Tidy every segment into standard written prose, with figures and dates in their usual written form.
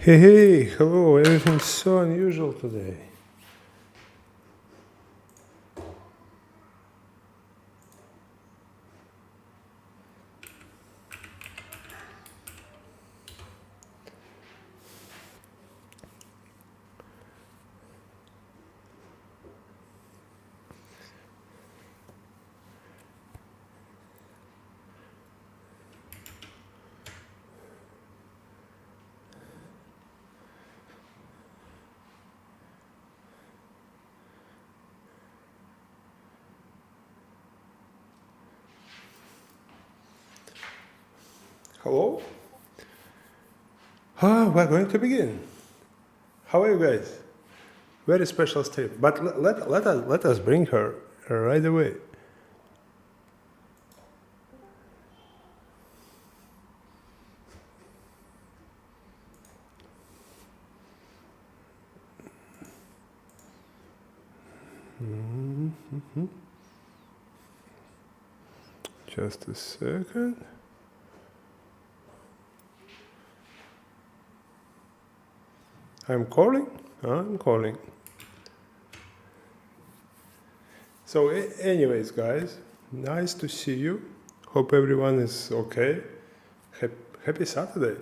Hey, hello, everything's so unusual today. Hello? We're going to begin. How are you guys? Very special stream. But let us bring her right away. Just a second. I'm calling. So anyways, guys, nice to see you. Hope everyone is okay. Happy Saturday.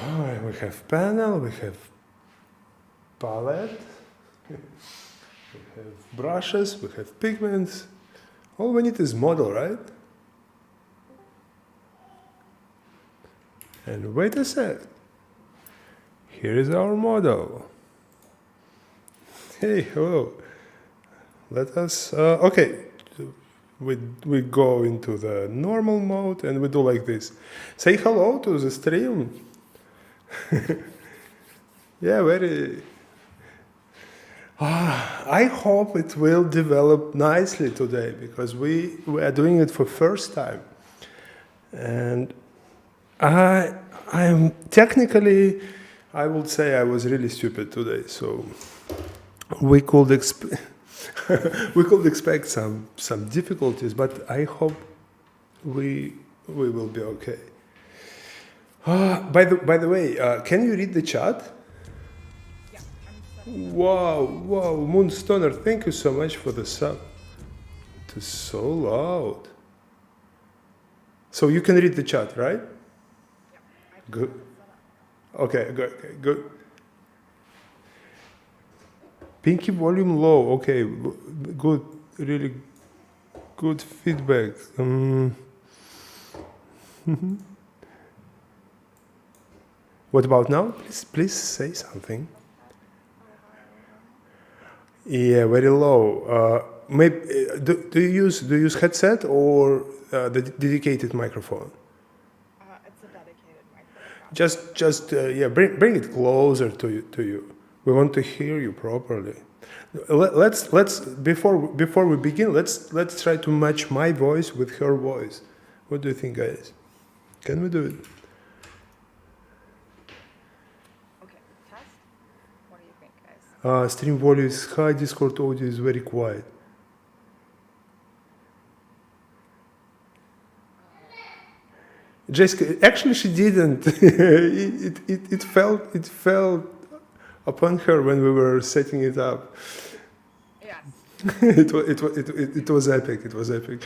We have panel, we have palette, we have brushes, we have pigments. All we need is model, right? And wait a sec. Here is our model. Hey, hello. Let us, okay. We go into the normal mode and we do like this. Say hello to the stream. Yeah, very. I hope it will develop nicely today because we are doing it for first time. And I am technically, I would say I was really stupid today. So we could expect some difficulties, but I hope we will be okay. By the way, can you read the chat? Yeah. Wow, Moonstoner, thank you so much for the sub. It is so loud. So you can read the chat, right? Yeah. Good. Okay, good. Pinky volume low. Okay, good. Really good feedback. What about now? Please say something. Yeah, very low. Maybe do you use headset or the dedicated microphone? It's a dedicated microphone. Just yeah, bring it closer to you. We want to hear you properly. Let's before we begin, let's try to match my voice with her voice. What do you think, guys? Can we do it? Okay, test. What do you think, guys? Stream volume is high. Discord audio is very quiet. Jessica, actually, she didn't. it fell upon her when we were setting it up. Yes. It was epic. It was epic.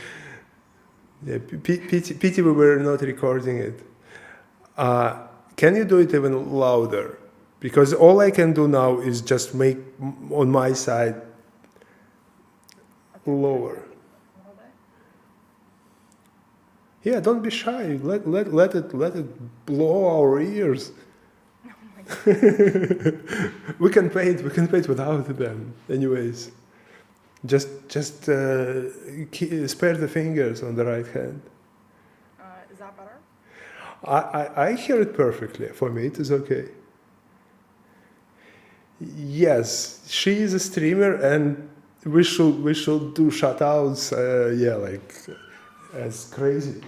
Yeah, pity we were not recording it. Can you do it even louder? Because all I can do now is just make on my side lower. A little bit. Yeah, don't be shy. Let it blow our ears. Oh my God. We can paint without them. Anyways, just spare the fingers on the right hand. Is that better? I hear it perfectly. For me, it is okay. Yes, she is a streamer, and we should do shoutouts. Yeah, like as crazy.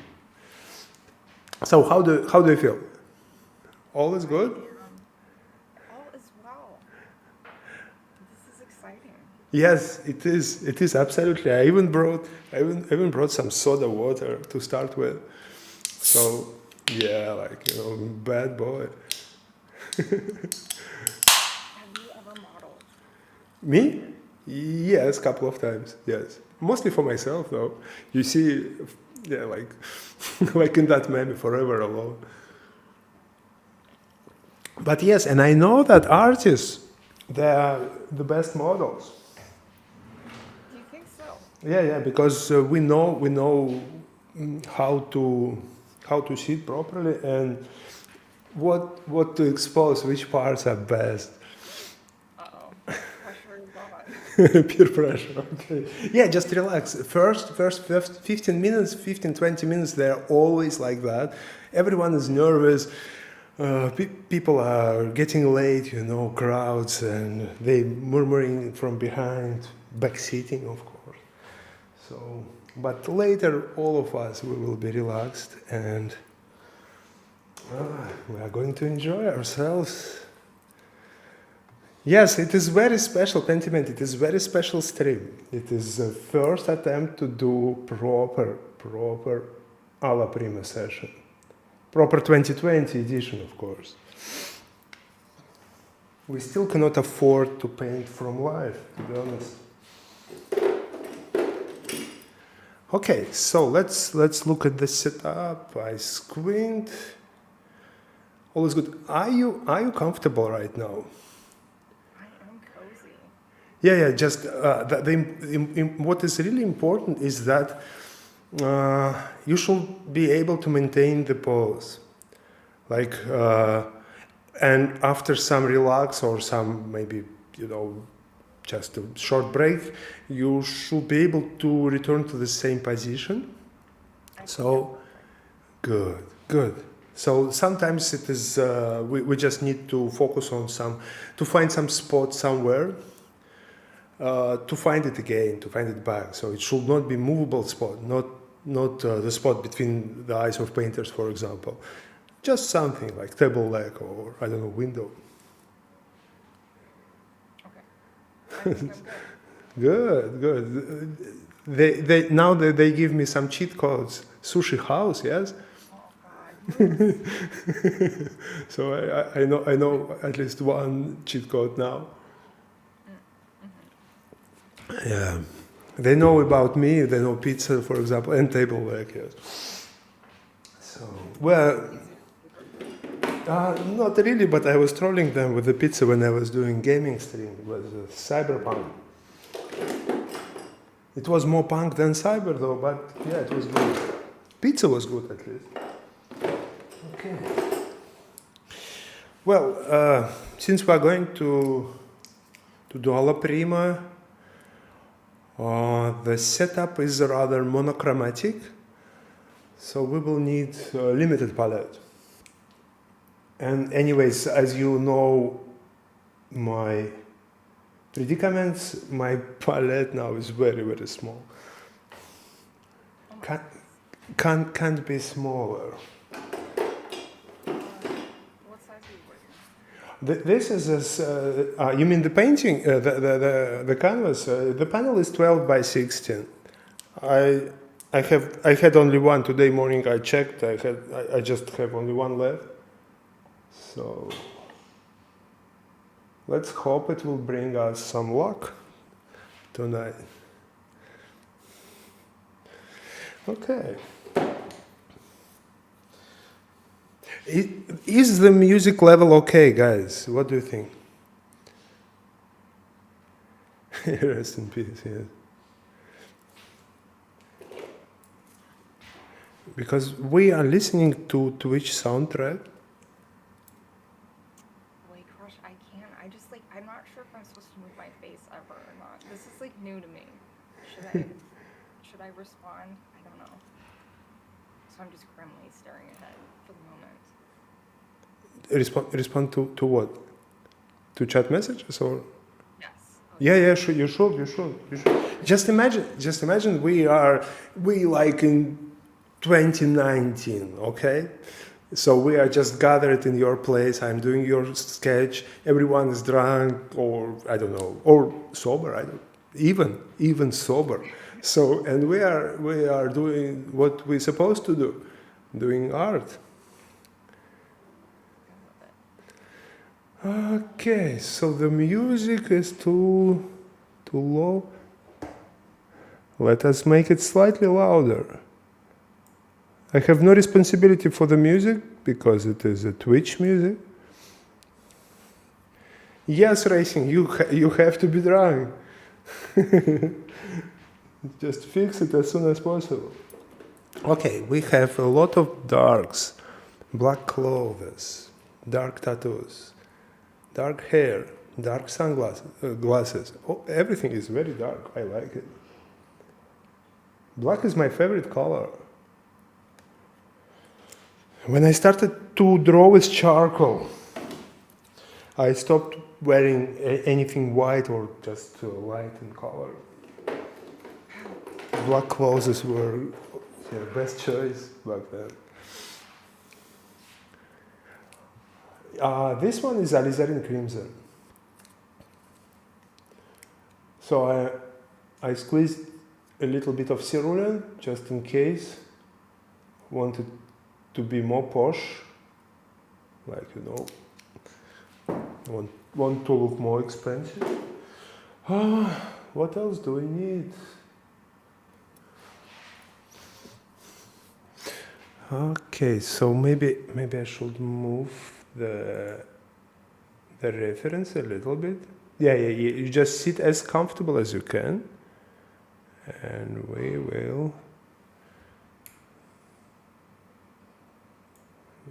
So how do you feel? All is good? All is well. This is exciting. Yes, it is. It is absolutely. I even brought some soda water to start with. So Yeah, like, bad boy. Have you ever modeled? Me? Yes, couple of times. Yes, mostly for myself though. You see, yeah, like, like in that meme, forever alone. But yes, and I know that artists, they are the best models. Do you think so? Yeah, because we know how to see it properly and what to expose, which parts are best. Uh-oh. Pressure is on. Peer pressure. Okay. Yeah, just relax. First 15 minutes, 15, 20 minutes, they're always like that. Everyone is nervous. People are getting late, crowds, and they murmuring from behind, backseating, of course. So, but later, all of us, we will be relaxed and we are going to enjoy ourselves. Yes, it is very special, Pentiment. It is very special stream. It is the first attempt to do proper Alla Prima session. Proper 2020 edition, of course. We still cannot afford to paint from life, to be honest. Okay, so let's look at the setup. I squint. All is good. Are you comfortable right now? I am cozy. Yeah. Just what is really important is that you should be able to maintain the pose, like, and after some relax or some maybe just a short break, you should be able to return to the same position. So, good. So sometimes it is we just need to focus on to find some spot somewhere, to find it again, to find it back. So it should not be movable spot, not the spot between the eyes of painters, for example. Just something like table leg or I don't know, window. Okay. I think I'm good. Good. They give me some cheat codes. Sushi house, yes. Oh, God. So I know at least one cheat code now. Yeah, they know about me. They know pizza, for example, and table leg. Yes. So not really, but I was trolling them with the pizza when I was doing gaming stream. It was cyberpunk. It was more punk than cyber though, but yeah, it was good. Pizza was good at least. Okay. Well, since we are going to do Alla Prima, the setup is rather monochromatic, so we will need a limited palette. And anyways, as you know, my predicaments, my palette now is very, very small. Can't be smaller. What size are you working? This is you mean the painting, the canvas? The panel is 12 by 16. I had only one today morning. I checked. I just have only one left. So let's hope it will bring us some luck tonight. Okay. Is the music level okay, guys? What do you think? Rest in peace, yes. Because we are listening to which soundtrack? Wait, Crush, I can't. I'm not sure if I'm supposed to move my face ever or not. This is like new to me. Should I respond? I don't know. So I'm just grimly staring ahead for the moment. Respond to what? To chat messages or? Yes. Yeah, sure, you should. Just imagine we like in 2019, okay? So we are just gathered in your place. I'm doing your sketch. Everyone is drunk or I don't know, or sober. Even sober. So and we are doing what we're supposed to do, doing art. Okay, so the music is too low. Let us make it slightly louder. I have no responsibility for the music because it is a Twitch music. Yes, Racing, you have to be drawing. Just fix it as soon as possible. Okay, we have a lot of darks, black clothes, dark tattoos, dark hair, dark sunglasses, glasses. Oh, everything is very dark. I like it. Black is my favorite color. When I started to draw with charcoal, I stopped wearing anything white or just light in color. Black clothes were best choice back then. This one is alizarin crimson. So I squeezed a little bit of cerulean just in case. Wanted to be more posh, like want to look more expensive. What else do we need? Okay, so maybe I should move the reference a little bit. Yeah. You just sit as comfortable as you can, and we will.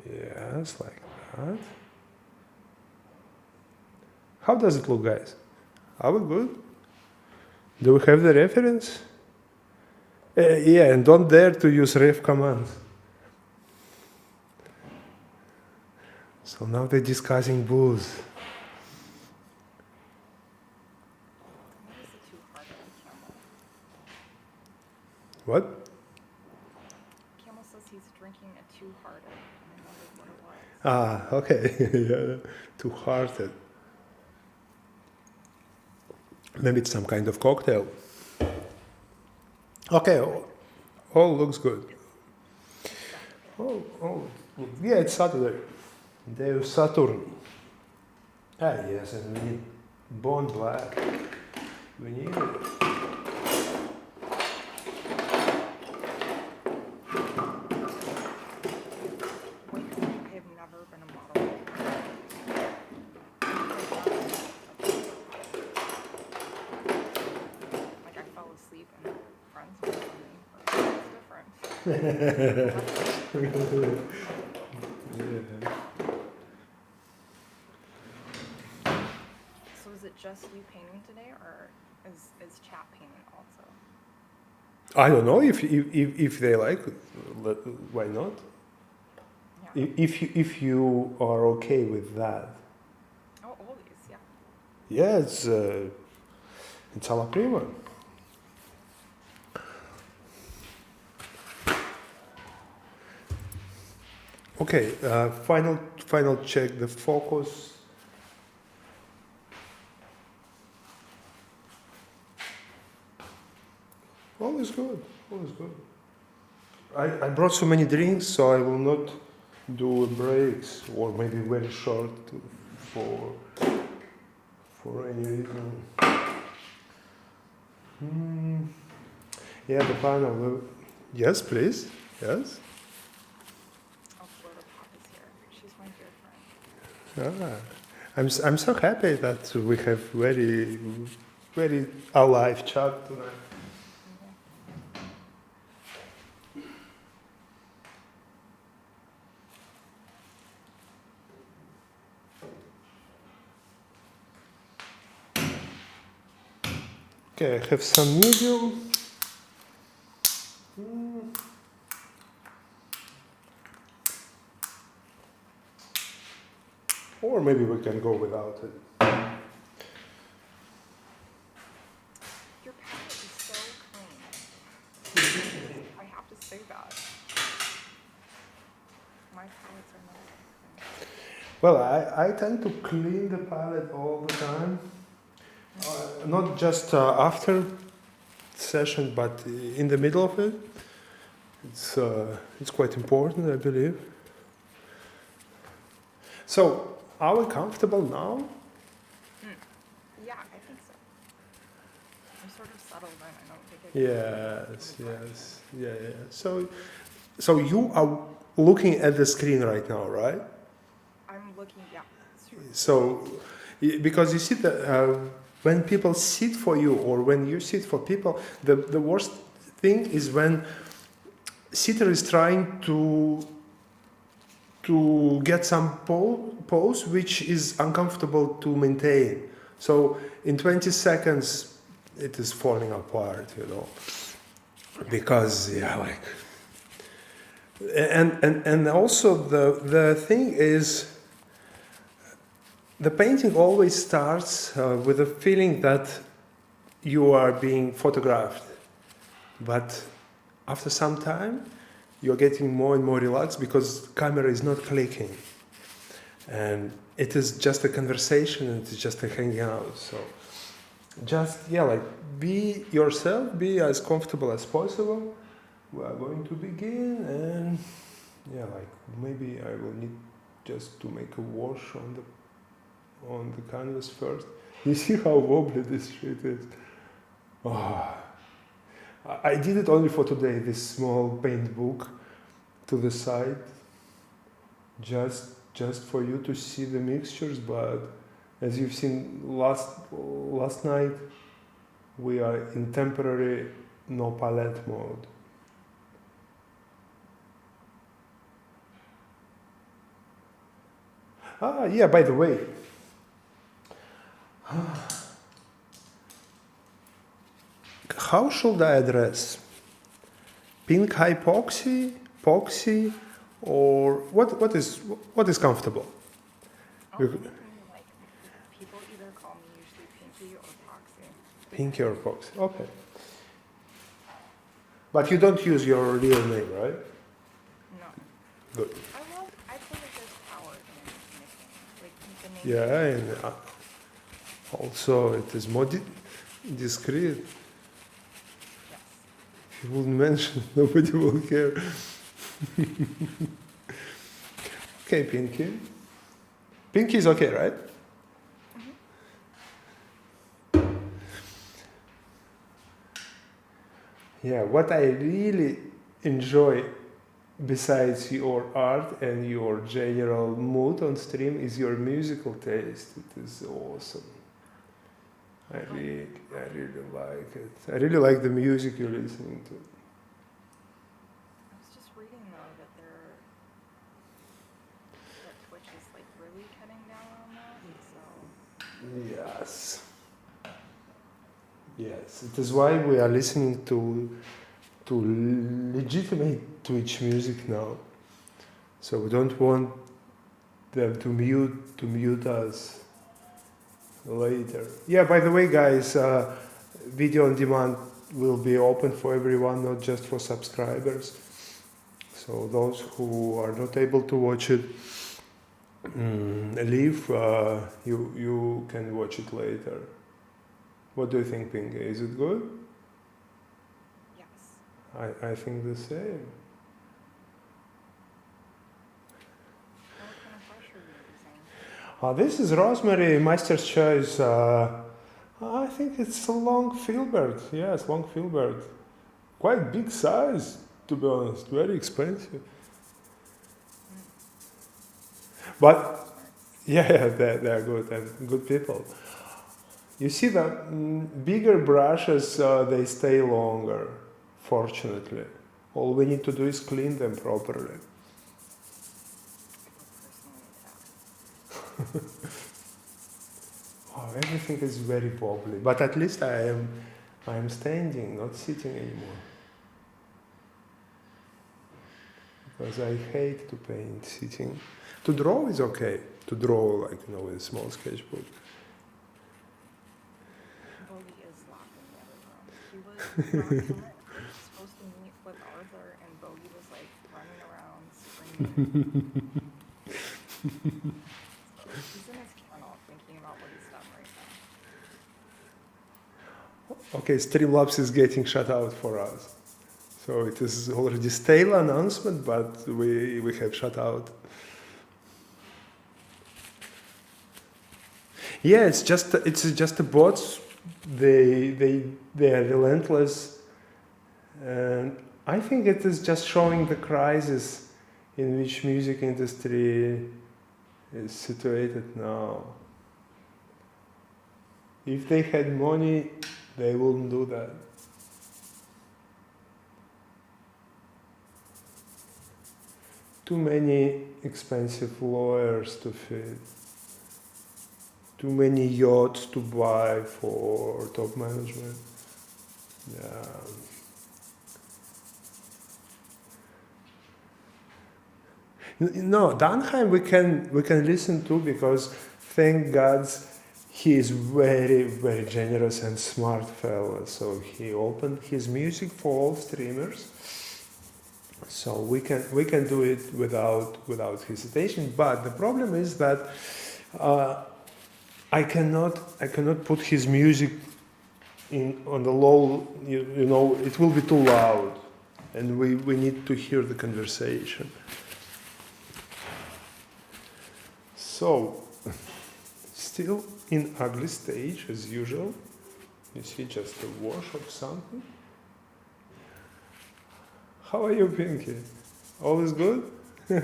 Yes, like that. How does it look, guys? Are we good? Do we have the reference? Yeah, and don't dare to use ref commands. So now they're discussing booze. What? Camel says he's drinking a two-hearted. I wondered what it was. Ah, okay. Yeah, two-hearted. Maybe it's some kind of cocktail. Okay, all looks good. Oh, yeah, it's Saturday. Day of Saturn. Ah, yes, and we need bone black. We need it. I have never been a model. Like I fell asleep and friends were with me. It's different. Yeah. So is it just you painting today, or is chat painting also? I don't know if they like it, why not? Yeah. If you are okay with that. Oh, always, yeah. Yeah, it's Alla Prima. Okay, final check the focus. All is good. All is good. I brought so many drinks, so I will not do breaks or maybe very short for any reason. Yeah, the panel. Yes, please. Yes. Oh, Florida Pop is here. She's my dear friend. I'm so happy that we have very alive chat tonight. Okay, I have some medium. Or maybe we can go without it. Your palette is so clean. I have to say that. My palettes are not that clean. Well, I tend to clean the palette all the time. Not just after session, but in the middle of it. It's quite important, I believe. So, Are we comfortable now? Yeah, I think so. I'm sort of settled in. I don't think Yes, yes, yeah. So you are looking at the screen right now, right? I'm looking, yeah. It's true. So, because you see that when people sit for you or when you sit for people, the worst thing is when sitter is trying to get some pose which is uncomfortable to maintain. So in 20 seconds, it is falling apart, because and also the thing is, the painting always starts with a feeling that you are being photographed, but after some time, you're getting more and more relaxed because camera is not clicking, and it is just a conversation and it's just a hanging out. So just be yourself, be as comfortable as possible. We are going to begin, and maybe I will need just to make a wash on the canvas first. You see how wobbly this shit is. Oh. I did it only for today, this small paint book to the side, just for you to see the mixtures, but as you've seen last night, we are in temporary no palette mode. Yeah, by the way, how should I address? Pinkeyepoxy, Poxy, or what is comfortable? Anything like people either call me usually Pinky or Poxy. Pinky or Poxy, okay. But you don't use your real name, right? No. Good. I feel like there's power in nicknames. Like the name. Yeah, and also it is more discreet. Yes. If you wouldn't mention, nobody will care. Okay, Pinky. Pinky is okay, right? Yeah, what I really enjoy besides your art and your general mood on stream is your musical taste. It is awesome. I really like it. I really like the music you're listening to. I was just reading though that Twitch is like really cutting down on that. So Yes. Yes. It is why we are listening to legitimate Twitch music now. So we don't want them to mute us later. Yeah, by the way, guys, video on demand will be open for everyone, not just for subscribers. So those who are not able to watch it live, you can watch it later. What do you think, Pinky? Is it good? yes. I think the same. What kind of brush are you using? This is Rosemary Master's Choice. I think it's a long filbert. Yes, long filbert. Quite big size, to be honest. Very expensive. But yeah, they're good. They're good people. You see, the bigger brushes, they stay longer, fortunately. All we need to do is clean them properly. Oh, everything is very wobbly, but at least I am standing, not sitting anymore. Because I hate to paint sitting. To draw is okay. To draw, with a small sketchbook. Bogey is locked in the other room. He was supposed to meet with Arthur, and Bogey was like running around screaming. He's in his kennel thinking about what he's done right now. Okay, Streamlabs is getting shut out for us. So it is already stale announcement, but we have shut out. Yeah, it's just the bots. They are relentless, and I think it is just showing the crisis in which music industry is situated now. If they had money, they wouldn't do that. Too many expensive lawyers to feed. Too many yachts to buy for top management. Yeah. No, Danheim we can listen to because thank God he is very very generous and smart fellow. So he opened his music for all streamers. So we can do it without hesitation. But the problem is that I cannot put his music in on the low. You know, it will be too loud, and we need to hear the conversation. So, still in ugly stage as usual. You see just a wash of something. How are you, Pinky? All is good? This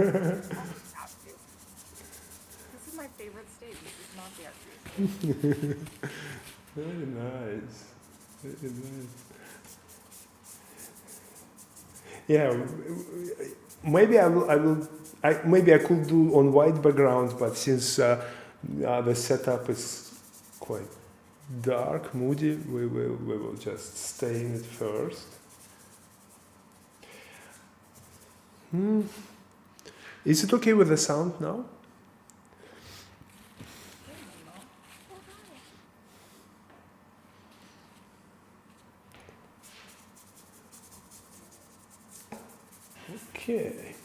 is my favorite stage. This is not the ugliest stage. Very nice. Very nice. Yeah, maybe maybe I could do on white backgrounds, but since the setup is quite dark, moody, we will just stay in it first. Is it okay with the sound now? Okay.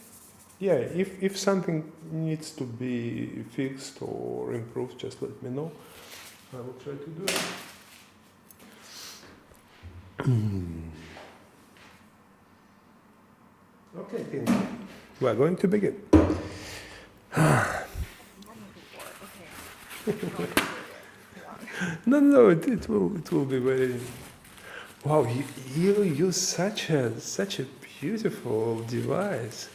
Yeah, if something needs to be fixed or improved, just let me know. I will try to do it. Okay, Pinky. We are going to begin. No, it will be very. Wow, you use such a beautiful device.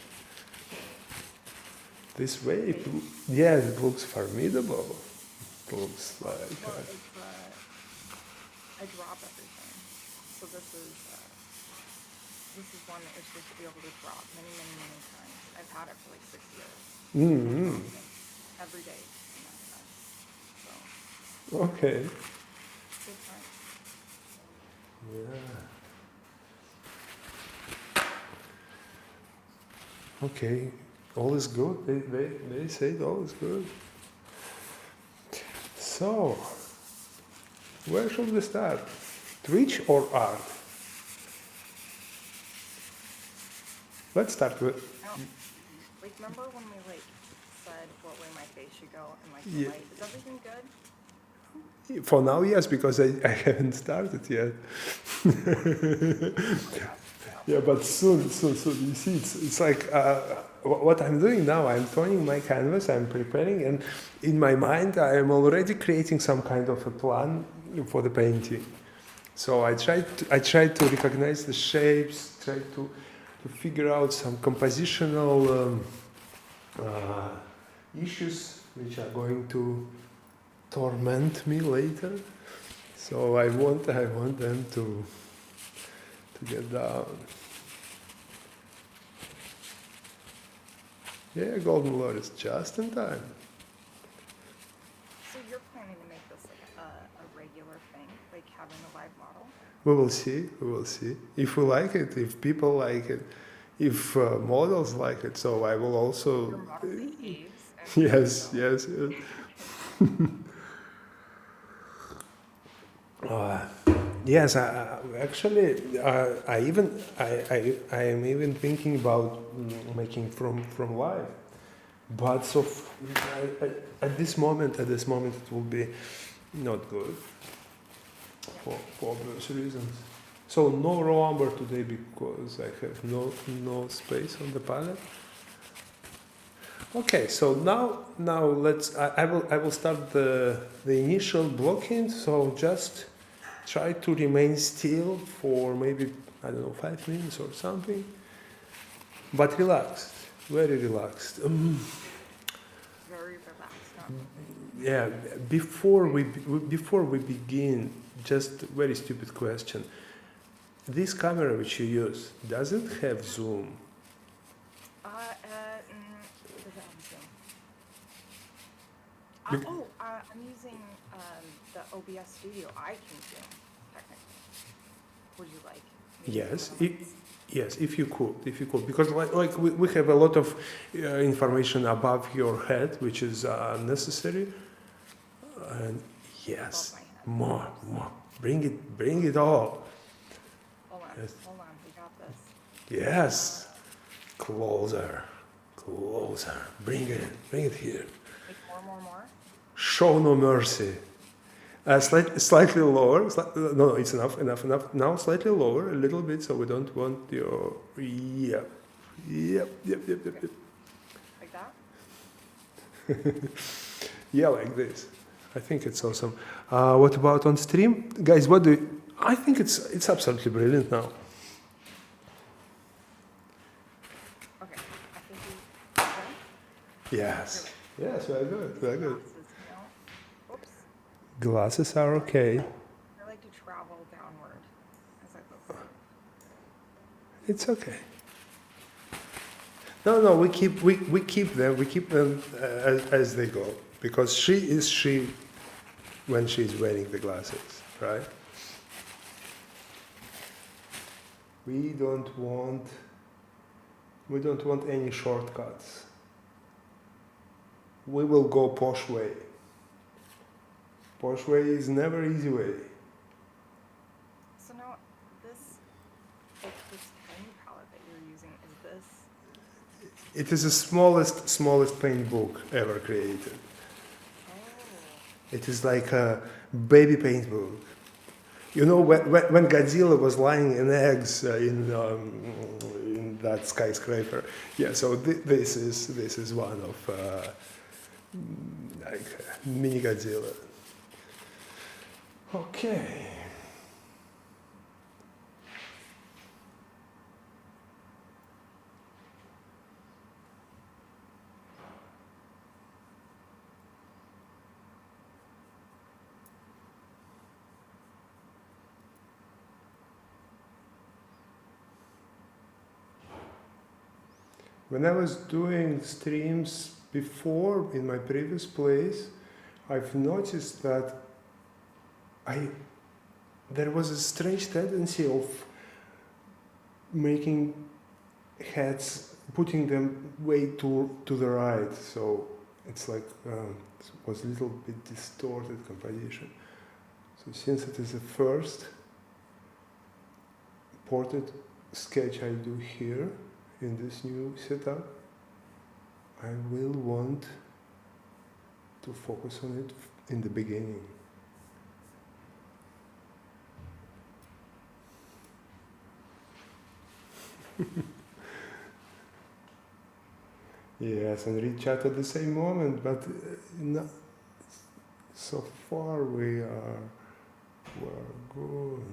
This way, it looks formidable. It looks like. Well, I drop everything. So this is one that you're supposed to be able to drop many times. I've had it for like 6 years. Mm-hmm. Every day. So. Okay. Good time. Yeah. Okay. All is good. They say all is good. So, where should we start? Twitch or art? Let's start with. Like, remember when we said what way my face should go and the Yeah. light? Is everything good? For now, yes, because I haven't started yet. Yeah, but soon. You see, it's like what I'm doing now. I'm turning my canvas. I'm preparing, and in my mind, I am already creating some kind of a plan for the painting. So I try to recognize the shapes, try to figure out some compositional issues which are going to torment me later. So I want them to get down. Yeah, Golden Lord is just in time. So you're planning to make this like a regular thing, like having a live model? We will see. If we like it, if people like it, if models like it. So I will also. Your model behaves. Yes. Yes, I am even thinking about making from live, but at this moment it will be not good for obvious reasons. So no raw umber today because I have no space on the palette. Okay, so now I will start the initial blocking. So just try to remain still for maybe, I don't know, 5 minutes or something, but relaxed, very relaxed. Very relaxed. Not Yeah, before we begin, just very stupid question. This camera which you use, does it have zoom? does it have Zoom? Bec- I'm using the OBS Studio. I can Zoom, technically. Would you like me to Yes, zoom in on this? yes, if you could, because like we have a lot of information above your head, which is necessary. And Above yes, my head. more, bring it all. Yes, Hold on, we got this. yes, closer, bring it here. Like more. Show no mercy. Slightly lower. No, it's enough. Now slightly lower, a little bit, so we don't want your. Yep. Like that? Yeah, like this. I think it's awesome. What about on stream, guys? What do you, I think it's absolutely brilliant now. Okay, I think we okay. Yes. Yes, very good. Very good. Glasses, you know? Whoops. Glasses are okay. I like to travel downward as I go forward. It's okay. No, we keep them as they go, because she is she when she's wearing the glasses, right? We don't want any shortcuts. We will go posh way. Posh way is never easy way. So now this tiny palette that you're using, is this It is the smallest paint book ever created. oh It is like a baby paint book. You know, when Godzilla was lying in eggs in that skyscraper, yeah. So this is one of like mini Godzilla. Okay. When I was doing streams before in my previous place, I've noticed that there was a strange tendency of making heads, putting them way to the right. So it's like it was a little bit distorted composition. So since it is the first portrait sketch I do here in this new setup, I will want to focus on it in the beginning. Yes, and read chat at the same moment, but not so far we're good.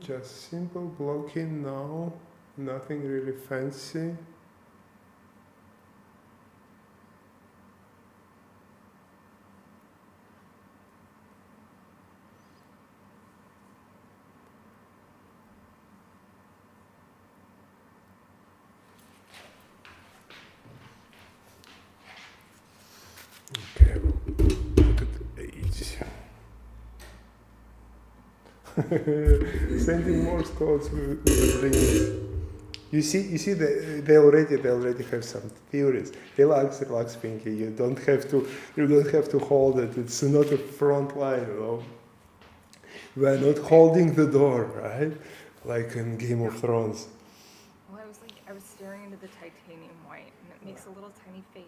Just simple blocking now, nothing really fancy. Sending Morse codes with rings. You see, they already have some theories. Relax, Pinky. You don't have to hold it. It's not a front line, you know. We're not holding the door, right? Like in Game of Thrones. Well, I was staring into the titanium white, and it makes a little tiny face.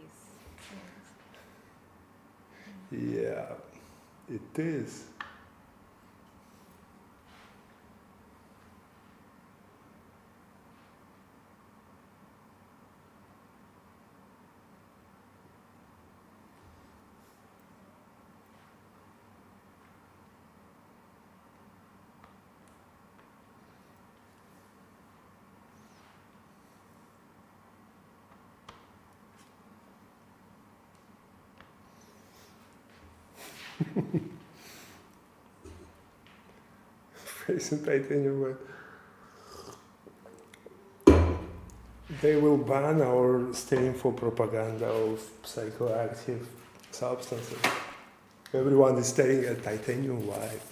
Yeah, it is. Face and titanium white. They will ban our stream for propaganda of psychoactive substances. Everyone is staring at titanium white.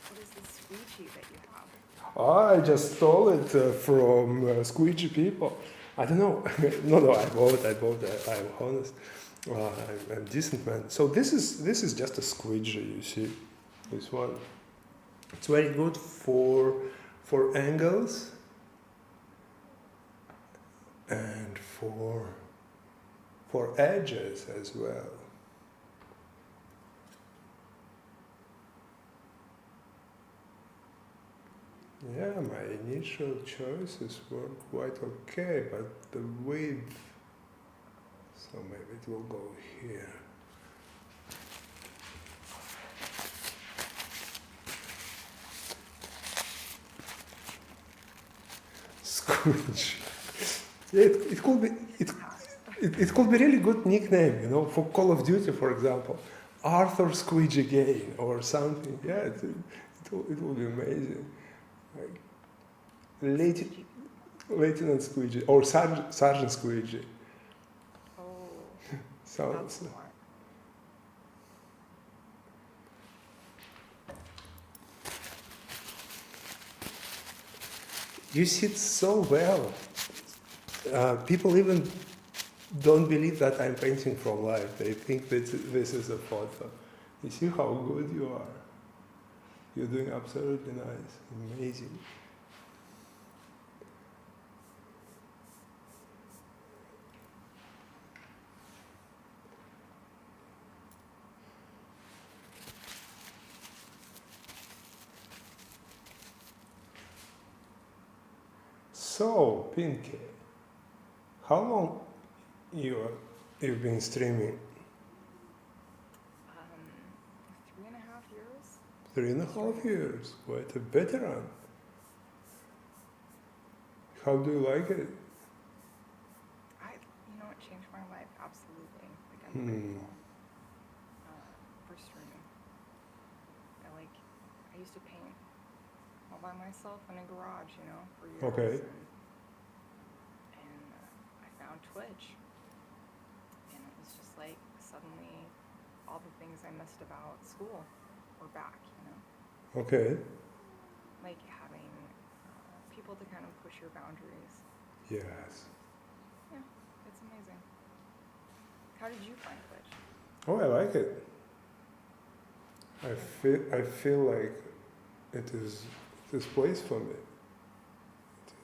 What is this squeegee that you have? I just stole it from squeegee people. I don't know. No, I bought it. I'm honest. I'm a decent man. So this is just a squeegee, you see. This one. It's very good for angles and for edges as well. Yeah, my initial choices were quite okay, but the width, so maybe it will go here. Squidge. It could be really good nickname, you know, for Call of Duty, for example. Arthur Squidge again or something. Yeah, it will be amazing. Like Lieutenant Squidge or Sergeant Squidge. Oh, So, that's smart. you sit so well. People even don't believe that I'm painting from life. They think that this is a photo. You see how good you are. You're doing absolutely nice, amazing. So, Pinky, how long you've been streaming? 3.5 years. 3.5 years, quite a veteran. How do you like it? It changed my life, absolutely. Like, I'm grateful for streaming. I used to paint all by myself in a garage, for years. Okay. And I found Twitch. And it was just like, suddenly, all the things I missed about school were back, Okay. Like having people to kind of push your boundaries. Yes. Yeah, it's amazing. How did you find Twitch? Oh, I like it. I feel like it is this place for me.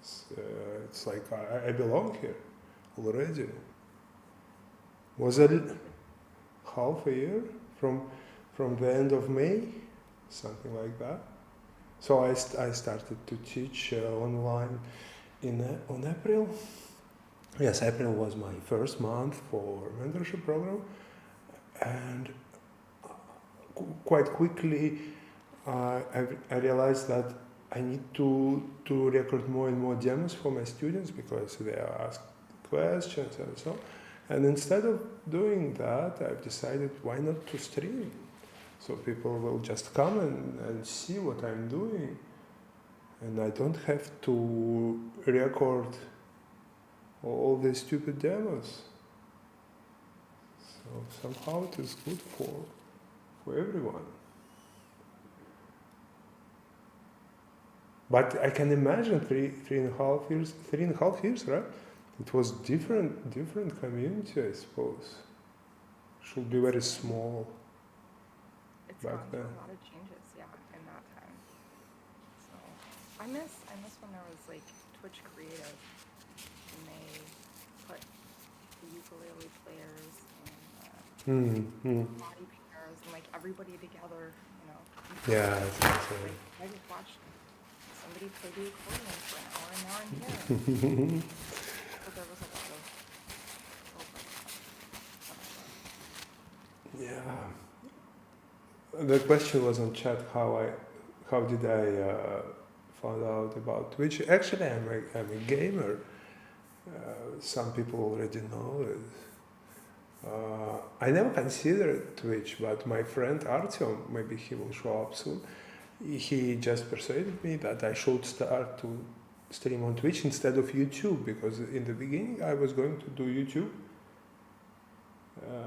It's like I belong here already. Was it half a year from the end of May, something like that? So I started to teach online on April. Yes, April was my first month for mentorship program, and quite quickly I realized that I need to record more and more demos for my students because they are asked questions and so on. And instead of doing that, I've decided why not to stream. So people will just come and see what I'm doing. And I don't have to record all these stupid demos. So somehow it is good for everyone. but I can imagine 3.5 years, right? It was different community, I suppose. Should be very small It's back gone through then. a lot of changes, yeah, in that time. So I miss when there was like Twitch Creative and they put the ukulele players and body painters and like everybody together, you know. Yeah, I think so. Like I just watched somebody play the accordion for an hour and now I'm here. So there was a lot of overlap. Yeah. The question was on chat how did I find out about Twitch. Actually, I'm a gamer. Some people already know it. I never considered Twitch, but my friend Artyom, maybe he will show up soon. He just persuaded me that I should start to stream on Twitch instead of YouTube, because in the beginning I was going to do YouTube,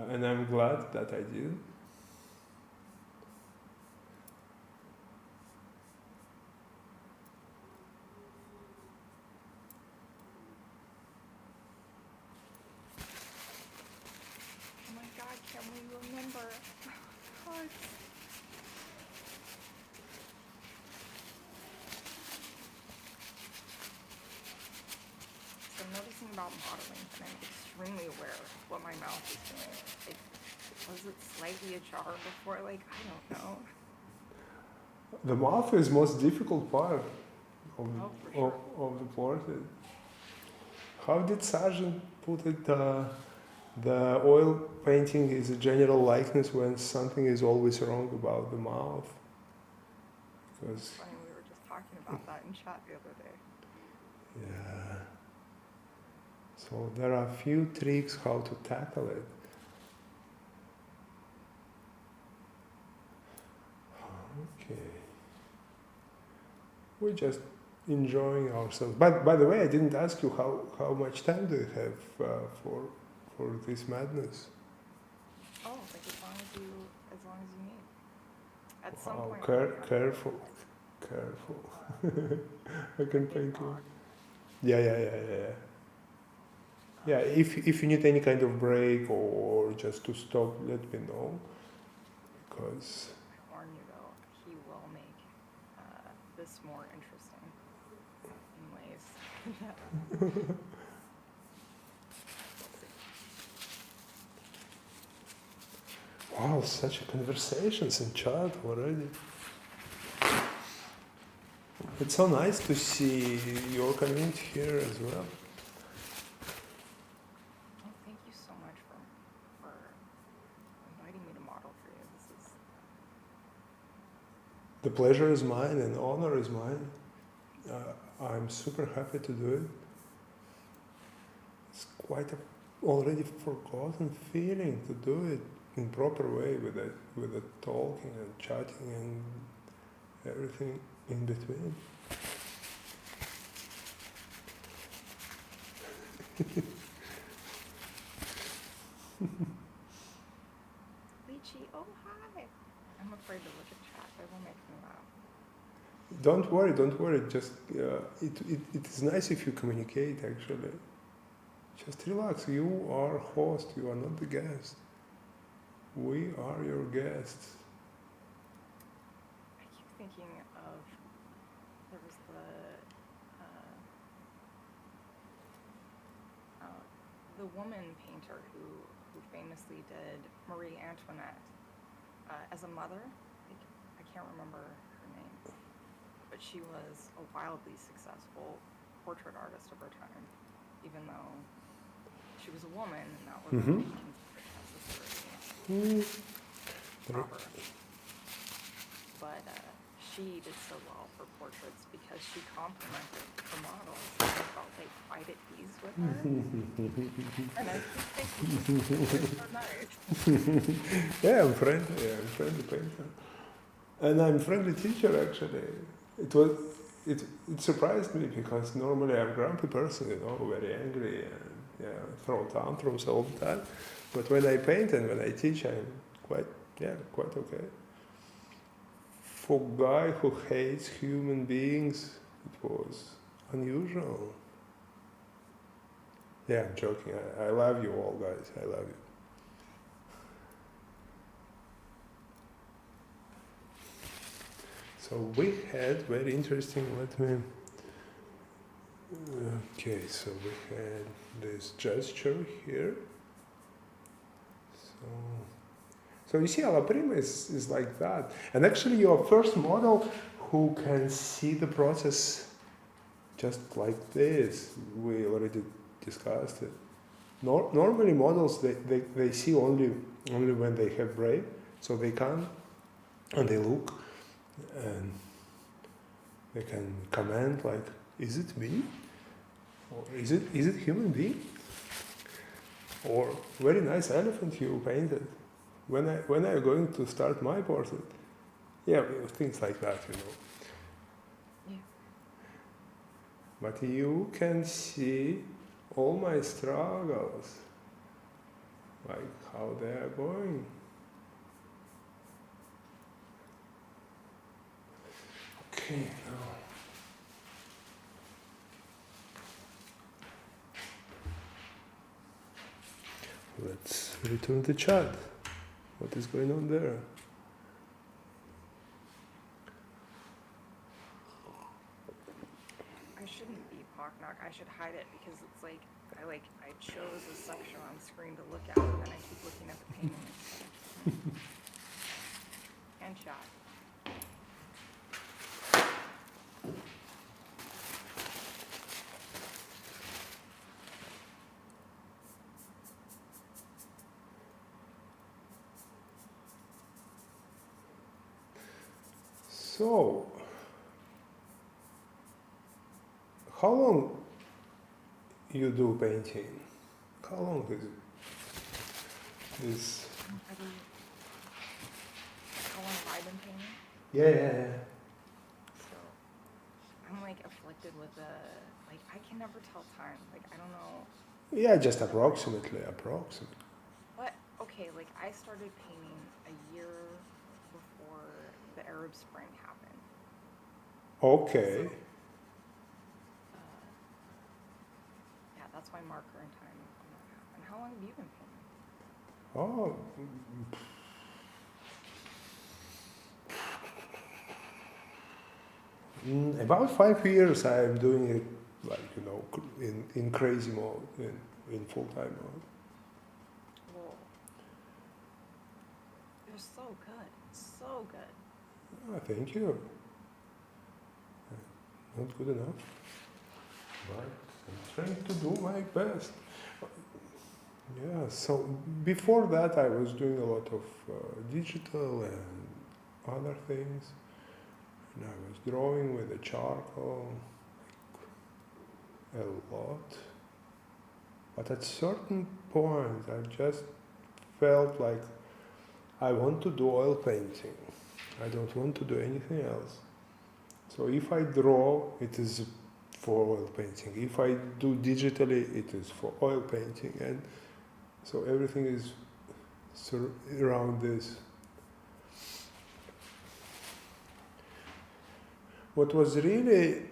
and I'm glad that I did. Oh my god, can we remember? God. So I'm noticing about modeling that I'm extremely aware of what my mouth is doing. Like, was it slightly ajar before? Like, I don't know. The mouth is most difficult part of, Oh, for sure. of the portrait. How did Sargent put it? The oil painting is a general likeness when something is always wrong about the mouth. Because Funny, we were just talking about that in chat the other day. yeah. So there are a few tricks how to tackle it. Okay. We're just enjoying ourselves. By the way, I didn't ask you how much time do you have for this madness? Oh, like as long as you need. At some Wow, point. careful. I can paint you. Yeah. Yeah, if you need any kind of break or just to stop, let me know. Because I warn you though, he will make this more interesting in ways. wow, such a conversations in chat already. It's so nice to see your community here as well. Oh, thank you so much for inviting me to model for you. This is The pleasure is mine and honor is mine. I'm super happy to do it. It's quite a already forgotten feeling to do it in proper way with the talking and chatting and everything in between. Lychee. Oh, hi. I'm afraid to look at chat. It will make me laugh. Don't worry. Just it is nice if you communicate. Actually, just relax. You are host. You are not the guest. We are your guests. I keep thinking of there was the woman painter who famously did Marie Antoinette as a mother. I can't remember her name, but she was a wildly successful portrait artist of her time, even though she was a woman and that wasn't Mhm. considered necessarily proper. But she did so well for portraits because she complimented the models and they felt like quite at ease with her. And I keep thinking, it's so nice. Yeah, I'm friendly painter, and I'm friendly teacher. Actually, it surprised me because normally I'm a grumpy person, very angry and throw tantrums all the time. But when I paint and when I teach, I'm quite okay. For a guy who hates human beings, It was unusual. Yeah, I'm joking. I love you all, guys. I love you. So we had very interesting. Okay, so we had this gesture here. So you see, Alla Prima is like that. And actually, your first model who can see the process just like this, we already discussed it. Normally, models they see only when they have brain, so they come and they look and they can comment like, is it me? Or is it human being? Or very nice elephant you painted. When are you going to start my portrait? Yeah, things like that, you know. Yeah. But you can see all my struggles, like how they are going. Okay, now. Let's return to chat. What is going on there? I shouldn't be Knock. I should hide it because it's like I chose a section on screen to look at, and then I keep looking at the painting. And chat. So, how long you do painting? How long is it? This? How long have I been painting? Yeah. So I'm like afflicted with I can never tell time. Like I don't know. Yeah, just approximately. But okay, like I started painting a year before the Arab Spring happened. Okay. So, yeah, that's my marker in time when that happened. How long have you been painting? Oh. About 5 years I'm doing it like, you know, in crazy mode, in full-time mode. Whoa. You're so good. So good. Oh, thank you. Not good enough, but I'm trying to do my best. Yeah, so before that I was doing a lot of digital and other things. And I was drawing with a charcoal a lot. But at certain point I just felt like I want to do oil painting. I don't want to do anything else. So if I draw, it is for oil painting. If I do digitally, it is for oil painting. And so everything is around this. What was really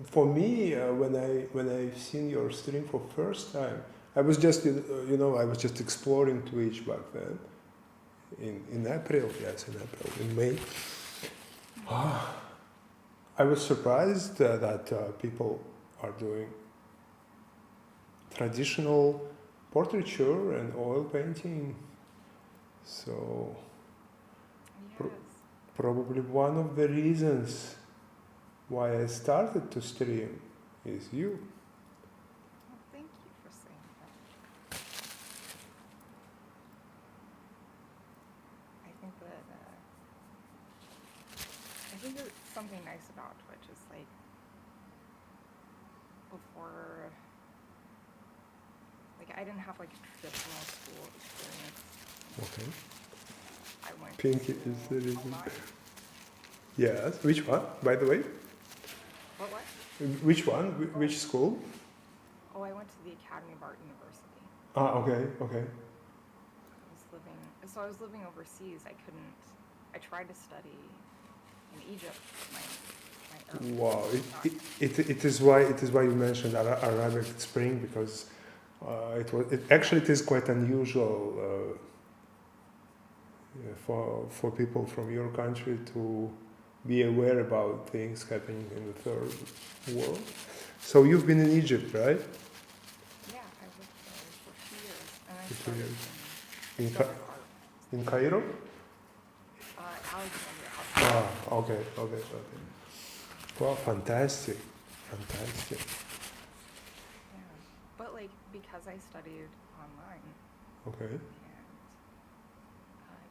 for me when I seen your stream for first time, I was just I was just exploring Twitch back then. In April, in May. I was surprised that people are doing traditional portraiture and oil painting. So Yes. probably one of the reasons why I started to stream is you. Well, thank you for saying that. I think that something nice about Twitch is like before, like I didn't have like a traditional school experience. Okay. I went Pinky to is the school reason. online. Yes. Which one, by the way? What? Which one? Which school? Oh, I went to the Academy of Art University. Okay. I was living overseas. I tried to study in Egypt. My Arabic. Wow, Not- it is why you mentioned Arabic Spring, because actually it is quite unusual for people from your country to be aware about things happening in the third world. So you've been in Egypt, right? Yeah, I lived there for 2 years, and I For 2 started years. in, I In, started art. in Cairo? Alexandria. Ah, okay. Well, fantastic. Yeah, but like because I studied online, Okay. and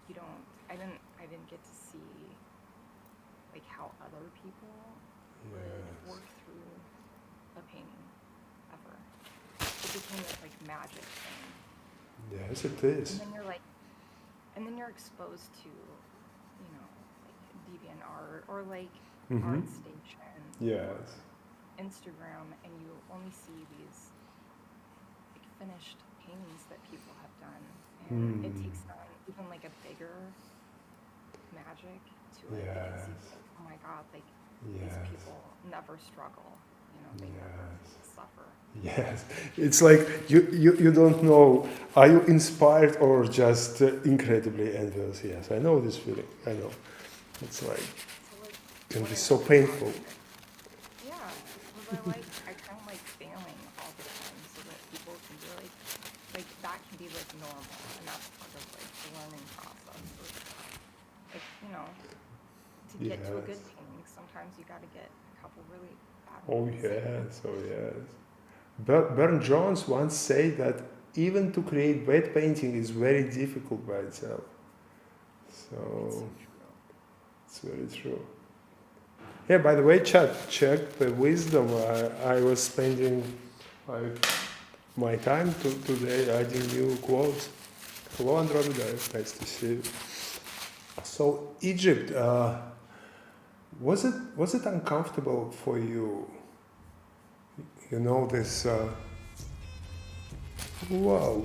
you don't, I didn't get to see like how other people would Yes. work through a painting ever. It became this like magic thing, Yes, it is. and then you're exposed to, like DeviantArt or like Mm-hmm. ArtStation Yes. Instagram, and you only see these like finished paintings that people have done, and it takes on even like a bigger magic to it, because you Yes. think, oh my god, like these Yes. people never struggle, they never suffer. Yes. It's like you don't know, are you inspired or just incredibly envious? Yes, I know this feeling. I know. It's like, So like it can what be I so love painful. about it, yeah, was I kind of like failing all the time so that people can be like that can be like normal, and that's part of like the learning process. Like, to get to a good Yes. painting, sometimes you got to get a couple really bad Oh ones. yes, oh yes. Burne Jones once said that even to create wet painting is very difficult by itself. It's So so true. it's very true. Yeah, by the way, check the wisdom. I was spending like my time today adding new quotes. Hello, Andromeda. Nice to see you. So Egypt, was it uncomfortable for you? You know this. Wow,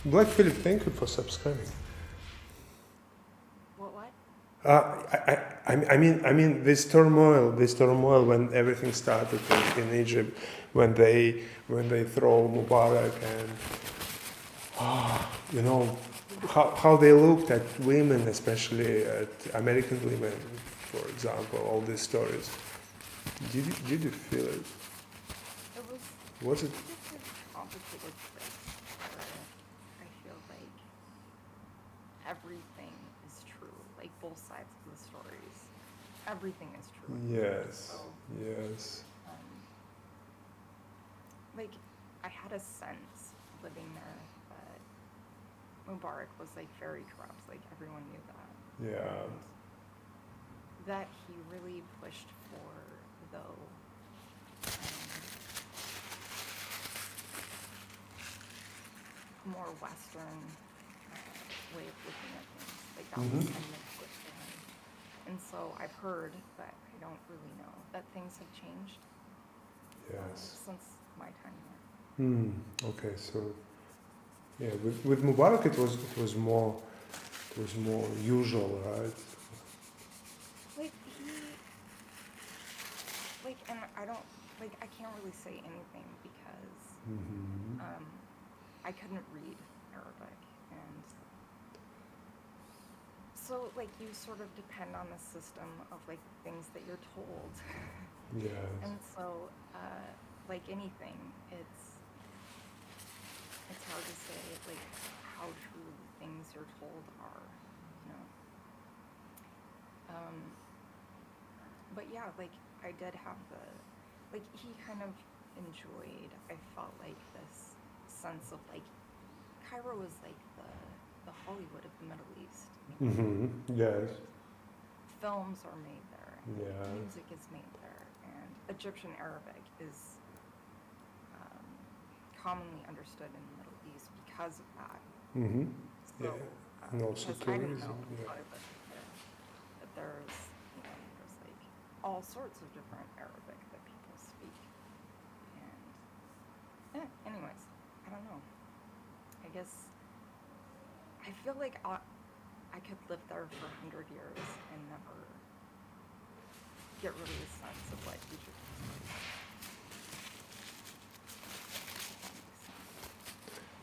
Black Philip, thank you for subscribing. What? I mean, this turmoil when everything started in Egypt, when they throw Mubarak, and you know how they looked at women, especially at American women, for example, all these stories. Did you feel it? It was Was it? just a complicated place where I feel like everything is true, like both sides of the stories. Everything is true. Yes, So, yes. like, I had a sense living there that Mubarak was like very corrupt. Like everyone knew that. Yeah. And that he really pushed for though more Western way of looking at things. Like that was kind of push for him. And so I've heard, but I don't really know, that things have changed Yes. since my time there. Okay, so yeah, with Mubarak it was more usual, right? Like and I don't, I can't really say anything because I couldn't read Arabic, and so you sort of depend on the system of things that you're told. Yes. And so like anything, it's hard to say how true the things you're told are, you know. But yeah, I did have he kind of enjoyed, I felt this sense of Cairo was the Hollywood of the Middle East. Yes. Films are made there, and Yeah. music is made there, and Egyptian Arabic is commonly understood in the Middle East because of that. So, Yeah. And also because I didn't tourism. know Yeah. that there's all sorts of different Arabic that people speak, and anyways, I don't know. I guess I feel I could live there for 100 years and never get rid of the sense of like we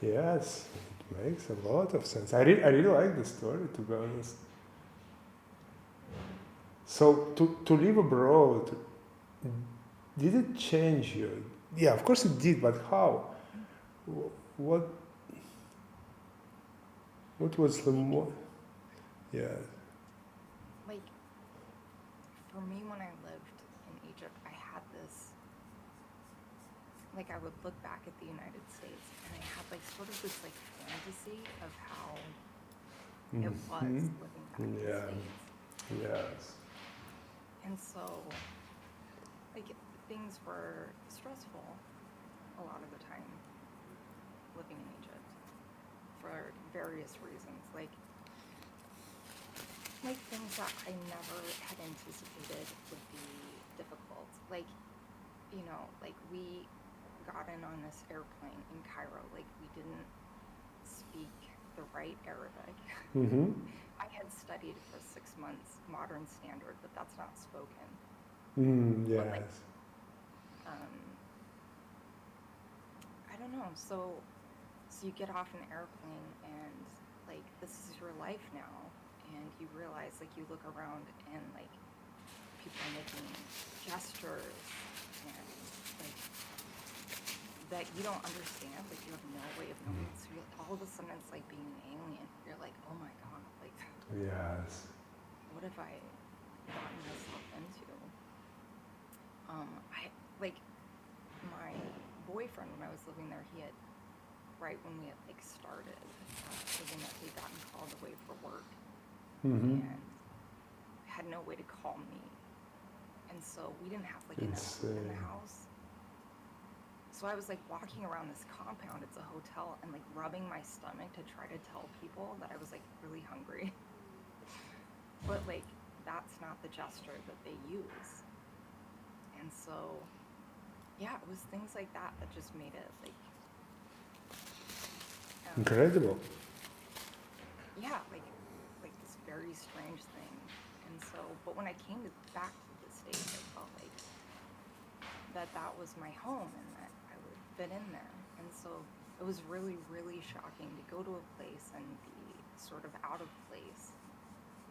should. Yes, it makes a lot of sense. I really like the story, to be honest. So to live abroad, did it change you? Yeah, of course it did, but how? What was the more? Yeah. Like, for me, when I lived in Egypt, I had this, like, I would look back at the United States and I had, like, sort of this, like, fantasy of how it was living back in the States. Yes. And so, like, things were stressful a lot of the time living in Egypt for various reasons. Like things that I never had anticipated would be difficult. Like, you know, like we got in on this airplane in Cairo. Like, we didn't speak the right Arabic. I had studied for 6 months modern standard, but that's not spoken. Yes. But like, I don't know. So you get off an airplane and like this is your life now, and you realize like you look around and like people are making gestures and like that you don't understand, like you have no way of knowing. So all of a sudden it's like being an alien. You're like, oh my god, like yes. what have I gotten myself into? I like my boyfriend when I was living there, he had right when we had like started living there, he'd gotten called away for work and had no way to call me, and so we didn't have like enough food in the house. So I was like walking around this compound, it's a hotel, and like rubbing my stomach to try to tell people that I was like really hungry. But like that's not the gesture that they use. And so yeah, it was things like that that just made it like incredible. Yeah, like this very strange thing. And so, but when I came back to the States, I felt like that was my home and that I would fit in there. And so it was really, really shocking to go to a place and be sort of out of place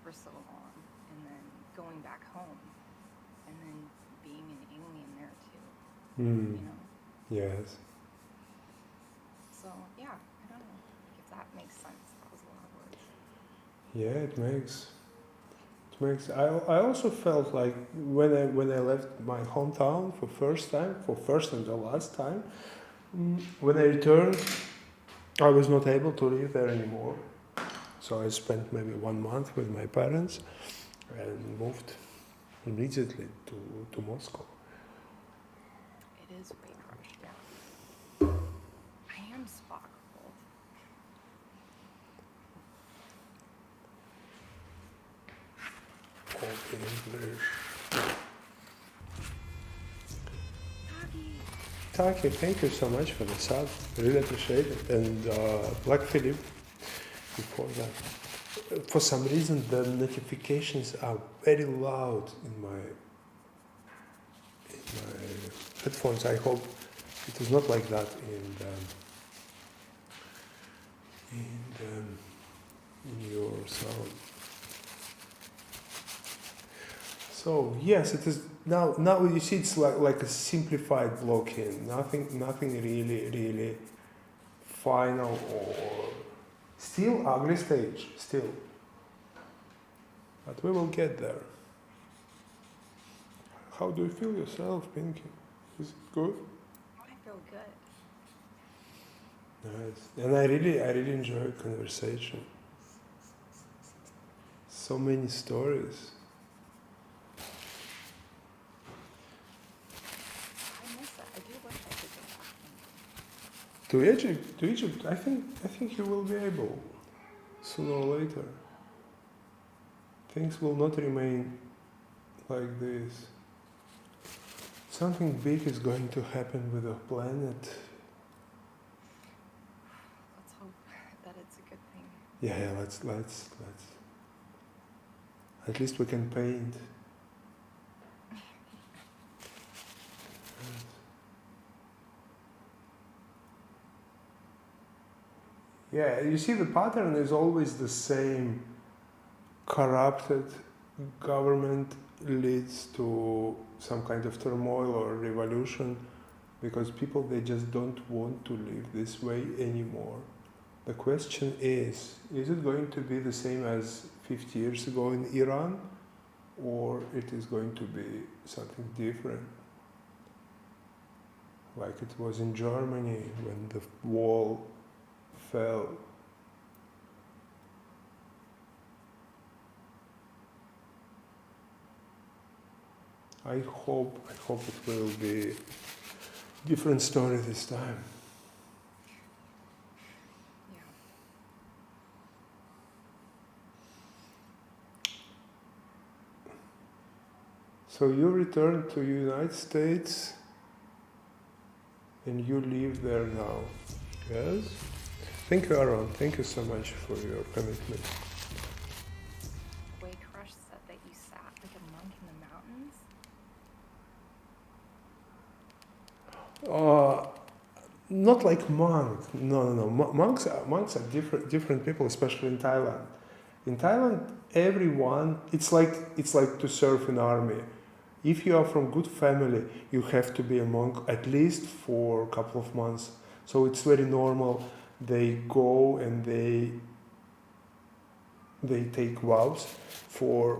for so long, and then going back home, and then being an alien there too. You know? Yes. So yeah, I don't know if that makes sense. That was a lot of words. Yeah, it makes. I also felt like when I left my hometown for first and the last time, when I returned, I was not able to live there anymore. So I spent maybe 1 month with my parents and moved immediately to Moscow. It is weight rush, yeah. I am spockled. All in English. Taki, thank you so much for the sub. Really appreciate it. And Black Philip, before that. For some reason, the notifications are very loud in my headphones. I hope it is not like that in your sound. So yes, it is now. Now you see, it's like a simplified block-in. Nothing really final or still ugly stage still. But we will get there. How do you feel yourself, Pinky? Is it good? I feel good. Nice. And I really enjoy conversation. So many stories. I miss it. I do wish I could go back. To Egypt, I think you will be able sooner or later. Things will not remain like this. Something big is going to happen with the planet. Let's hope that it's a good thing. Yeah, let's. At least we can paint. Yeah, you see, the pattern is always the same. Corrupted government leads to some kind of turmoil or revolution because people, they just don't want to live this way anymore. The question is it going to be the same as 50 years ago in Iran, or it is going to be something different? Like it was in Germany when the wall fell. I hope it will be different story this time. Yeah. So you returned to United States and you live there now. Yes? Thank you, Aaron. Thank you so much for your commitment. Crush said that you sat like a monk in the mountains. Not like monks. No. Monks are different people, especially in Thailand. In Thailand, everyone, it's like to serve in army. If you are from good family, you have to be a monk at least for a couple of months. So it's very normal. They go and they take vows for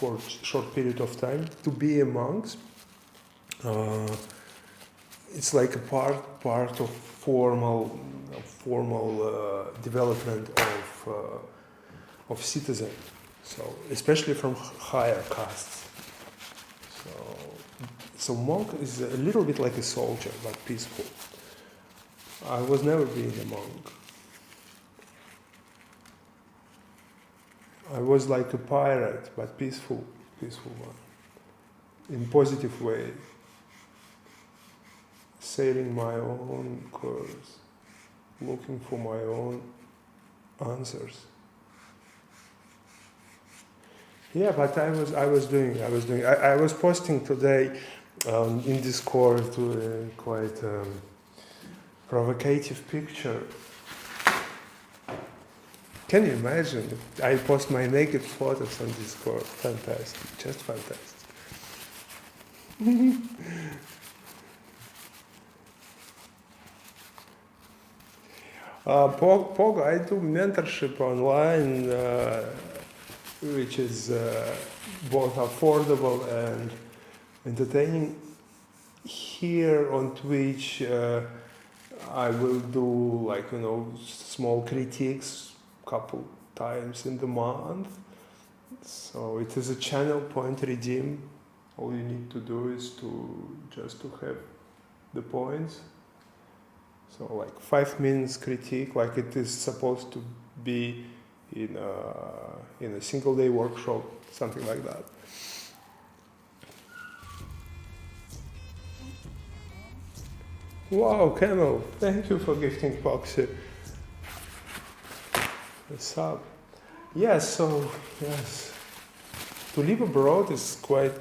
a short period of time to be a monk. It's like a part of formal development of citizen. So especially from higher castes. So monk is a little bit like a soldier, but peaceful. I was never being a monk. I was like a pirate, but peaceful one, in positive way, sailing my own course, looking for my own answers. Yeah, but I was posting today in Discord to a quite provocative picture. Can you imagine? I post my naked photos on Discord. Fantastic, just fantastic. Pog, I do mentorship online, which is both affordable and entertaining. Here on Twitch, I will do small critiques couple times in the month. So it is a channel point redeem. All you need to do is to have the points. So like 5 minutes critique, like it is supposed to be in a single day workshop, something like that. Wow, Camel, thank you for gifting Poxy. What's up? Yes, to live abroad is quite,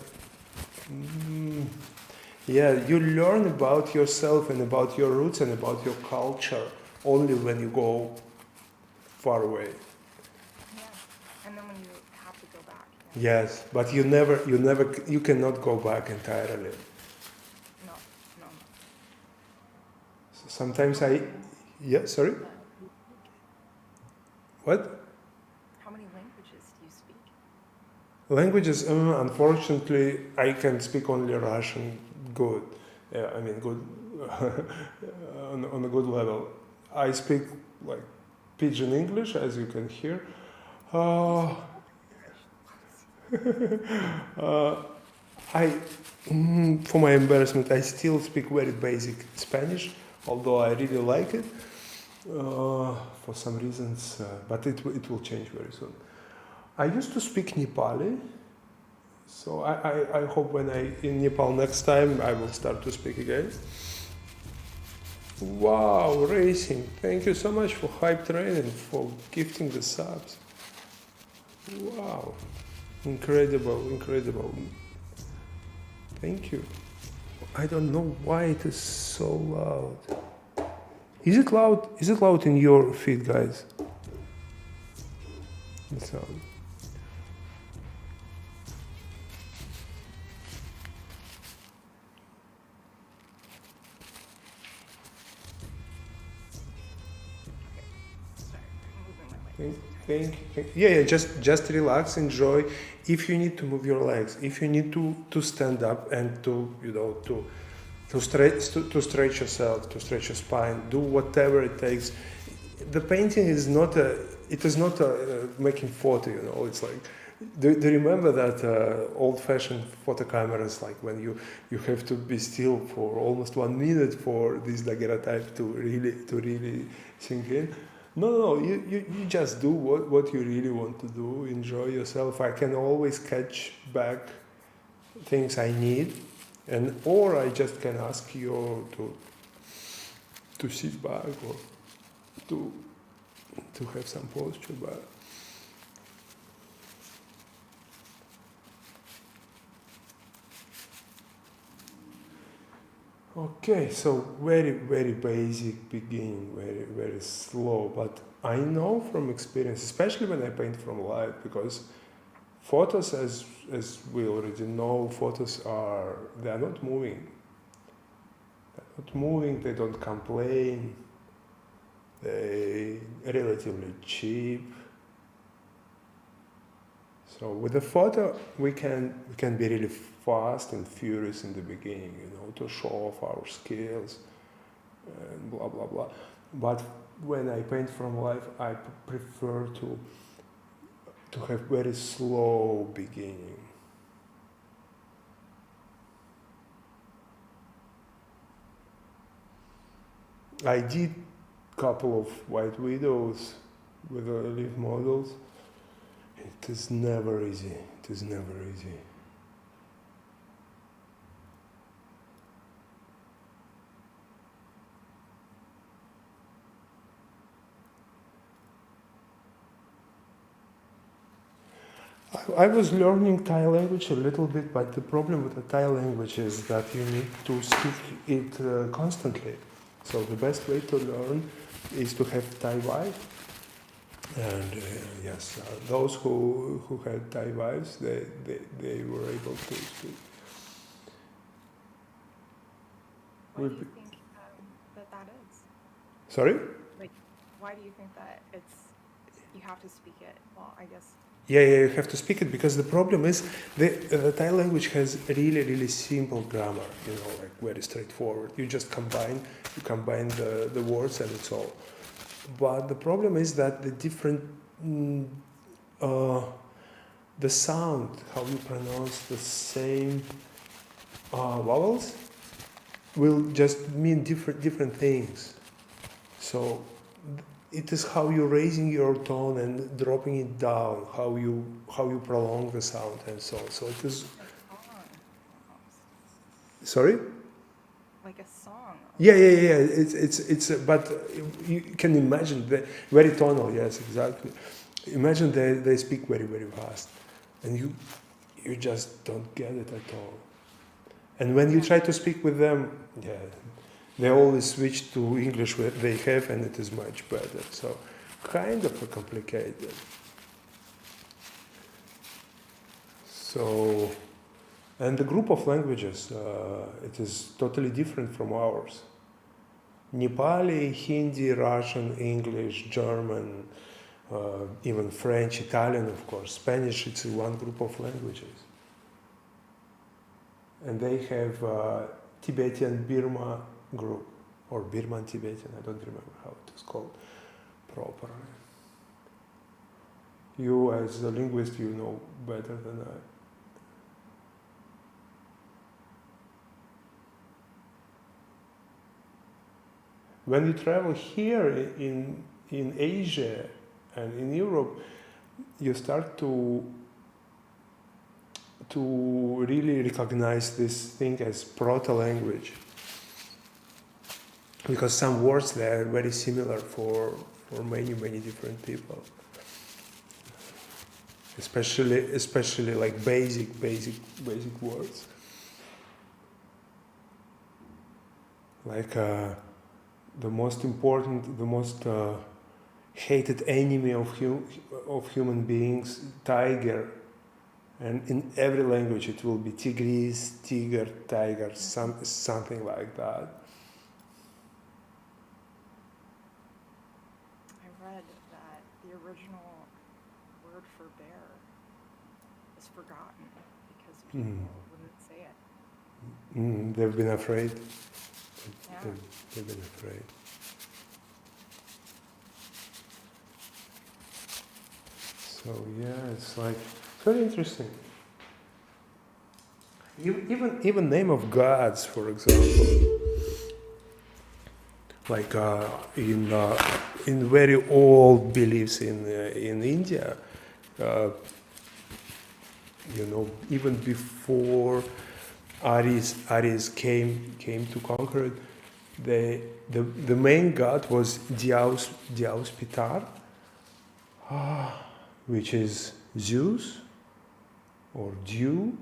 you learn about yourself and about your roots and about your culture only when you go far away. Yeah, and then when you have to go back. Yes, but you cannot go back entirely. No. So sometimes sorry? What? How many languages do you speak? Languages, unfortunately, I can speak only Russian good. Yeah, I mean good on a good level. I speak like pidgin English, as you can hear. For my embarrassment, I still speak very basic Spanish, although I really like it. For some reasons, but it will change very soon. I used to speak Nepali, so I hope when in Nepal next time I will start to speak again. Wow, Racing, thank you so much for Hype Training, for gifting the subs. Wow, incredible. Thank you. I don't know why it is so loud. Is it loud? Is it loud in your feed, guys? The sound. Sorry, I'm moving my legs. Yeah, just relax, enjoy. If you need to move your legs, if you need to stand up and to stretch yourself, to stretch your spine, do whatever it takes. The painting is not making photo, it's like, do you remember that old-fashioned photo cameras, like when you have to be still for almost 1 minute for this daguerreotype to really sink in? No, you just do what you really want to do, enjoy yourself. I can always catch back things I need, or I just can ask you to sit back or to have some posture back. Okay, so very, very basic beginning, very, very slow, but I know from experience, especially when I paint from life, because photos, as we already know, they're not moving. They're not moving, they don't complain, they're relatively cheap. So with a photo, we can be really fast and furious in the beginning, to show off our skills and blah blah blah. But when I paint from life, I prefer to have very slow beginning. I did a couple of white widows with leaf models. It is never easy. It is never easy. I was learning Thai language a little bit, but the problem with the Thai language is that you need to speak it constantly. So the best way to learn is to have Thai wife. And yes, those who had Thai wives, they were able to speak. Why do you think that is? Sorry? Like, why do you think that you have to speak it? Well, I guess. Yeah, you have to speak it because the problem is the Thai language has really, really simple grammar, like very straightforward. You just combine the words and it's all. But the problem is that the different, the sound, how you pronounce the same vowels will just mean different things. So it is how you're raising your tone and dropping it down, how you prolong the sound and so on. So it is. Sorry? Like a song. Yeah. It's but you can imagine very tonal. Yes, exactly. Imagine they speak very, very fast, and you just don't get it at all. And when you try to speak with them, they always switch to English where they have, and it is much better. So kind of complicated. So. And the group of languages, it is totally different from ours. Nepali, Hindi, Russian, English, German, even French, Italian, of course. Spanish, it's one group of languages. And they have Tibetan Burma group, or Birman Tibetan, I don't remember how it is called properly. You, as a linguist, you know better than I. When you travel here in Asia and in Europe, you start to really recognize this thing as proto-language. Because some words there are very similar for many, many different people. Especially like basic words. Like the most important, the most hated enemy of human beings, tiger. And in every language it will be tigris, tiger, tiger, something like that. I read that the original word for bear is forgotten because people wouldn't say it. They've been afraid. Yeah. They've been afraid. So yeah, it's like very interesting. Even name of gods, for example, like in very old beliefs in India, even before Aryans came to conquer it, the main god was Dios Pitar, which is Zeus or Dew,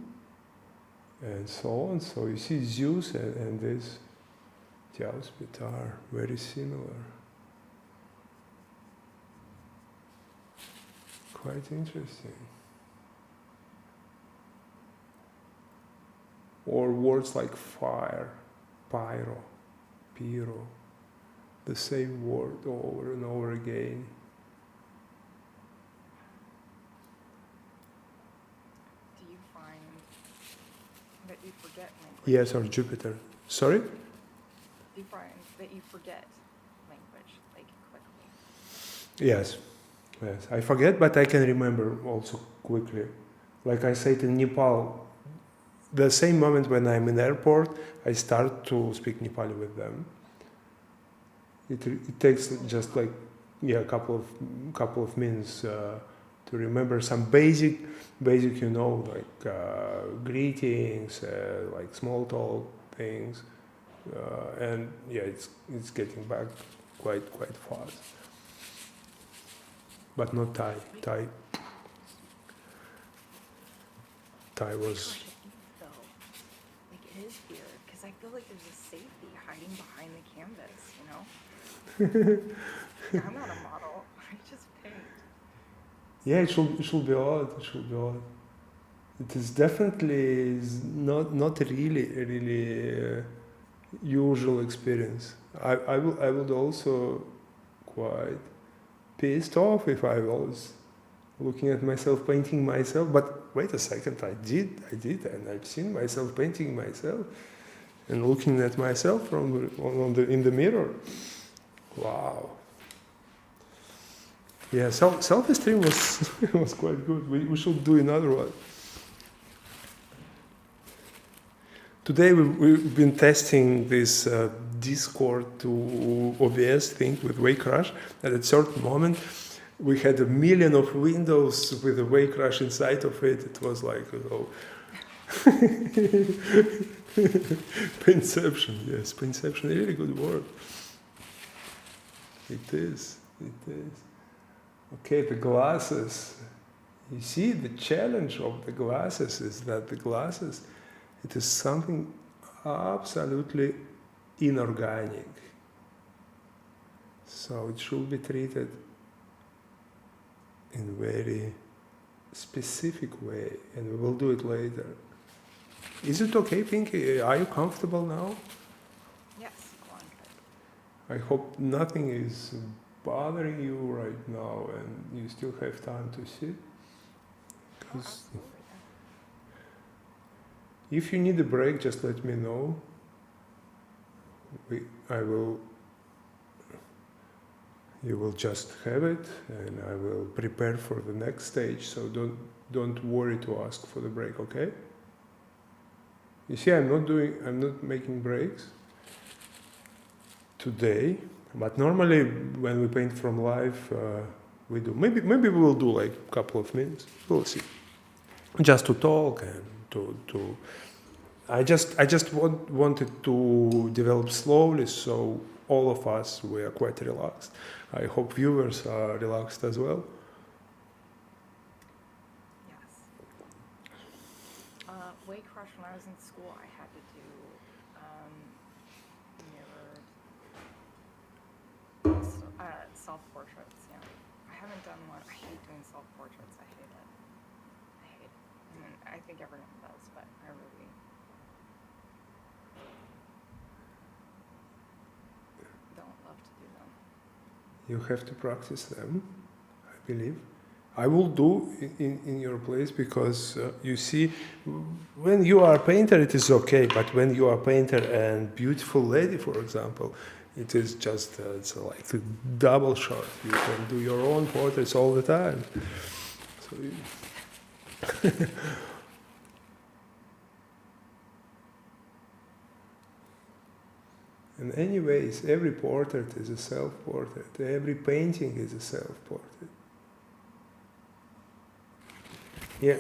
and so on. So you see Zeus and this Dios Pitar, very similar. Quite interesting. Or words like fire, pyro, the same word over and over again. Do you find that you forget language? Yes, or Jupiter. Sorry? Do you find that you forget language, like, quickly? Yes. I forget, but I can remember also quickly. Like I said in Nepal, the same moment when I'm in airport, I start to speak Nepali with them. It takes just like a couple of minutes to remember some basic, like greetings, like small talk things, and it's getting back quite fast. But not Thai. Thai was. Though, like, it is weird because I feel like there's a safety hiding behind the canvas, you know? I'm not a model. I just paint. Yeah, it should be odd. It is definitely not really usual experience. I would also quite pissed off if I was looking at myself painting myself. But wait a second, I did, and I've seen myself painting myself and looking at myself in the mirror. Wow. Yeah, self-esteem was quite good. We should do another one. Today we've been testing this Discord to OBS thing with Waycrush. At a certain moment, we had 1 million of windows with a Waycrush inside of it. It was like, Pinception. Yes, Pinception. A really good word. It is. Okay, the glasses. You see, the challenge of the glasses is that the glasses, it is something absolutely inorganic. So it should be treated in a very specific way, and we will do it later. Is it okay, Pinky? Are you comfortable now? Yes, go on. I hope nothing is bothering you right now and you still have time to sit. Oh, absolutely. If you need a break, just let me know. You will just have it, and I will prepare for the next stage. So don't worry to ask for the break, okay? You see, I'm not making breaks today, but normally when we paint from live, we do. Maybe we will do like a couple of minutes. We'll see. Just to talk and to. I just wanted to develop slowly, so all of us we are quite relaxed. I hope viewers are relaxed as well. Yes. Waycrush, when I was in school, I had to do mirrored Self-portraits, yeah. I haven't done one. I hate doing self-portraits. I hate it. I hate it. I mean, I think everyone does, but I really don't love to do them. You have to practice them, I believe. I will do in your place because you see, when you are a painter, it is okay. But when you are a painter and beautiful lady, for example, it is just it's like a double shot. You can do your own portraits all the time. So and anyways, every portrait is a self-portrait. Every painting is a self-portrait. Yeah.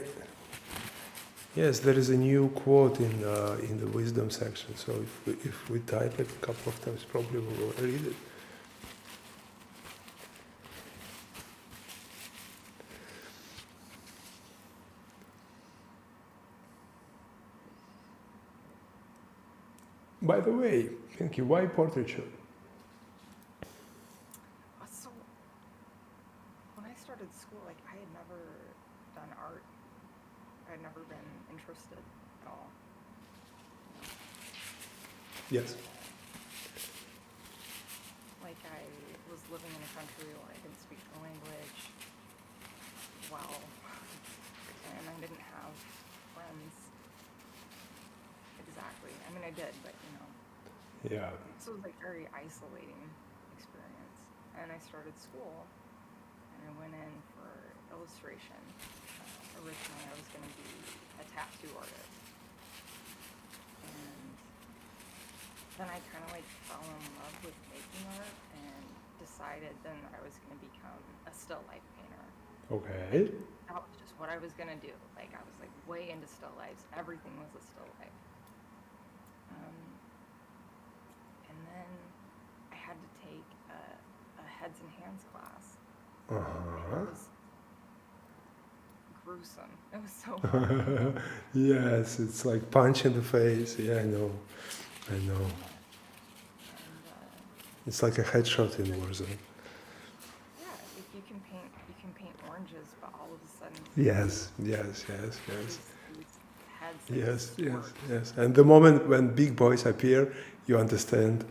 Yes, there is a new quote in the wisdom section. So if we type it a couple of times, probably we will read it. By the way, Pinky, why portraiture? So when I started school, like I had never done art. I had never been interested at all. Yes. Like I was living in a country where I didn't speak the language well, and I didn't have friends. Exactly. I mean, I did, but you know. Yeah. So it was like very isolating experience. And I started school, and I went in for illustration. Originally, I was going to be a tattoo artist, and then I kind of like fell in love with making art, and decided then I was going to become a still life painter. Okay. That was just what I was going to do. Like I was like way into still lifes. Everything was a still life. And then I had to take a heads and hands class. Uh-huh. It was gruesome. It was so hard. Yes, it's like punch in the face. Yeah, I know. And, It's like a headshot in Warzone. yeah, if you can paint oranges, but all of a sudden Yes. these heads that Yes. distort. Yes. And the moment when big boys appear, you understand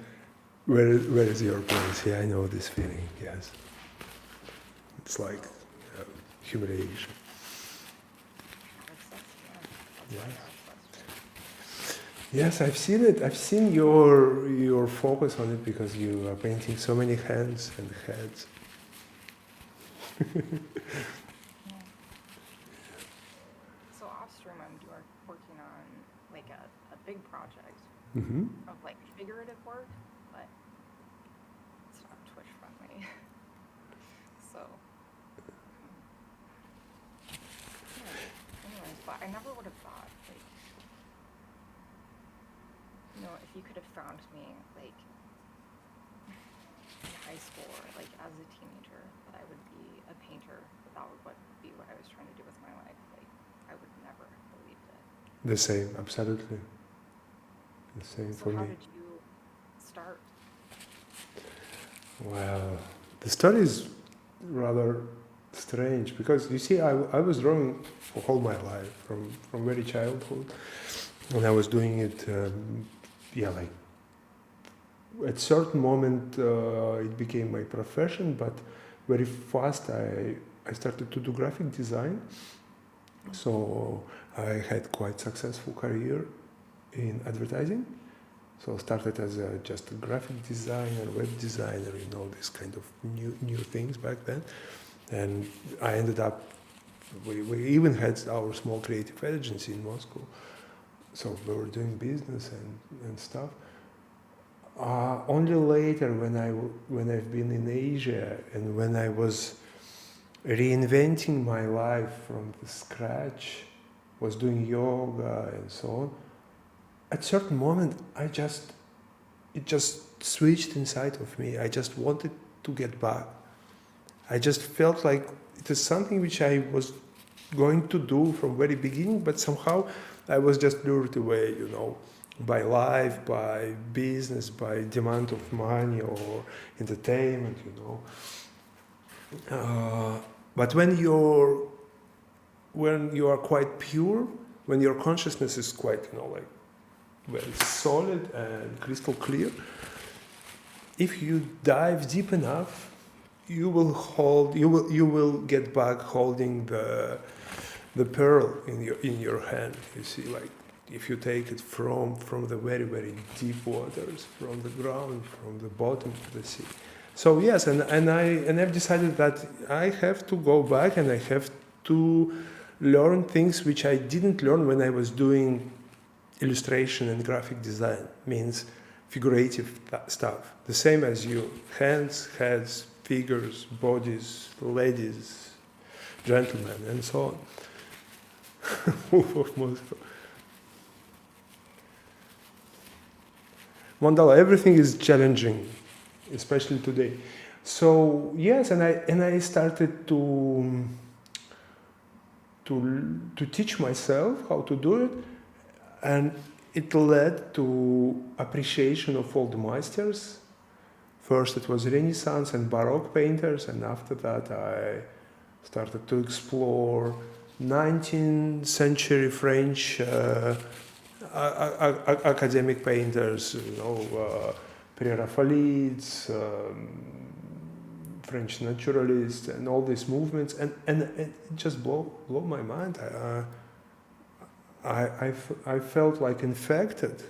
where is your place. Yeah, I know this feeling. Yes. It's like humiliation. Yeah. Yes. Yes, I've seen it. I've seen your focus on it because you are painting so many hands and heads. So off stream, I'm working on like a big project Mm-hmm. of like figurative work, but it's not Twitch friendly. So, yeah. Anyways, but I never would have thought like, you know, if you could have found me like in high school or like as a teenager, that I would be a painter, that would be what I was trying to do with my life. Like, I would never have believed it. The same, absolutely. The same So for how me. did you start? Well, the story is rather strange because you see, I was drawing for all my life from very childhood, and I was doing it. Like at certain moment it became my profession, but very fast I started to do graphic design. So I had quite successful career in advertising. So I started as just a graphic designer, web designer, this kind of new things back then. And I ended up, we even had our small creative agency in Moscow. So we were doing business and stuff. Only later when I've been in Asia and when I was reinventing my life from the scratch, was doing yoga and so on, at certain moment it just switched inside of me. I just wanted to get back. I just felt like it is something which I was going to do from very beginning, but somehow I was just lured away, by life, by business, by demand of money or entertainment, but when you are quite pure, when your consciousness is quite, like very solid and crystal clear, if you dive deep enough, you will get back holding the pearl in your hand. You see, like if you take it from the very, very deep waters, from the ground, from the bottom of the sea. So yes, and I've decided that I have to go back and I have to learn things which I didn't learn when I was doing illustration and graphic design, means figurative stuff. The same as you, hands, heads, figures, bodies, ladies, gentlemen, and so on. Wolf of Moscow. Mandala, everything is challenging, especially today. So yes, and I started to teach myself how to do it, and it led to appreciation of old masters. First it was Renaissance and Baroque painters, and after that I started to explore 19th century French academic painters, Pre-Raphaelites, French naturalists, and all these movements, and it just blew my mind. I felt like infected.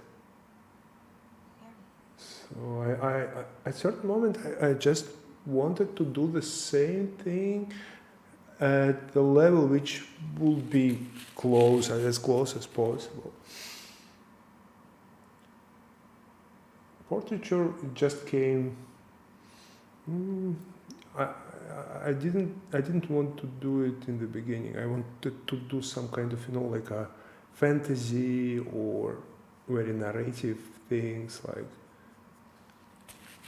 So at a certain moment I just wanted to do the same thing at the level which would be as close as possible. Portraiture just came. I didn't want to do it in the beginning. I wanted to do some kind of like a fantasy or very narrative things, like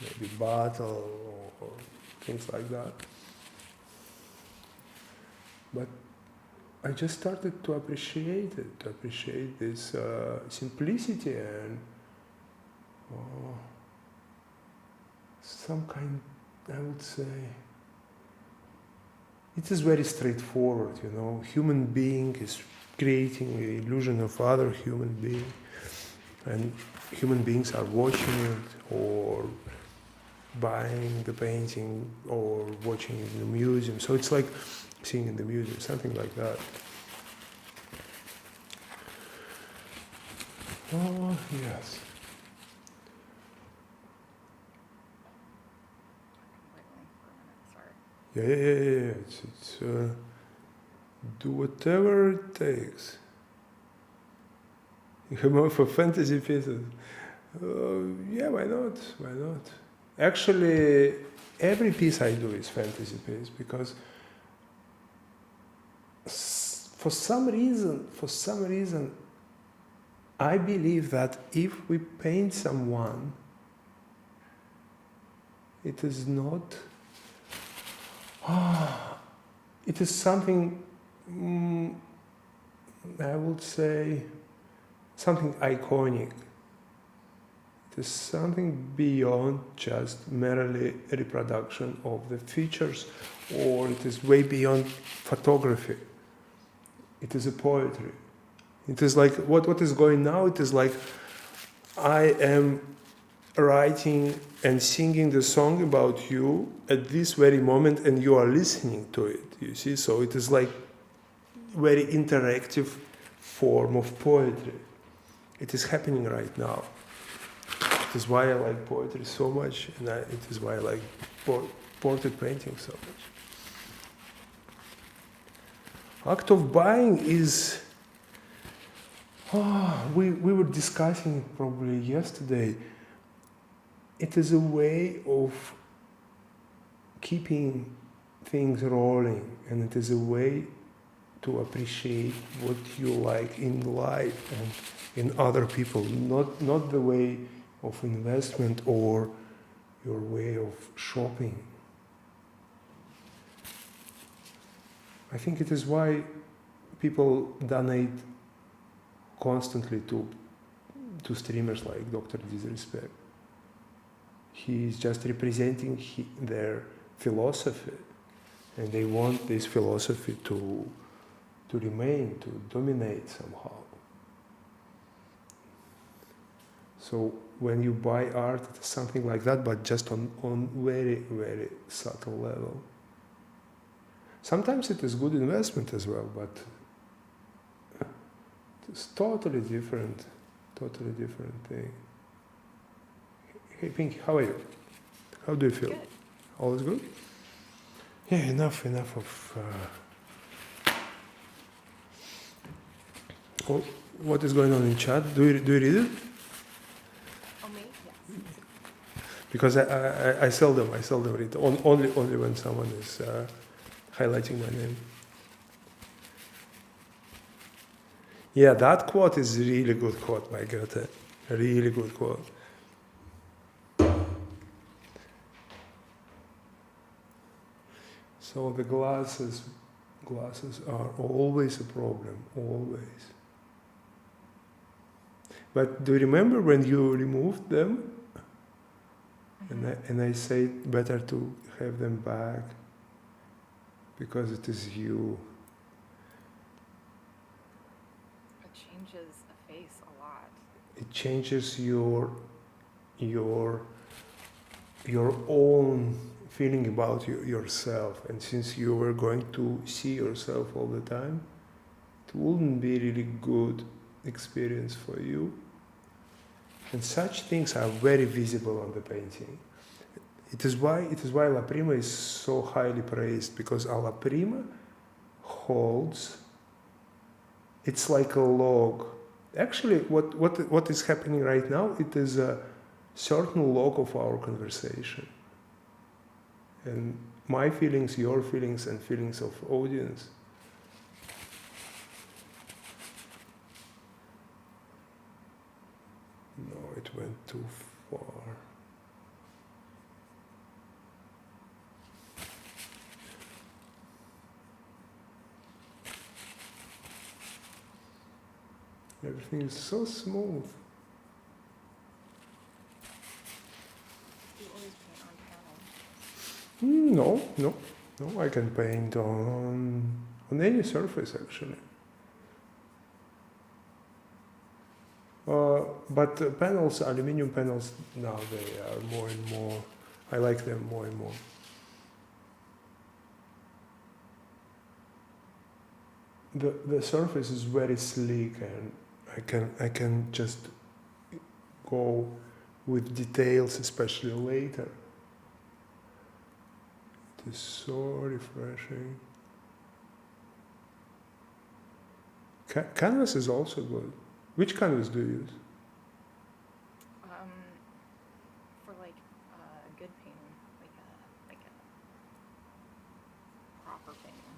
maybe battle or things like that. But I just started to appreciate it, to appreciate this simplicity and some kind, I would say, it is very straightforward, Human being is creating the illusion of other human being, and human beings are watching it or buying the painting or watching it in the museum. So it's like seeing in the museum, something like that. Oh, yes. Yeah. It's do whatever it takes. You have more for fantasy pieces. Yeah, why not? Actually, every piece I do is fantasy piece, because for some reason, I believe that if we paint someone, it is not. It is something, I would say, something iconic. It is something beyond just merely a reproduction of the features, or it is way beyond photography. It is a poetry. It is like what is going now. It is like I am writing and singing the song about you at this very moment, and you are listening to it, you see. So it is like very interactive form of poetry. It is happening right now. It is why I like poetry so much, and it is why I like portrait painting so much. Act of buying is, we were discussing it probably yesterday. It is a way of keeping things rolling, and it is a way to appreciate what you like in life and in other people, not the way of investment or your way of shopping. I think it is why people donate constantly to to streamers like Dr. Disrespect. He is just representing their philosophy, and they want this philosophy to remain, to dominate somehow. So when you buy art, it's something like that, but just on very, very subtle level. Sometimes it is good investment as well, but it's totally different thing. Hey Pinky, how are you? How do you feel? Good. All is good? Yeah, enough of... what is going on in chat? Do you read it? Oh, me? Yes. Because I seldom read, only when someone is highlighting my name. Yeah, that quote is a really good quote by Goethe. A really good quote. So the glasses are always a problem, always. But do you remember when you removed them? And I say better to have them back because it is you. It changes a face a lot. It changes your own feeling about yourself. And since you were going to see yourself all the time, it wouldn't be really good experience for you. And such things are very visible on the painting. It is why La Prima is so highly praised, because Alla Prima holds, it's like a log. Actually, what is happening right now, it is a certain log of our conversation. And my feelings, your feelings, and feelings of audience. No, it went too far. Everything is so smooth. Do you always paint on panel? No. I can paint on any surface actually. But panels, aluminum panels, now they are more and more. I like them more and more. The surface is very sleek, and I can just go with details, especially later. It is so refreshing. Canvas is also good. Which canvas do you use? For like good painting, like a proper painting.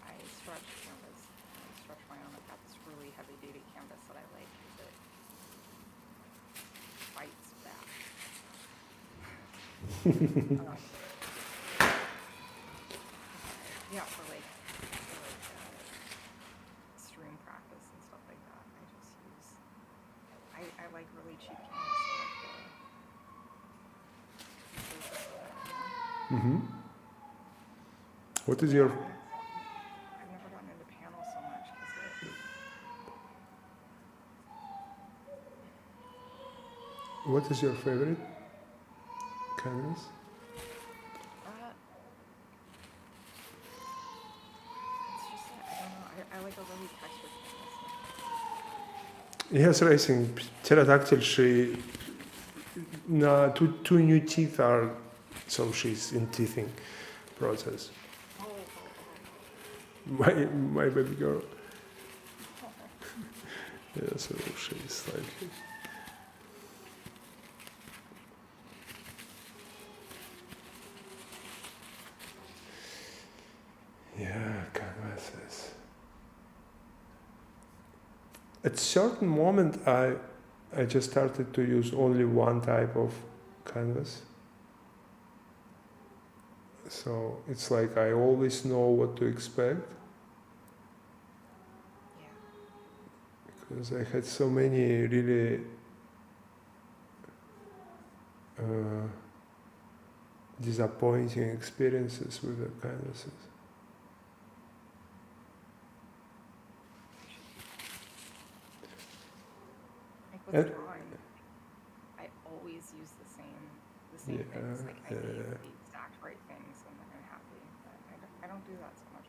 I stretch canvas. I stretch my own. I've got this really heavy duty canvas that I like because it fights back. Yeah, for like stream practice and stuff like that. I just use. I like really cheap canvas. Mm-hmm. What is your... I've never gotten into panels so much because What is your favorite canvas? it's just that, I don't know. I like a really textured canvas. Yes, racing pterodactyl. She two new teeth are, so she's in teething process. My baby girl. Yeah, so she's like. Yeah, canvases. At certain moment, I just started to use only one type of canvas. So it's like I always know what to expect. Yeah. because I had so many really disappointing experiences with the canvases. Like with drawing, I always use the same things. Like I need the exact right things, and then I'm happy. But I don't do that so much.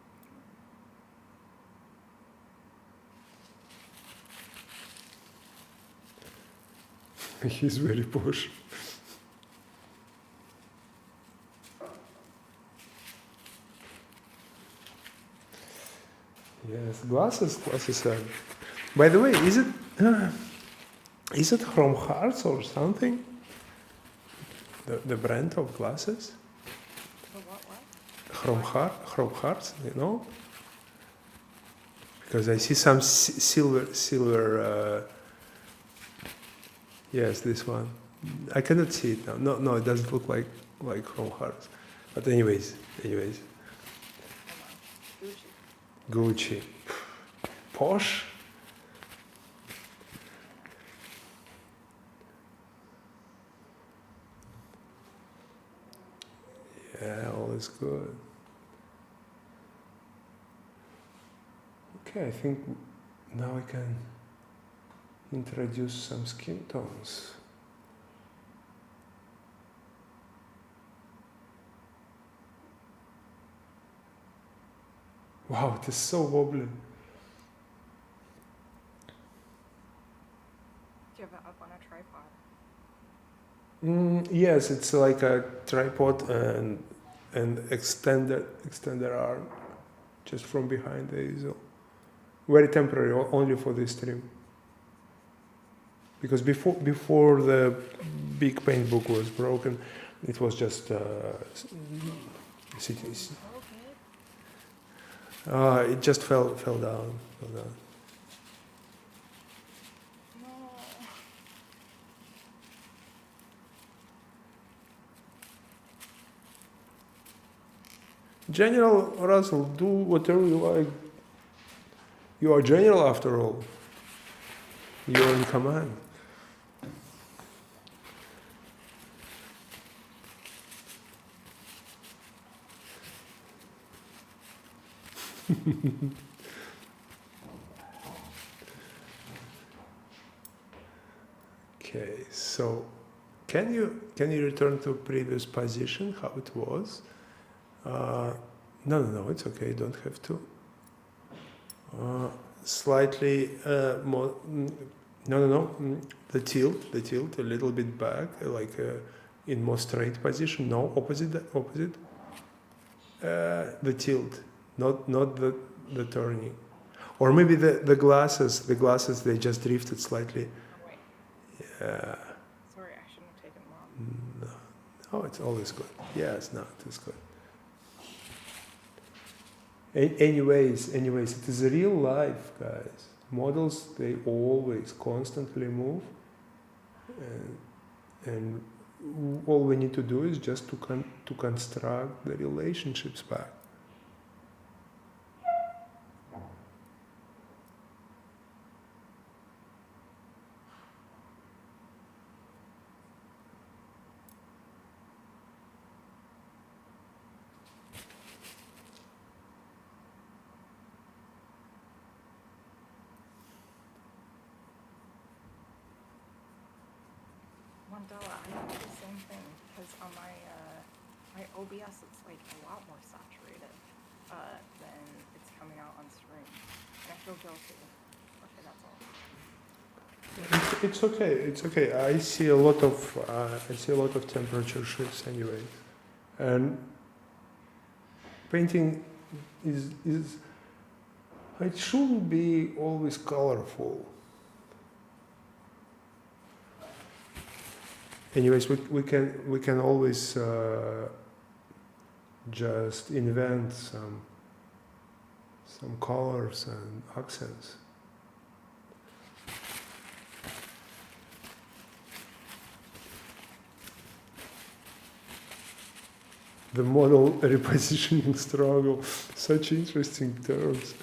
He's very posh. Yes, glasses are. By the way, is it from Hearts or something? The brand of glasses? The what? From Hearts, you know? Because I see some silver. Yes, this one. I cannot see it now. No, it doesn't look like Chrome Hearts. But anyways. Gucci. Posh. Yeah, all is good. Okay, I think now I can introduce some skin tones. Wow, it is so wobbly. Do you have it up on a tripod? Yes, it's like a tripod and extended arm, just from behind the easel. Very temporary, only for this stream. Because before the big paint book was broken, it was just cities. It just fell down. No. General Russell, do whatever you like. You are general after all. You are in command. Okay, so can you return to previous position, how it was? No, it's okay, you don't have to. Slightly more, the tilt a little bit back, like in more straight position. No, opposite. The tilt, not the turning. Or maybe the glasses they just drifted slightly. Oh, wait. Yeah. Sorry, I shouldn't have taken them off. No, it's always good. Yes, no, it is good. Anyways, it is real life, guys. Models, they always constantly move, and all we need to do is just to construct the relationships back. Mandela, I do the same thing because on my OBS it's like a lot more saturated than it's coming out on stream. And I feel guilty. Okay, that's all. It's okay. I see a lot of temperature shifts anyway, and painting is it shouldn't be always colorful. Anyways, we can always just invent some colors and accents. The model repositioning struggle, such interesting terms.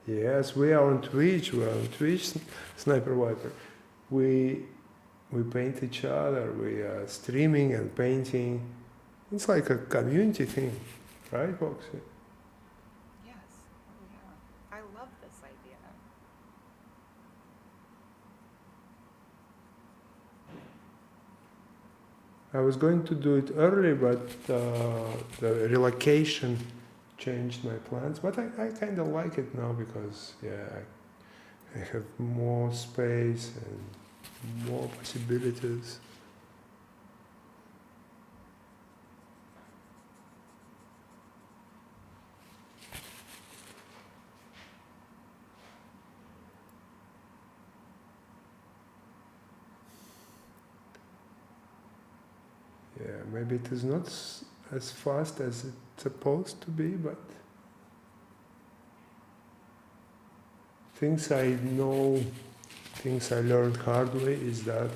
Yes, we are on Twitch. We are on Twitch, Sniper Viper. We paint each other. We are streaming and painting. It's like a community thing, right, Foxy? Yes. Oh yeah. I love this idea. I was going to do it early, but the relocation changed my plans. But I kind of like it now because, yeah, I have more space and more possibilities. Yeah, maybe it is not as fast as it's supposed to be, but things I know, things I learned hard way is that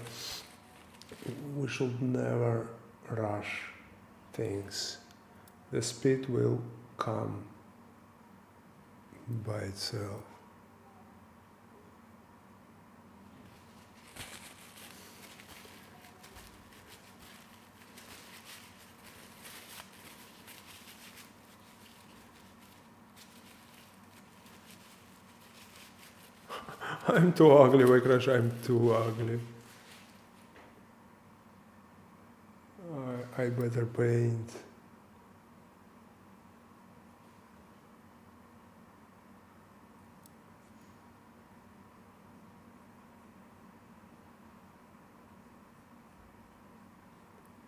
we should never rush things. The speed will come by itself. I'm too ugly, Vikrash, I'm too ugly. I better paint.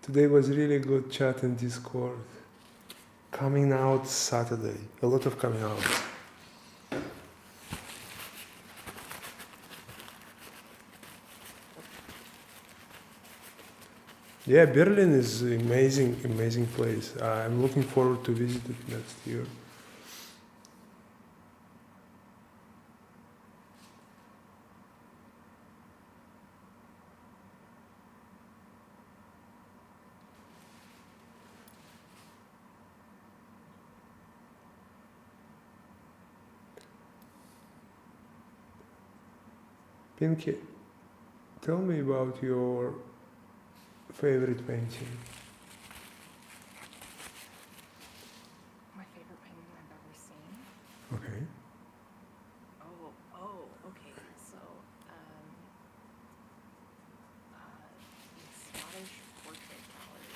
Today was really good chat in Discord. Coming out Saturday. A lot of coming out. Yeah, Berlin is amazing, amazing place. I'm looking forward to visit it next year. Pinky, tell me about your favorite painting. My favorite painting I've ever seen. Okay. Okay. So, the Scottish Portrait Gallery.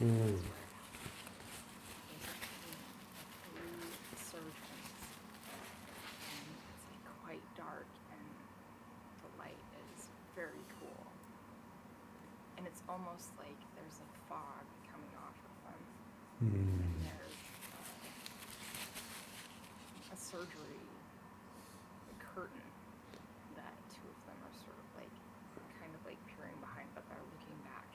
Mm. Surgeons, and it's like quite dark, and the light is very cool, and it's almost like there's a fog coming off of them, and there's a surgery curtain that two of them are sort of like kind of like peering behind, but they're looking back.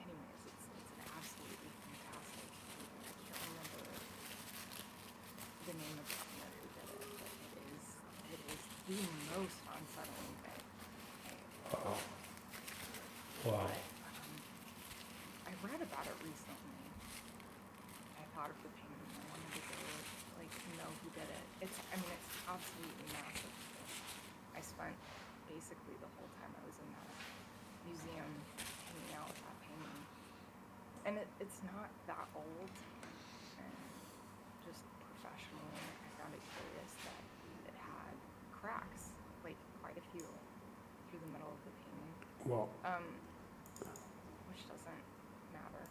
Anyways, it's an absolutely fantastic. I can't remember the name of the painter who did it, but it is the most unsettling thing. Wow. Wow. I read about it recently. I thought of the painting and I wanted to go like know who did it. It's absolutely massive. I spent basically the whole time I was in that museum hanging out with that painting. And it's not that old, and just professionally, I found it curious that it had cracks, like quite a few, through the middle of the painting. Wow. Which doesn't matter.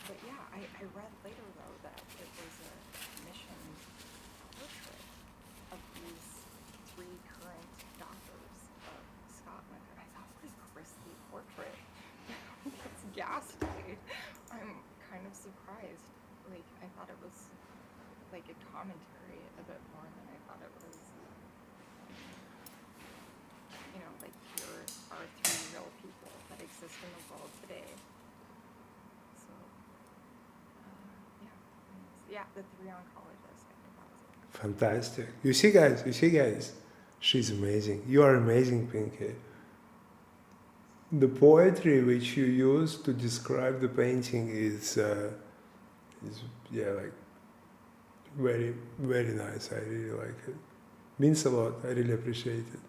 But yeah, I read later though that it was a commissioned portrait of these three current doctors of Scotland, and I thought, what a grisly portrait. That's ghastly. I'm kind of surprised. Like, I thought it was like a commentary a bit more than I thought it was. Like here are three real people that exist in the world today. So, the three oncologists, I think that was it. Fantastic. You see, guys, she's amazing. You are amazing, Pinky. the poetry which you use to describe the painting is yeah, like very, very nice. I really like it. Means a lot. I really appreciate it.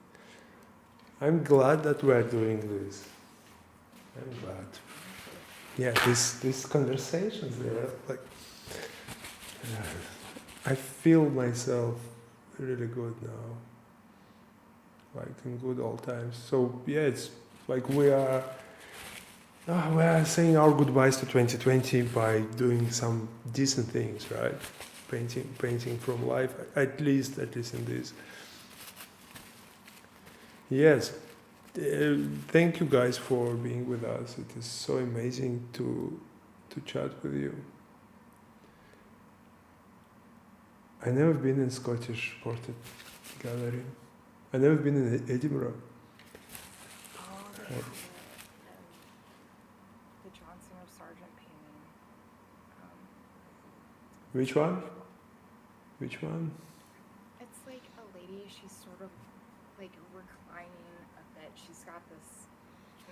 I'm glad that we are doing this. I'm glad. Yeah, these conversations, they're like, I feel myself really good now, like in good old times. So yeah, it's like we are saying our goodbyes to 2020 by doing some decent things, right? Painting from life, at least in this. Yes, thank you guys for being with us. It is so amazing to chat with you. I never been in Scottish Portrait Gallery. I never been in Edinburgh. Oh, they have the Johnson or Sargent painting. Which one? Which one? It's like a lady, she's sort of like reclining a bit. She's got this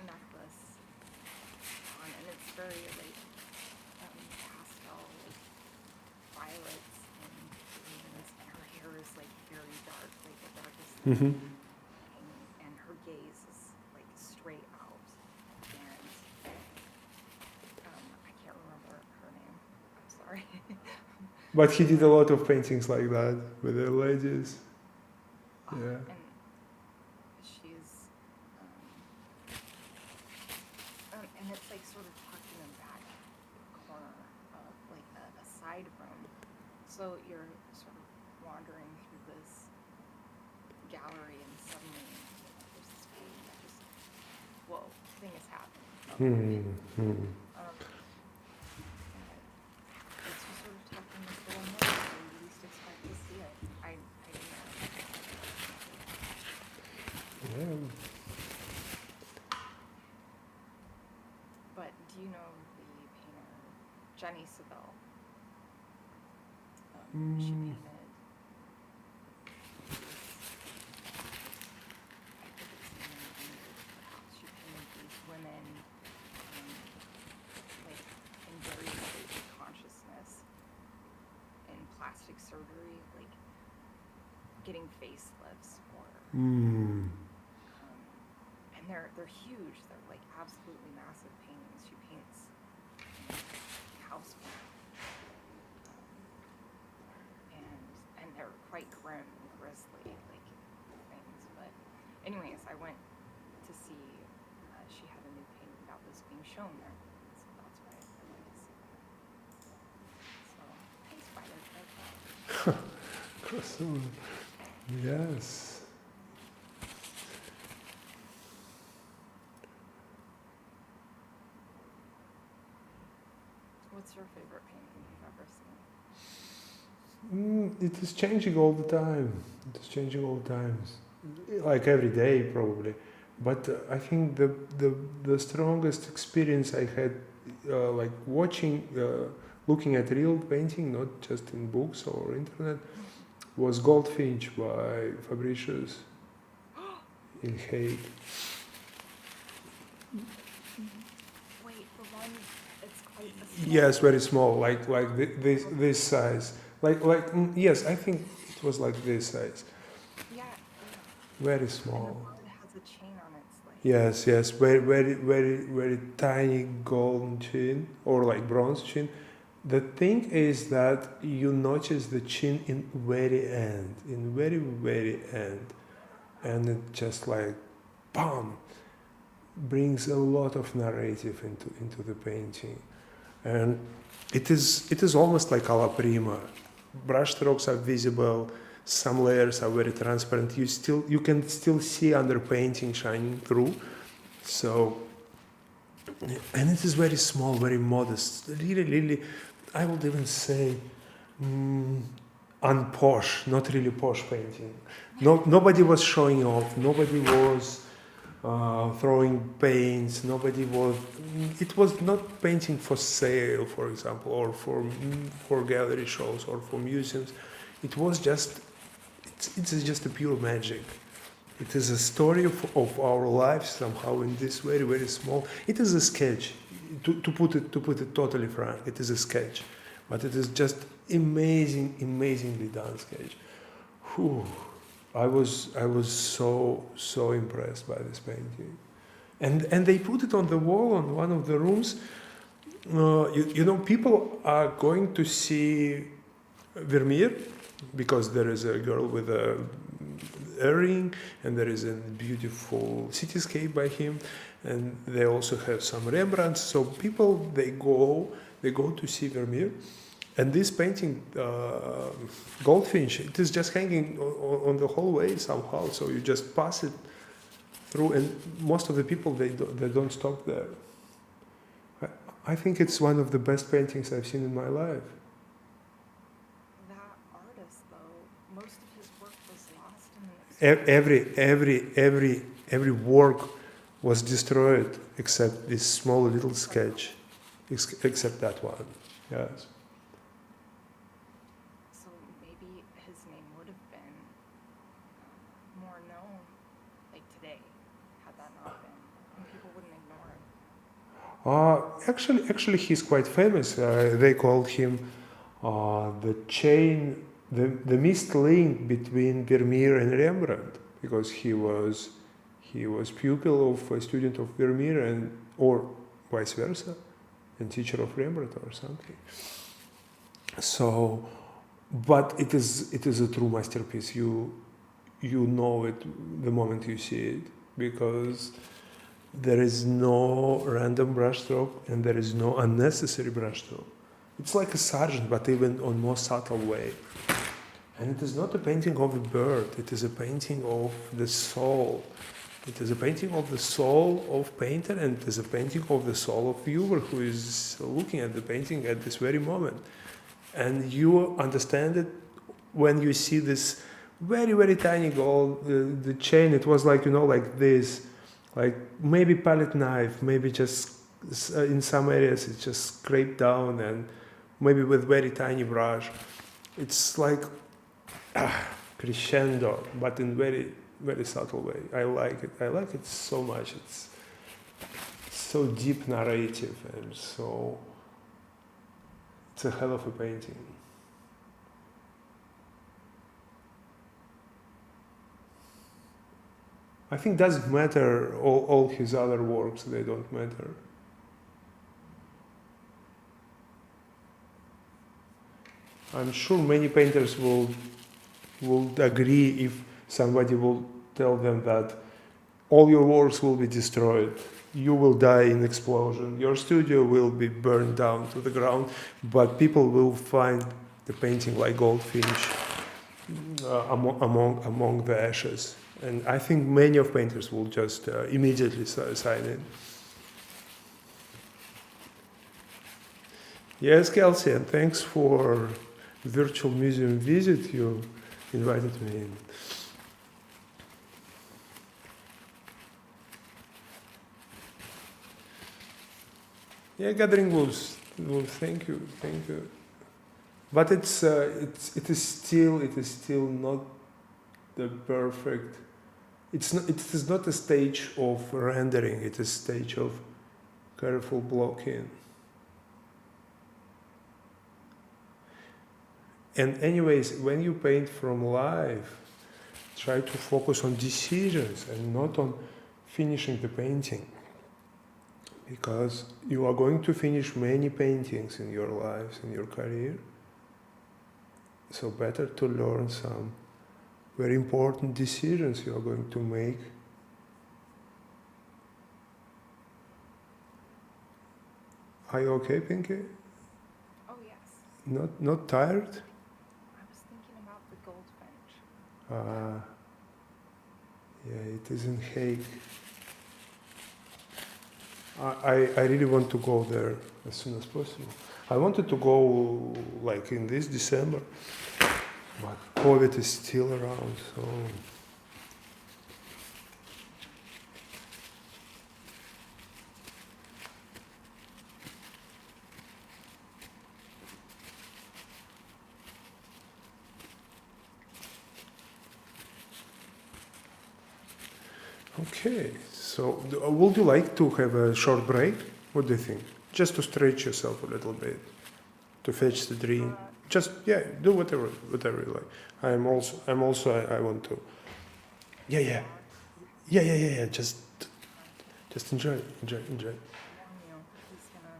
necklace on, and it's very like pastel, like violets and greens, and her hair is like very dark, like the darkest Mm-hmm. and her gaze is like straight out. And I can't remember her name. I'm sorry. But he did a lot of paintings like that with the ladies. Yeah. And she's, and it's like sort of tucked in the back corner of like a side room. So you're sort of wandering through this gallery and suddenly there's this painting that just, whoa, thing is happening. Mm-hmm. It's just sort of tucked in this little nook where you least expect to see it. I didn't know. Yeah. But do you know the painter Jenny Saville? She painted. I think it's in the perhaps. She painted these women, like in very late consciousness, in plastic surgery, like getting facelifts or. And they're huge. They're like absolutely massive paintings. She paints housework, and they're quite grim and grisly, like things. But anyways, I went to see. She had a new painting that was being shown there, so that's why I went to see that. So inspired by that. Awesome. Yes. What's your favorite painting you've ever seen? It is changing all the time. It is changing all the times, like every day probably. But I think the strongest experience I had, like watching, looking at real painting, not just in books or internet, was Goldfinch by Fabricius in Hague. Wait, the one it's quite a small. Yes, very small, like this size. Yes, I think it was like this size. Yeah. Very And small. the one has a chain on its leg. Yes, very tiny golden chin or like bronze chin. The thing is that you notice the chin in very end, and it just like, bam, brings a lot of narrative into the painting, and it is almost like Alla Prima. Brushstrokes are visible, some layers are very transparent. You can still see under painting shining through. So, and it is very small, very modest. Really, I would even say unposh, not really posh painting. Nobody was showing off. Nobody was throwing paints. Nobody was. It was not painting for sale, for example, or for gallery shows or for museums. It was just. It's just a pure magic. It is a story of our lives somehow in this very, very small. It is a sketch. To put it totally frank, it is a sketch, but it is just amazingly done sketch. Whew. I was so impressed by this painting, and they put it on the wall on one of the rooms. You know, people are going to see Vermeer because there is a girl with a earring and there is a beautiful cityscape by him, and they also have some Rembrandts. So people they go to see Vermeer, and this painting Goldfinch, it is just hanging on the hallway somehow. So you just pass it through, and most of the people they don't stop there. I think it's one of the best paintings I've seen in my life. That artist, though, most of his work was lost in the Every work was destroyed except this small little sketch, except that one. Yes. So maybe his name would have been more known, like today, had that not been, and people wouldn't ignore it. Actually, he's quite famous. They called him the missed link between Vermeer and Rembrandt, because he was pupil of a student of Vermeer or vice versa, and teacher of Rembrandt or something. So, but it is a true masterpiece. You know it the moment you see it, because there is no random brushstroke and there is no unnecessary brushstroke. It's like a sergeant, but even on more subtle way. And it is not a painting of a bird, it is a painting of the soul. It is a painting of the soul of painter, and it is a painting of the soul of viewer who is looking at the painting at this very moment. And you understand it when you see this very, very tiny gold, the chain, it was like, like this, like maybe palette knife, maybe just in some areas it's just scraped down, and maybe with very tiny brush. It's like crescendo, but in very, very subtle way. I like it. I like it so much. It's so deep narrative, and so it's a hell of a painting. I think doesn't matter all his other works, they don't matter. I'm sure many painters will agree if somebody will tell them that all your works will be destroyed, you will die in explosion, your studio will be burned down to the ground, but people will find the painting like Goldfinch among the ashes. And I think many of painters will just immediately sign in. Yes, Kelsey, and thanks for virtual museum visit you invited me in. Yeah, gathering wolves. Thank you. But it is still not the perfect. It is not a stage of rendering. It is a stage of careful blocking. And anyways, when you paint from life, try to focus on decisions and not on finishing the painting. Because you are going to finish many paintings in your lives, in your career. So better to learn some very important decisions you are going to make. Are you okay, Pinky? Oh, yes. Not tired? I was thinking about the Goldfinch. Yeah, it is in Hague. I really want to go there as soon as possible. I wanted to go like in this December, but COVID is still around, so. Okay, so would you like to have a short break? What do you think? Just to stretch yourself a little bit, to fetch the drink. Just yeah, do whatever you like. I want to. Yeah, yeah, yeah. Just enjoy. Warn you, he's gonna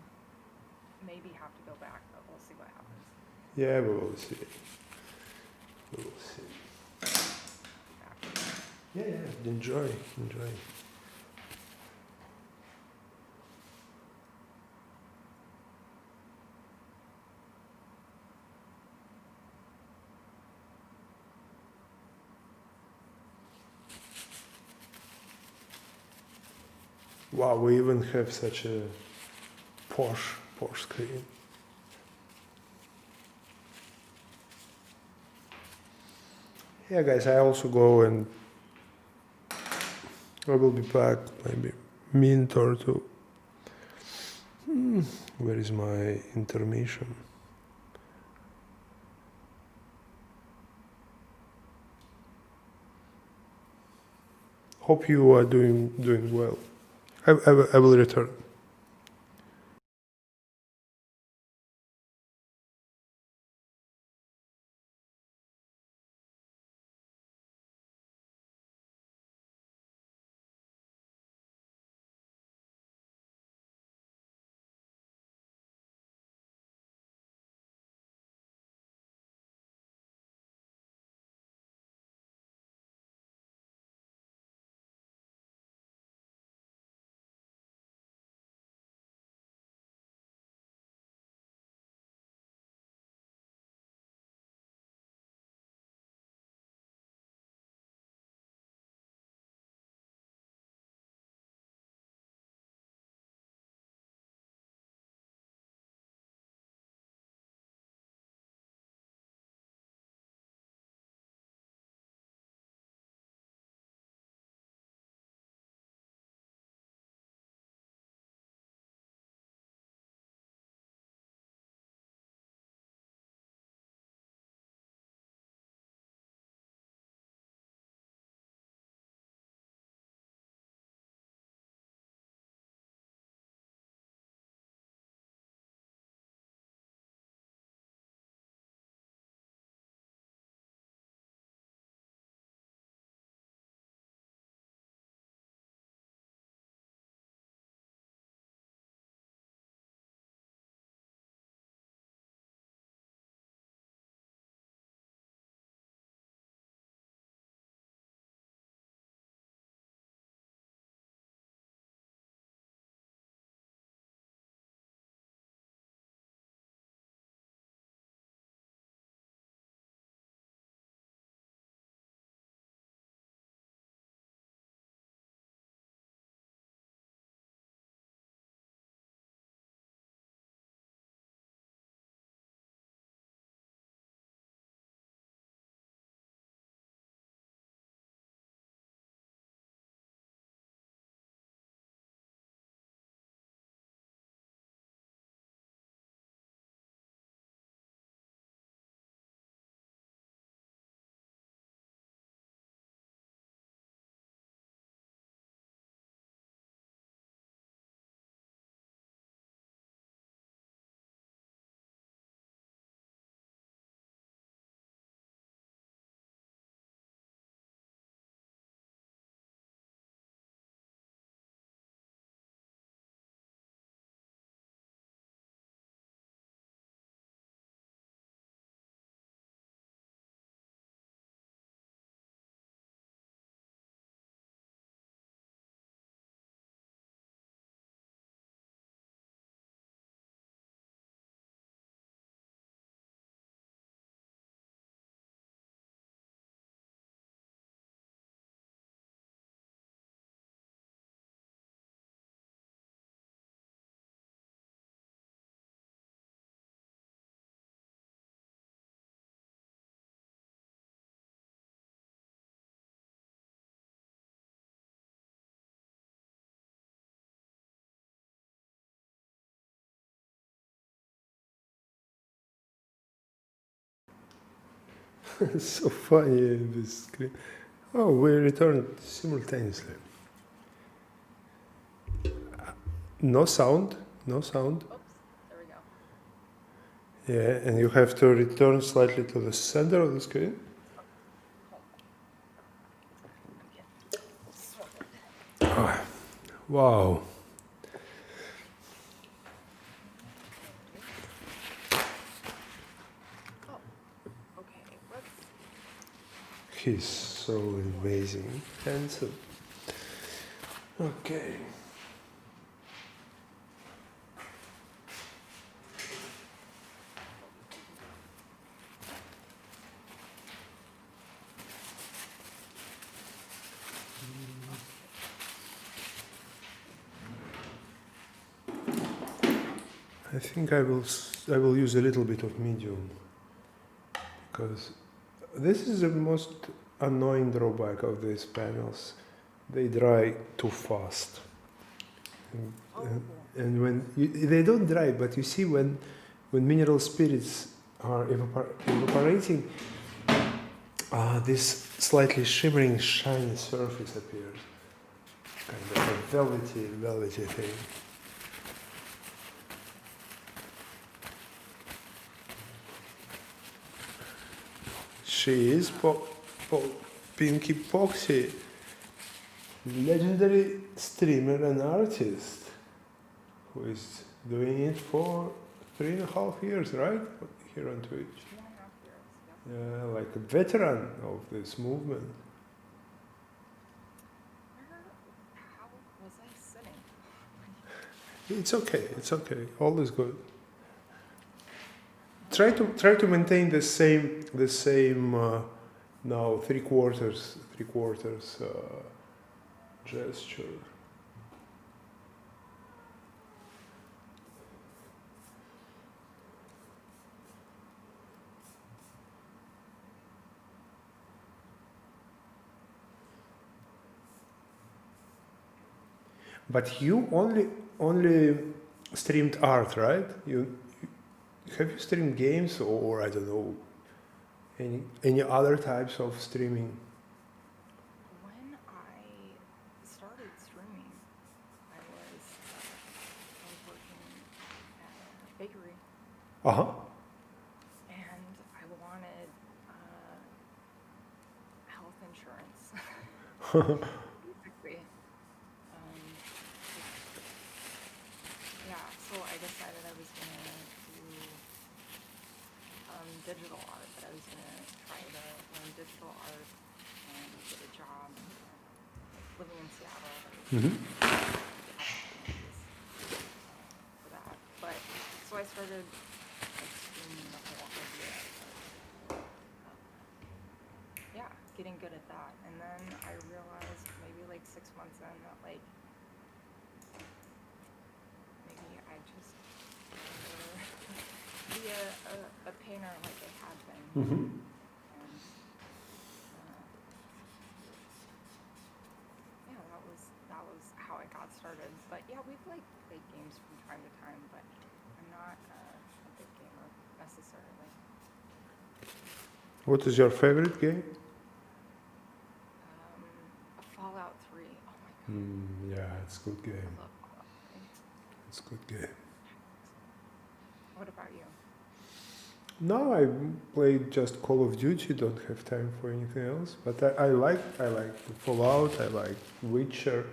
maybe have to go back, but we'll see what happens. Yeah, we will see. We will see. Yeah. Enjoy. Wow, we even have such a posh screen. Yeah, guys, I also go and I will be back maybe minute or two. Where is my intermission? Hope you are doing well. I will return. It's so funny this screen. Oh, we returned simultaneously. No sound, no sound. Oops, there we go. Yeah, and you have to return slightly to the center of the screen. Oh, wow. Oh, okay, let's, He's so amazing, handsome. Okay. I think I will use a little bit of medium because this is the most annoying drawback of these panels. They dry too fast. And when they don't dry, but you see when mineral spirits are evaporating, this slightly shimmering, shiny surface appears, kind of a velvety thing. She is Pinkeyepoxy, legendary streamer and artist, who is doing it for 3.5 years, right? Here on Twitch. 2.5 years, yep. Yeah, like a veteran of this movement. How was I sitting? It's okay. All is good. Try to maintain the same now three quarters gesture. But you only streamed art, right? Have you streamed games or I don't know any other types of streaming? When I started streaming, I was working at a bakery, Uh-huh. and I wanted health insurance, basically. Yeah, so I decided I was gonna do digital art, that I was gonna try to learn digital art and get a job. Living in Seattle, there was opportunities for that. But so I started like streaming the whole idea of yeah, getting good at that. And then I realized maybe like 6 months in that like maybe I just be a painter like I had been. And yeah, that was how I got started. But yeah, we've like played games from time to time, but I'm not a big gamer necessarily. What is your favorite game? Fallout 3. Oh my god. Yeah, it's a good I game. love Fallout 3. It's a good game. What about you? No, I played just Call of Duty. Don't have time for anything else. But I like Fallout. I like Witcher,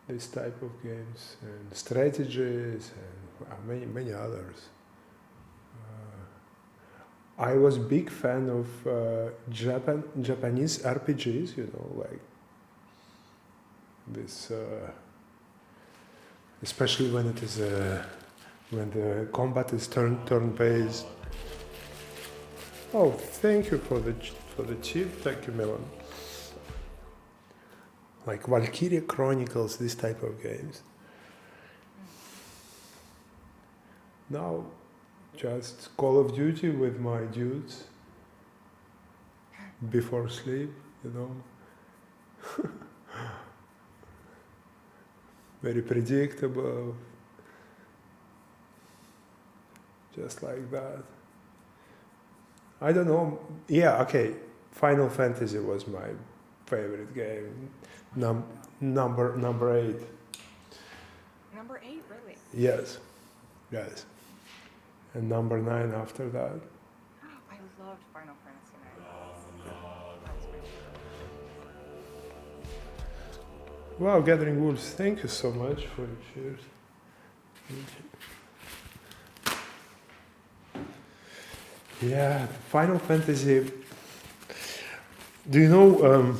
this type of games, and strategies, and many others. I was big fan of Japanese RPGs. You know, like this, especially when it is when the combat is turn-based. Oh, thank you for the tip. Thank you, Melon. Like Valkyria Chronicles, this type of games. Now, just Call of Duty with my dudes before sleep, you know. Very predictable. Just like that. I don't know. Yeah, okay. Final Fantasy was my favorite game. Number 8. Number Number 8, really? Yes, yes. And number 9 after that. I loved Final Fantasy 9. That was my favorite. Wow, Gathering Wolves, thank you so much for your shares. Yeah, Final Fantasy. Do you know,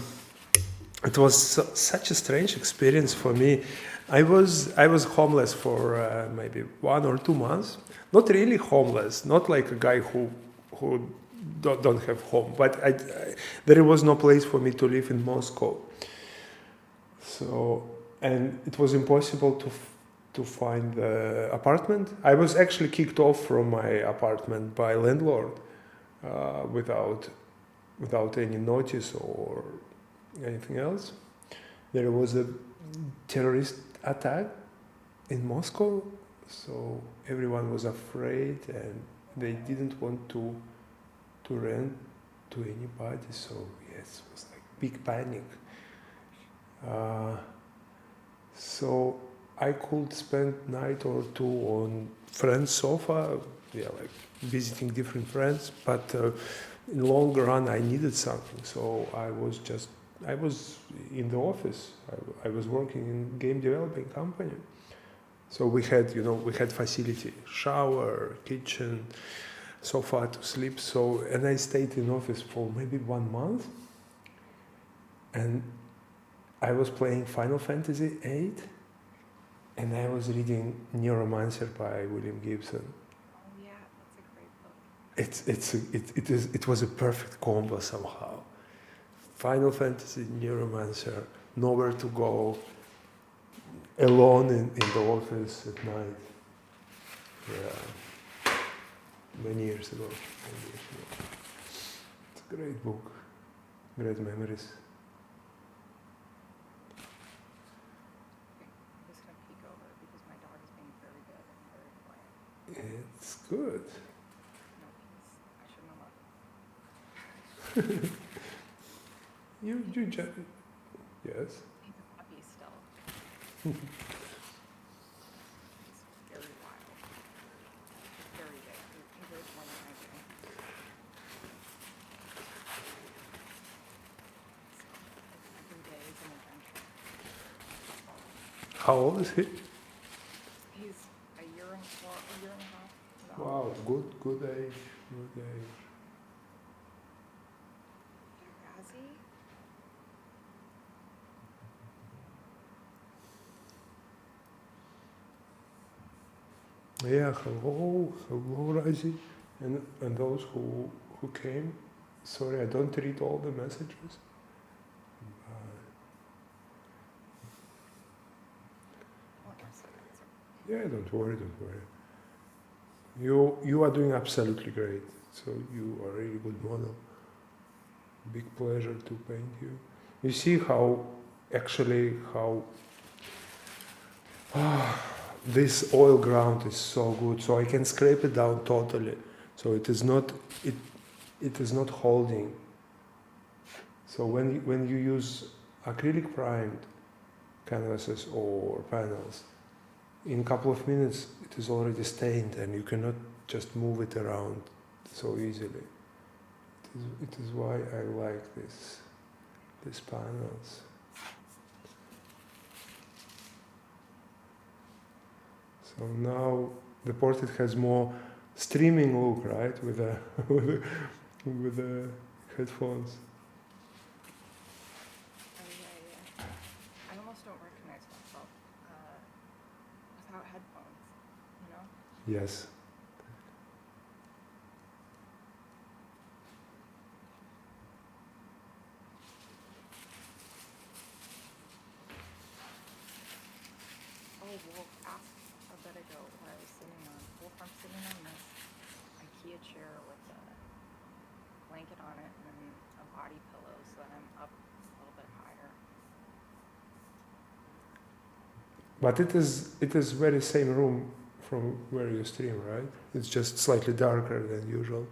it was such a strange experience for me. I was homeless for maybe 1 or 2 months. Not really homeless, not like a guy who don't have home, but there was no place for me to live in Moscow. So, and it was impossible to find the apartment. I was actually kicked off from my apartment by landlord without any notice or anything else. There was a terrorist attack in Moscow, so everyone was afraid and they didn't want to rent to anybody. So yes, it was like big panic. So I could spend night or two on friend's sofa, yeah, like visiting different friends. But in long run, I needed something, so I was in the office. I was working in game developing company. So we had facility, shower, kitchen, sofa to sleep. So and I stayed in office for maybe 1 month, and I was playing Final Fantasy VIII, and I was reading Neuromancer by William Gibson. Oh yeah, that's a great book. It was a perfect combo somehow. Final Fantasy, Neuromancer, nowhere to go, alone in the office at night. Yeah, many years ago. It's a great book, great memories. I'm just gonna peek over because my dog is being very good and very quiet. It's good. No, I shouldn't have left. You just yes. He's a puppy still. He's very wild. Very big. He weighs more than I do. So every day is an adventure. How old is he? He's a year and a half. No. Wow, good age, good age. Razzie? Yeah, hello, Razi, and those who came. Sorry, I don't read all the messages. I'll answer. Yeah, don't worry. You are doing absolutely great. So you are a really good model. Big pleasure to paint you. You see how this oil ground is so good. So I can scrape it down totally. So it is not holding. So when you use acrylic primed canvases or panels, in a couple of minutes it is already stained and you cannot just move it around so easily. It is why I like these panels. So now the portrait has more streaming look, right, with the headphones. Oh yeah. I almost don't recognize myself without headphones. You know? Yes. Oh, Wolf asked a bit ago what I was sitting on. Wolf, I'm sitting on this IKEA chair with a blanket on it and a body pillow so that I'm up a little bit higher. But it is very same room from where you stream, right? It's just slightly darker than usual.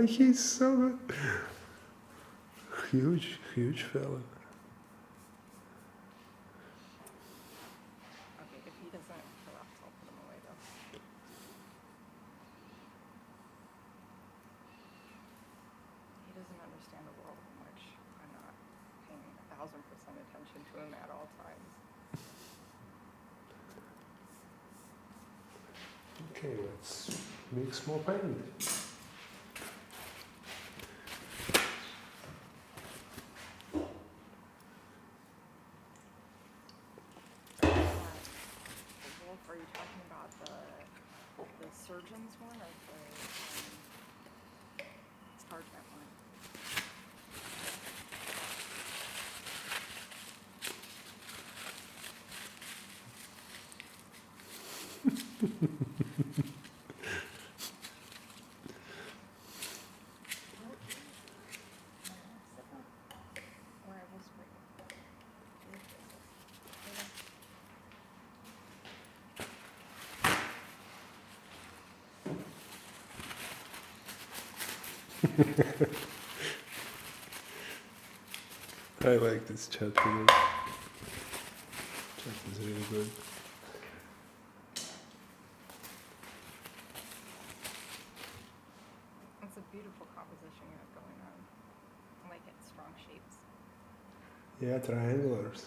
He's so huge fella. attention to him at all times. Okay, let's mix more paint. Wolf, are you talking about the surgeon's one or the sergeant one? Or I will spray it. I like this chat today. Chat is really good. It's a beautiful composition you have going on. I like it, strong shapes. Yeah, triangulars.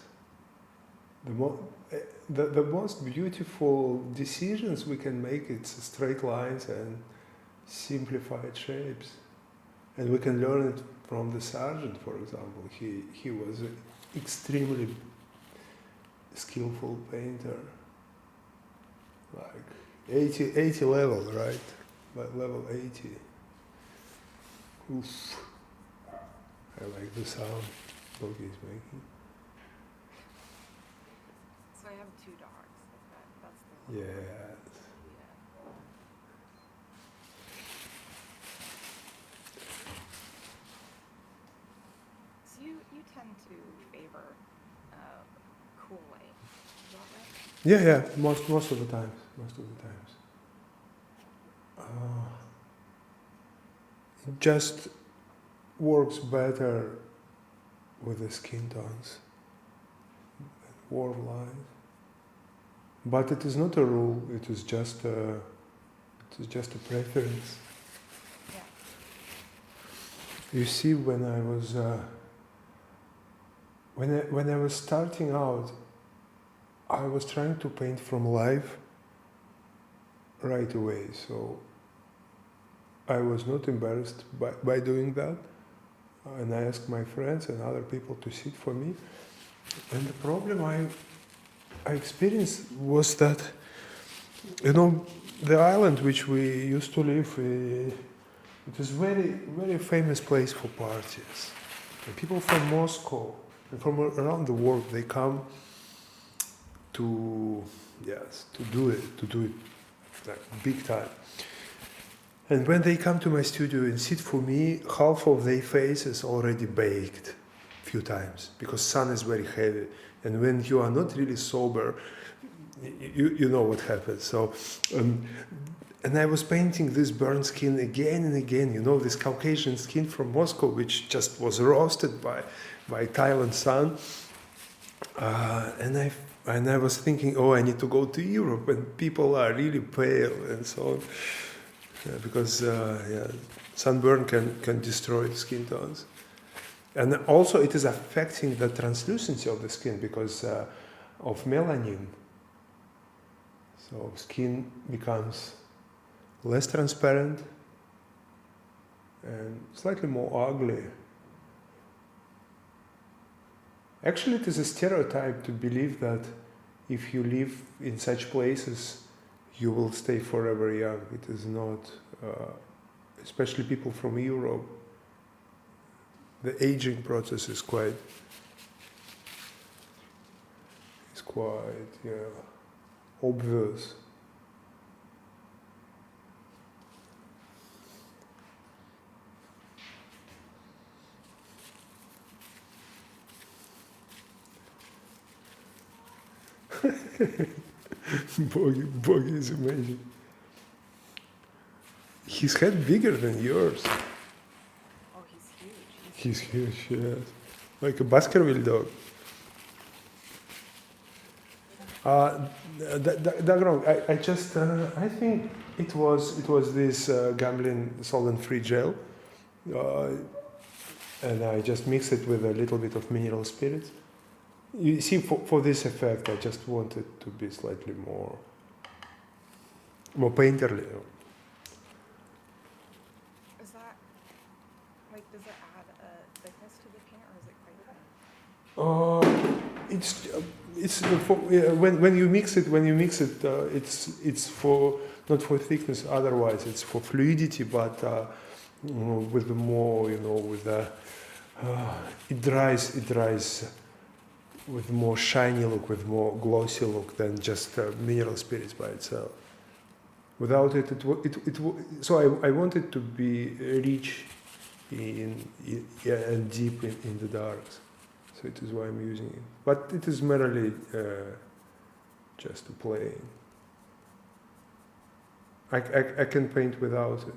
The most beautiful decisions we can make it's straight lines and simplified shapes, and we can learn it from the sergeant, for example. He was an extremely skillful painter, like 80 level, right? But level 80. Oof. I like the sound Bogey is making. So I have two dogs. That's the Yes. yeah. So you tend to favor cool light. Is that right? Yeah. Most of the times. It just works better with the skin tones, warm lines. But it is not a rule. It is just a preference. Yeah. You see, when I was when I was starting out, I was trying to paint from life right away. So I was not embarrassed by doing that. And I asked my friends and other people to sit for me. And the problem I experienced was that, the island which we used to live, it is very, very famous place for parties. And people from Moscow and from around the world, they come to do it like big time. And when they come to my studio and sit for me, half of their face is already baked a few times because sun is very heavy. And when you are not really sober, you know what happens. So, and I was painting this burnt skin again and again, this Caucasian skin from Moscow, which just was roasted by Thailand sun. And I was thinking, I need to go to Europe, and people are really pale and so on. Because sunburn can destroy the skin tones. And also it is affecting the translucency of the skin because of melanin. So skin becomes less transparent and slightly more ugly. Actually, it is a stereotype to believe that if you live in such places, you will stay forever young. It is not, especially people from Europe. The aging process is quite obvious. Bogey is amazing. His head bigger than yours. Oh, he's huge. He's huge, yes. Like a Baskerville dog. Wrong. I think it was this Gamblin solvent-free gel, and I just mixed it with a little bit of mineral spirits, You see, for this effect, I just wanted to be slightly more painterly. Is that, like, does it add a thickness to the paint, or is it quite thin? It's for, yeah, when you mix it, it's for not for thickness. Otherwise, it's for fluidity, but with the more, with the it dries with more shiny look, with more glossy look than just mineral spirits by itself. Without it, so I want it to be rich yeah, and deep in the darks. So it is why I'm using it. But it is merely just to play. I can paint without it.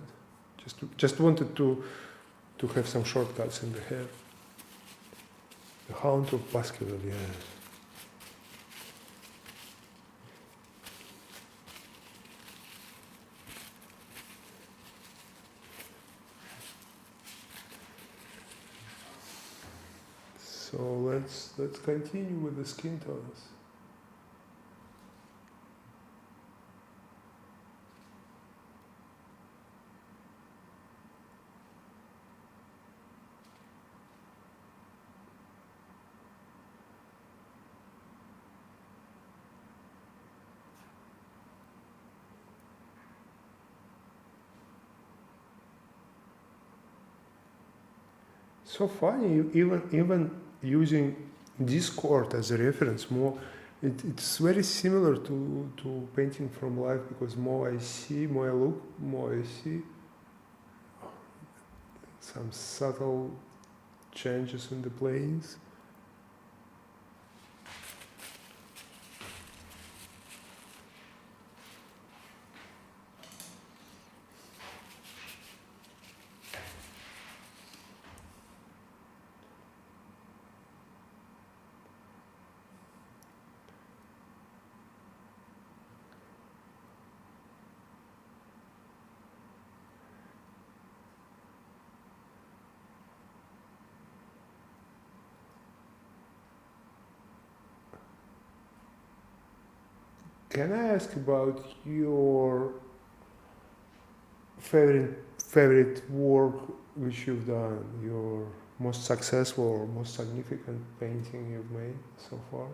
Just wanted to have some shortcuts in the hair. The Hound of Baskerville, yes. So let's continue with the skin tones. So funny, even using Discord as a reference, it's very similar to painting from life, because more I see, more I look, more I see some subtle changes in the planes. Can I ask about your favorite work which you've done? Your most successful or most significant painting you've made so far?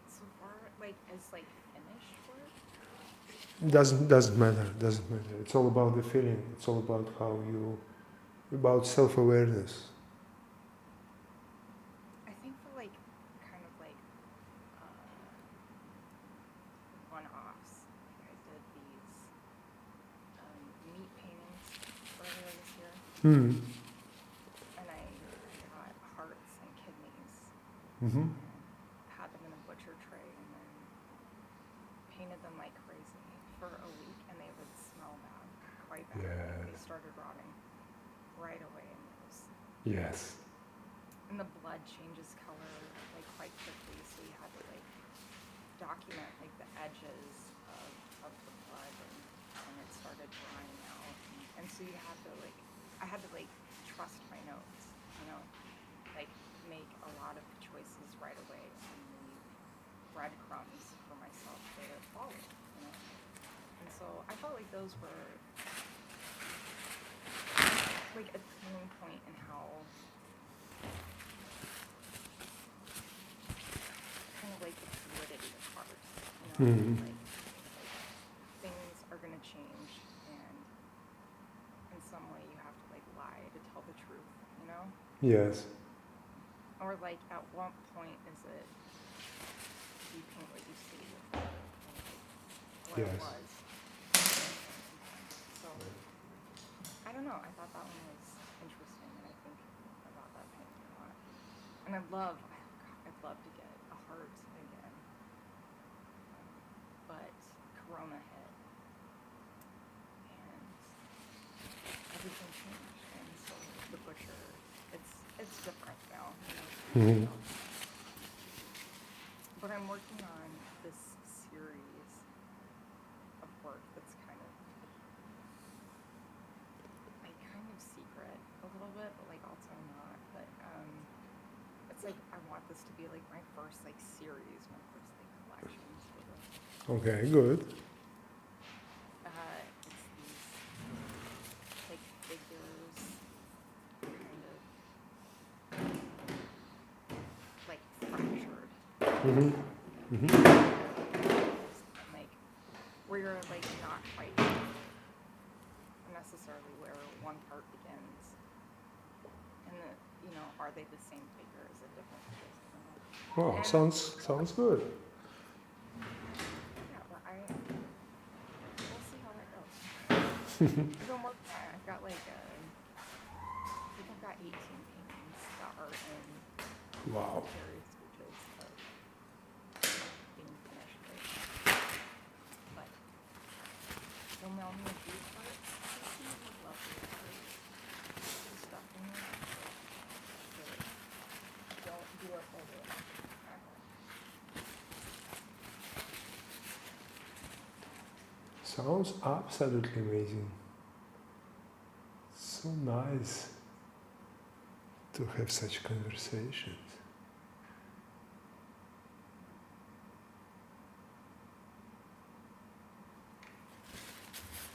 So far, like, as, like, finished work? Doesn't matter. It's all about the feeling. It's all about about self-awareness. I think for, like, kind of, like, one-offs, like, I did these meat paintings earlier this year, and I got hearts and kidneys, Mm-hmm. and had them in a butcher tray, and then painted them like crazy for a week, and they would smell bad, quite bad. Yeah. Like, they started rotting right away, and it was, Yes. and the blood changes color like quite quickly, so you had to like document like the edges of the blood, and it started drying out, and so you had to like, I had to like trust my notes, like make a lot of choices right away and leave breadcrumbs for myself to follow, and so I felt like those were like a turning point in how kind of like the fluidity of art, like things are gonna change, and in some way you have to like lie to tell the truth, Yes. or like at what point is it you paint what you see or what it Yes. was. So I don't know, I thought that one was interesting, and I think about that painting a lot, and I'd love to get a heart again, but Corona hit, and everything changed, and so the butcher, it's different now, Mhm. But I'm working on this series of work that's kind of to be like my first like series, my first like collections for this. Okay, good. It's these like figures, kind of like fractured, Mm-hmm. Mm-hmm. like where you're like not quite necessarily where one part begins, and the, you know, are they the same figure? Is it different figures? I don't know. Oh, And sounds good. yeah, but we'll see how that goes. I've been working on it. I've got like I think I've got 18 paintings that are in Wow. various stages of being finished right now. But you'll mail me a few parts. I would love to put some stuff in there. But don't do it over at home. Sounds absolutely amazing. So nice to have such conversations.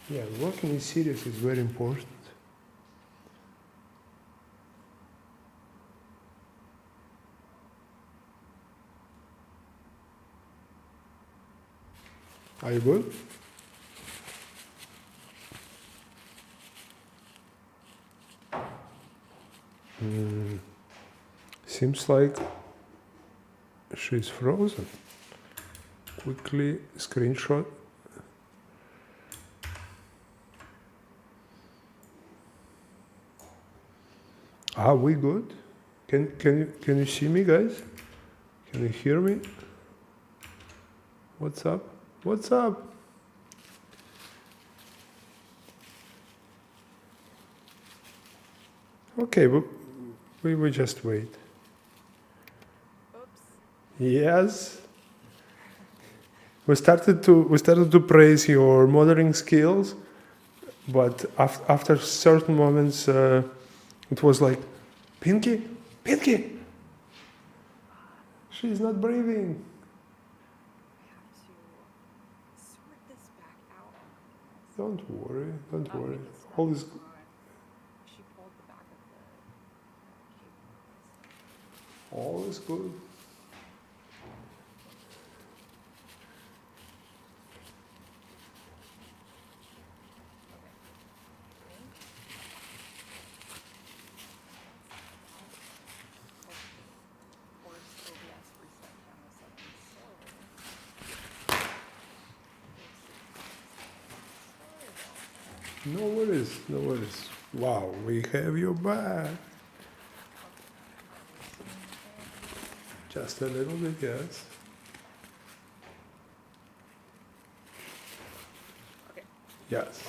Yeah, working in series is very important. Are you good? Seems like she's frozen. Quickly screenshot. Are we good? Can you see me, guys? Can you hear me? What's up? What's up? Okay, we will just wait. Oops. Yes. We started to praise your modeling skills, but after certain moments, it was like, Pinky, she's not breathing. I have to sort this back out. Oh my goodness. Don't worry. Oh, it's All not is on. She pulled the back of the cable. all is good. Forced OBS reset camera settings. So, No worries. Wow, we have you back. Just a little bit, yes. okay. Yes.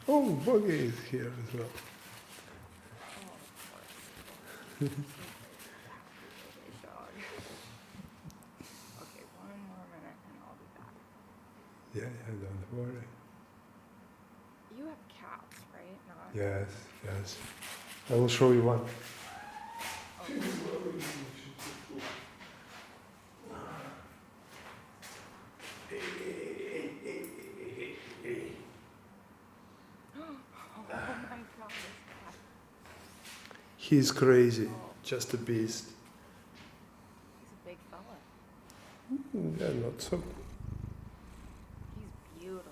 Oh, Buggy is here as well. Oh, of course. Okay, dog. Okay, one more minute and I'll be back. Yeah, don't worry. You have cats, right? Not. Yes. I will show you one. Okay. Oh my god, this cat. He's crazy, Oh, just a beast. he's a big fella. Yeah, not so. He's beautiful.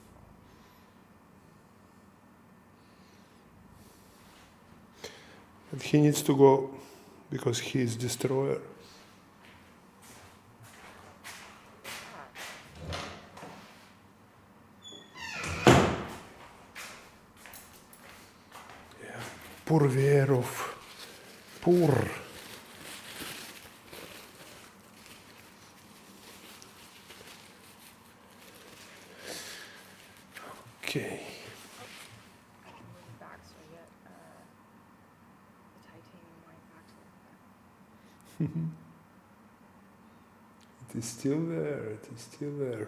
But he needs to go because he is destroyer. Yeah. Poor Verov. Poor. Okay. I can move it back so I get the titanium white back to the back. It is still there.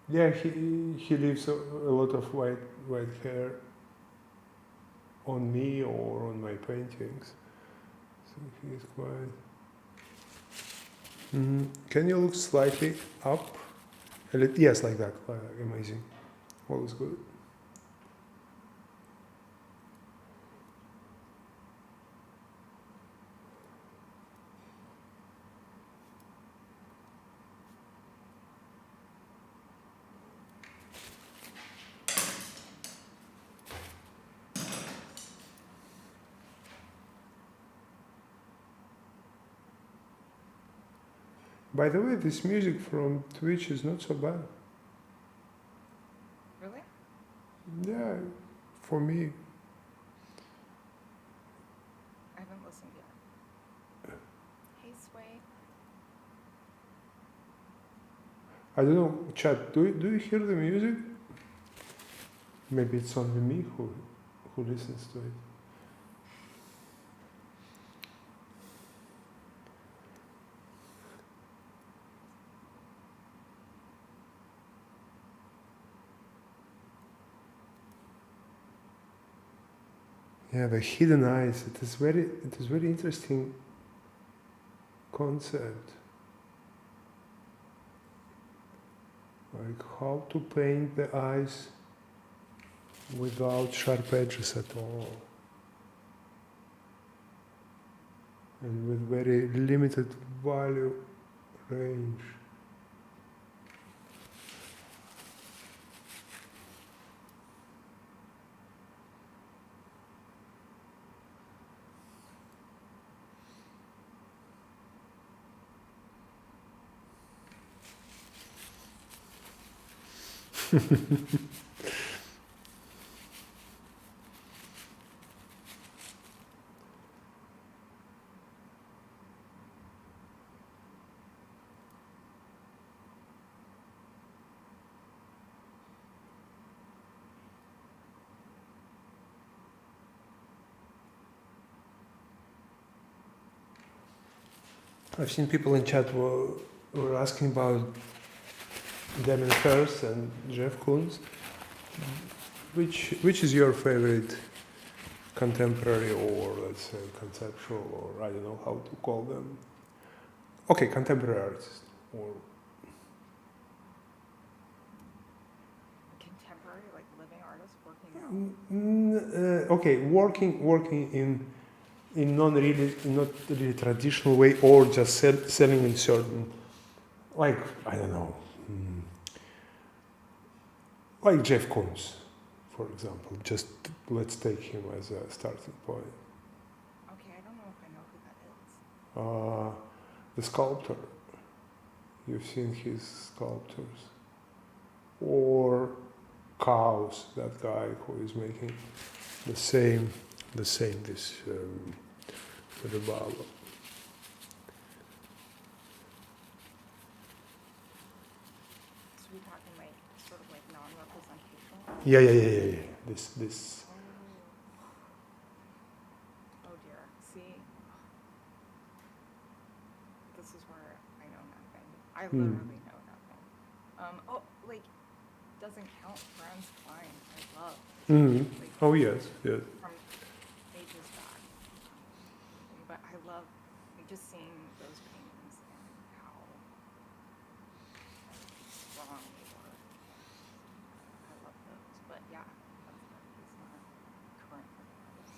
Yeah, he leaves a lot of white hair on me or on my paintings. So he's quite. Can you look slightly up? Yes, like that. Amazing. All is good. By the way, this music from Twitch is not so bad. Really? Yeah, for me. I haven't listened yet. Hey, Sway. I don't know, chat, do you hear the music? Maybe it's only me who listens to it. Yeah, the hidden eyes. It is very interesting concept. Like how to paint the eyes without sharp edges at all. And with very limited value range. I've seen people in chat were asking about Damien Hirst and Jeff Koons. Which is your favorite contemporary or let's say conceptual or I don't know how to call them? Okay, contemporary artist or Contemporary, like living artists working now. okay, working in not really traditional way or just selling in certain, like I don't know, like Jeff Koons, for example. Just let's take him as a starting point. Okay, I don't know if I know who that is. The sculptor. You've seen his sculptures, or cows. That guy who is making the same this Rebalo. So we talking like sort of like non-representational? Yeah. This. Oh dear. See, this is where I know nothing. I literally know nothing. Oh, like doesn't count. Franz Klein. I love. Like, Oh yes. from ages back. But I love like, just seeing those paintings and how strong they were. I love those. But yeah, he's not current artist.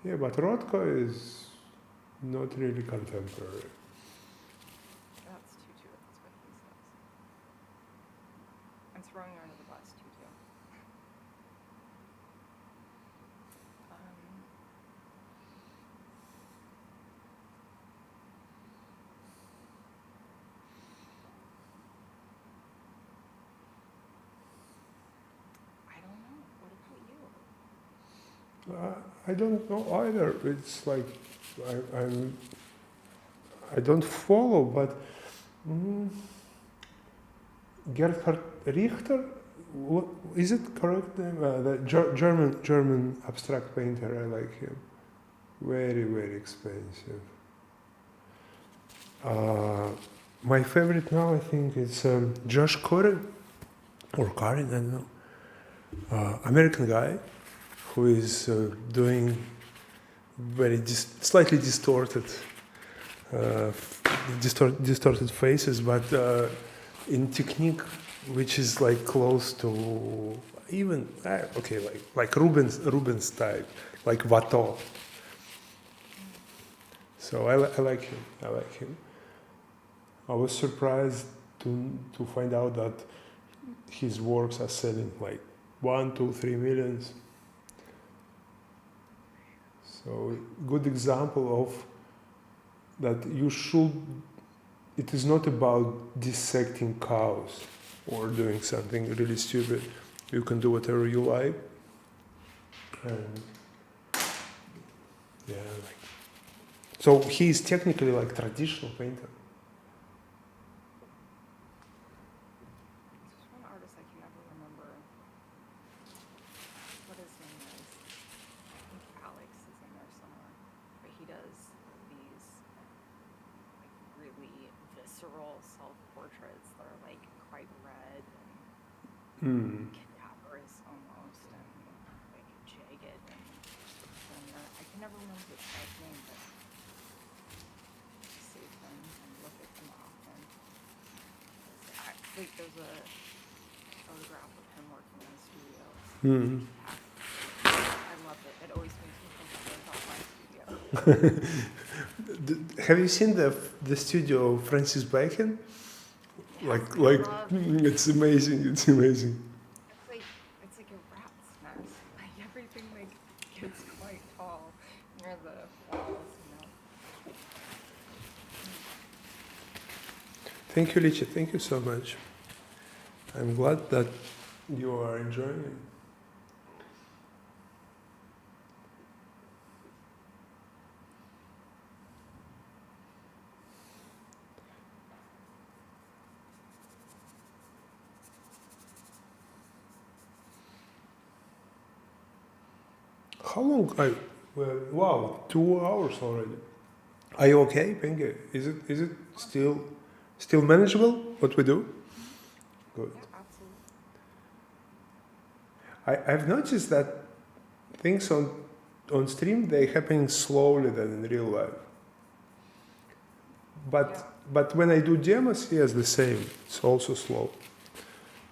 Yeah, but Rothko is not really contemporary. That's Tutu. That's what he says. I'm throwing her under the bus, Tutu. I don't know. What about you? I don't know either. It's like I don't follow, but Gerhard Richter, is it correct name? The German abstract painter. I like him. Very expensive. My favorite now, I think, is Josh Corin, or Karin, I don't know. American guy who is doing very slightly distorted, distorted faces, but in technique which is like close to even okay, like Rubens type, like Watteau. So I like him. I like him. I was surprised to find out that his works are selling like 1, 2, 3 millions. So good example of that you should. It is not about dissecting cows or doing something really stupid. You can do whatever you like. And yeah, like, so he is technically like traditional painter. There's one artist I can never remember what his name is. I think Alex is in there somewhere. But he does these like really visceral self-portraits that are like quite red and cadaverous almost and like jagged and I can never remember the guy's name, but I save them and look at them often. Like there's a photograph of him working in the studio. I love it. It always makes me think about my studio. Have you seen the studio of Francis Bacon? Yes, Like it's amazing. It's amazing. It's like a rat's nest. Like everything like gets quite tall near the walls, you know. Thank you, Licha. Thank you so much. I'm glad that you are enjoying it. How long? Wow, 2 hours already. Are you okay, Pinky? Is it still manageable? What we do? Good. Yeah, absolutely. I've noticed that things on stream they happen slowly than in real life. But when I do demos, yes, the same. It's also slow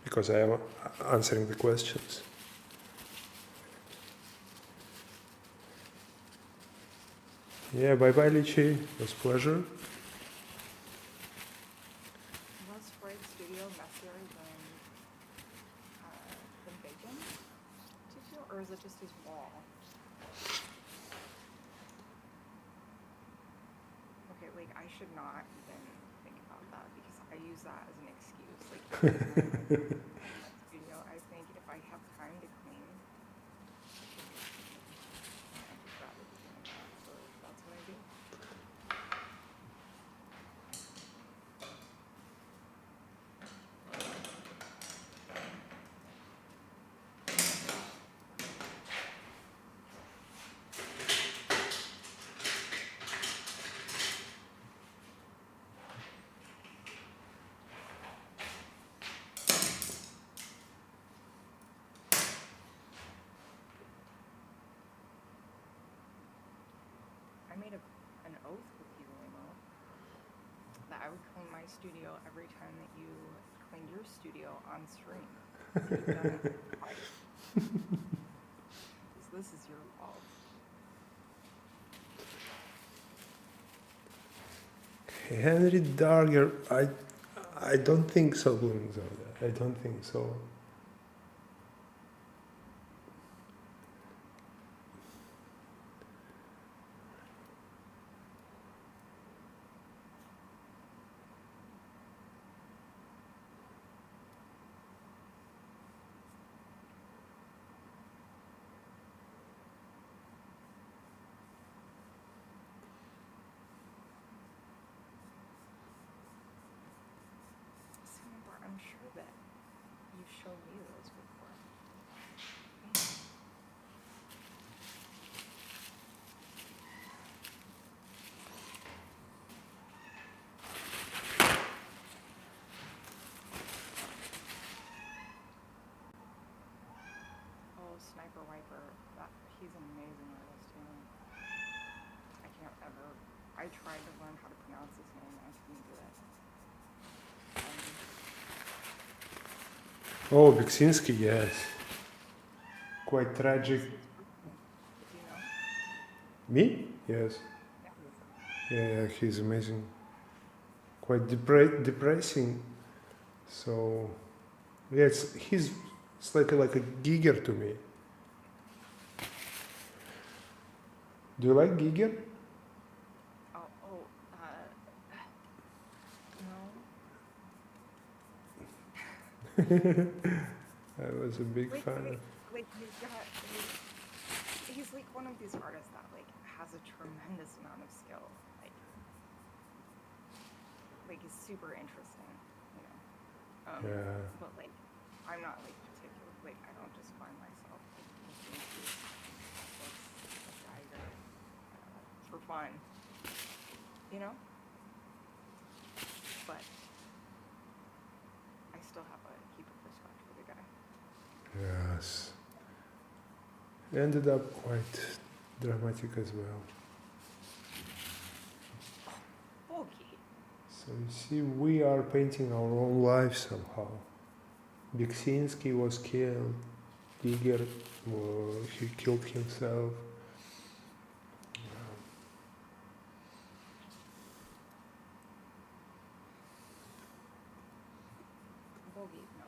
because I am answering the questions. Yeah, bye-bye, Lichi. It was a pleasure. Was Freud's studio messier than Bacon's studio, or is it just his wall? Okay, like I should not even think about that because I use that as an excuse. Like studio, I think if I have time to clean, I'd just rather be doing that. So that's what I do. I made an oath with you, Emo, that I would clean my studio every time that you cleaned your studio on stream. You've done it twice. So this is your fault. Henry Darger, I don't think so, Bloomington. I don't think so. I'm sure that you showed Sniper Wiper. He's an amazing artist. I can't ever. I tried to learn how to pronounce his name. I couldn't do it. Oh, Beksinski, yes. Quite tragic. Do you know? Me? Yes. Yeah, he's amazing. Quite depressing. So, yeah, he's slightly like a Giger to me. Do you like Giger? No. I was a big fan of. He's like one of these artists that like has a tremendous amount of skill. Like he's super interesting, Yeah. But like, I'm not like particular. Like I don't just find myself listening to a Geiger for fun, But I still have a heap of respect for the guy. Yes. Ended up quite dramatic as well. Bogey. So you see, we are painting our own lives somehow. Beksinski was killed. Giger, he killed himself. Bogey, no.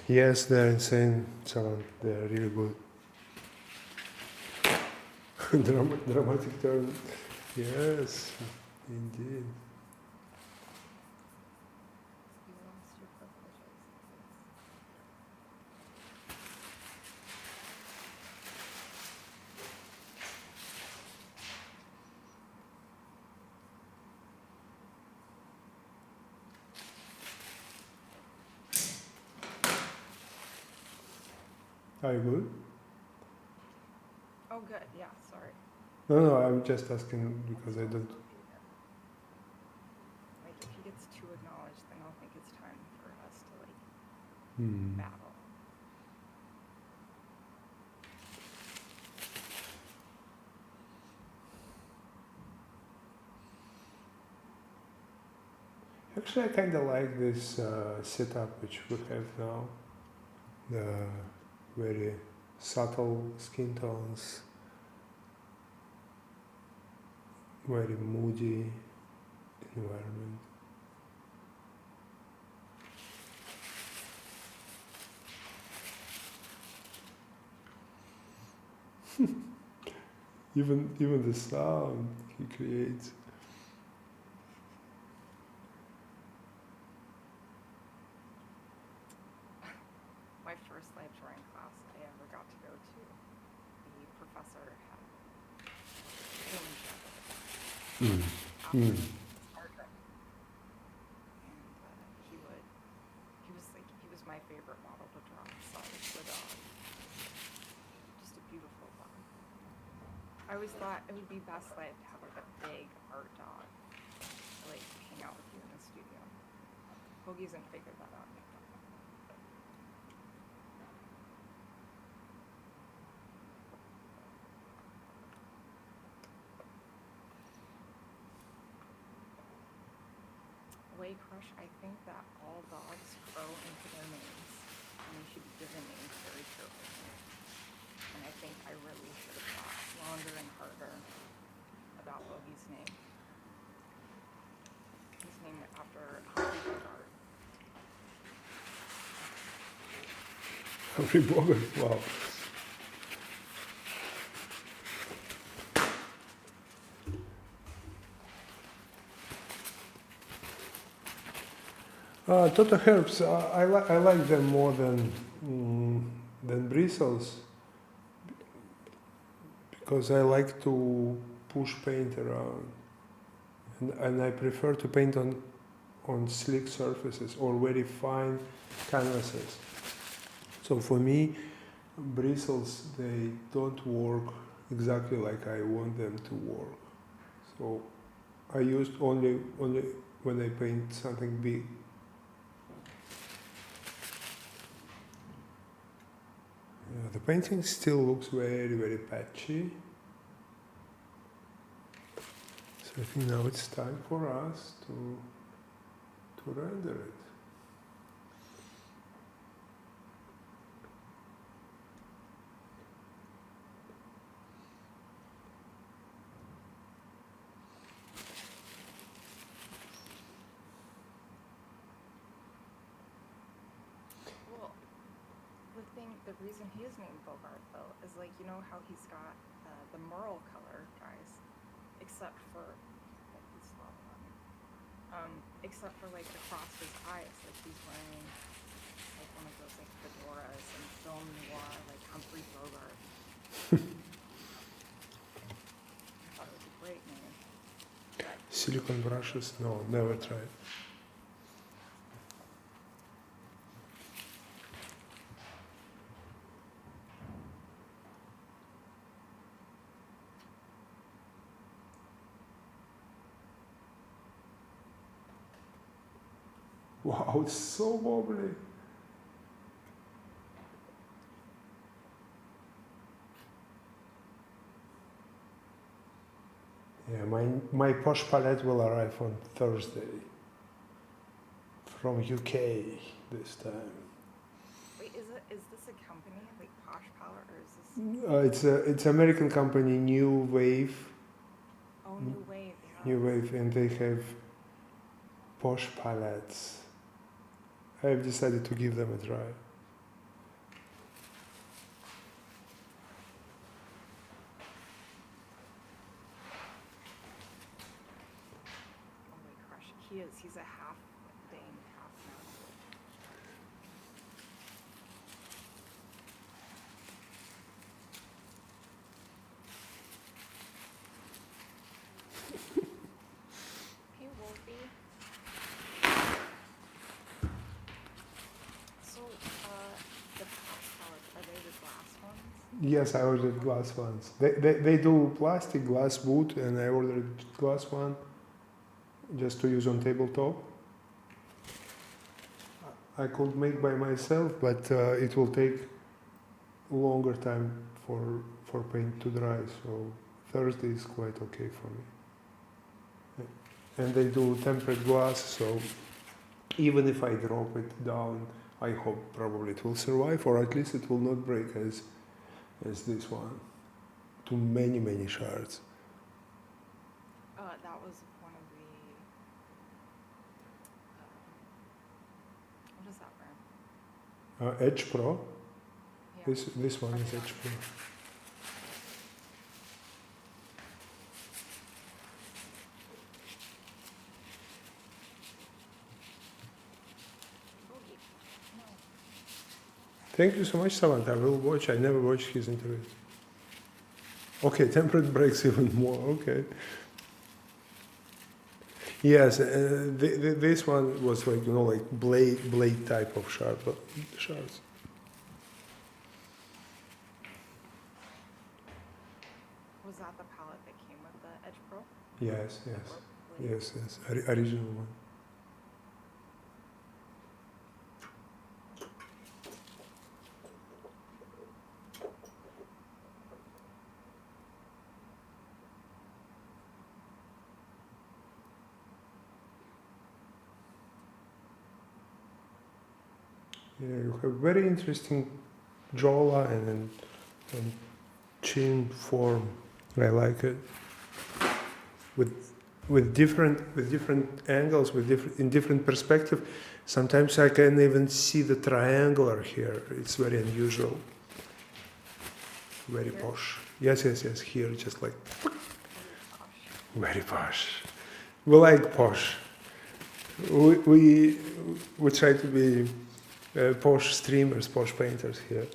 Yes, they're insane, Salon. They're really good. Dramatic turn. Yes, indeed. You lost your privileges. Are you good? Oh, good. Yeah, sorry. No, I'm just asking because I don't. Like, if he gets too acknowledged, then I'll think it's time for us to, like, battle. Actually, I kind of like this setup which we have now. The very subtle skin tones, very moody environment. Even the sound he creates. My first life drawing class I ever got to go to, the professor had art trip. And he was my favorite model to draw besides the dog. Just a beautiful dog. I always thought it would be best like to have like a big art dog to like hang out with you in the studio. Bogey hasn't figured that out yet. Way Crush, I think that all dogs grow into their names, and they should be given names very carefully. And I think I really should have thought longer and harder about Bogey's name. He's named after Humphrey Bogart. Humphrey Bogart, wow. Toto herbs, I like them more than bristles because I like to push paint around, and I prefer to paint on slick surfaces or very fine canvases. So for me, bristles, they don't work exactly like I want them to work. So I used only when I paint something big. The painting still looks very patchy. So I think now it's time for us to render it. Well, the reason he is named Bogart though is like, you know how he's got the Merle color, guys, except for except for like across his eyes, like he's wearing like one of those like fedoras and film noir, like Humphrey Bogart. I thought it was a great name. But Silicone brushes? No, never tried. Wow, it's so wobbly. Yeah, my Posh palette will arrive on Thursday from UK this time. wait, is this a company like Posh Palette or is this? It's American company New Wave. Oh, New Wave. Yeah. New Wave, and they have Posh palettes. I've decided to give them a try. Oh my gosh, he is. He's a half Dane, half Mouse. Hey, Wolfie. So, the Posh palettes, are they the glass ones? Yes, I ordered glass ones. They do plastic, glass, wood, and I ordered glass one just to use on tabletop. I could make by myself, but it will take longer time for paint to dry, so Thursday is quite okay for me. And they do tempered glass, so even if I drop it down, I hope probably it will survive, or at least it will not break as this one. To many shards. That was one of the. What is that brand? Edge Pro. Yeah. This one is Edge Pro. Oh, no. Thank you so much, Samantha. I will watch. I never watched his interviews. Okay, temperate breaks even more. Okay. Yes, this one was like, like blade type of shards. Was that the palette that came with the Edge Pro? Yes. Blade? Yes. Original one. Yeah, you have very interesting jawline and chin form. I like it. With different angles, in different perspective. Sometimes I can even see the triangular here. It's very unusual. Very posh. Yes. Here, just like very posh. We like posh. We try to be posh streamers, posh painters here.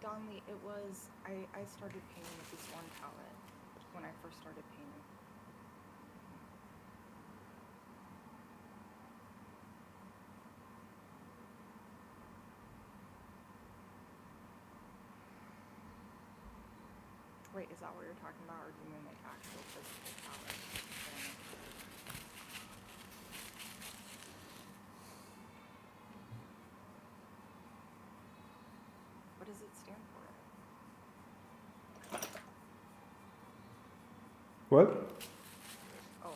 Donley, it was, I started painting with this one palette when I first started painting. Wait, is that what you're talking about, or do you mean like actual physical power? What does it stand for? What? Oh,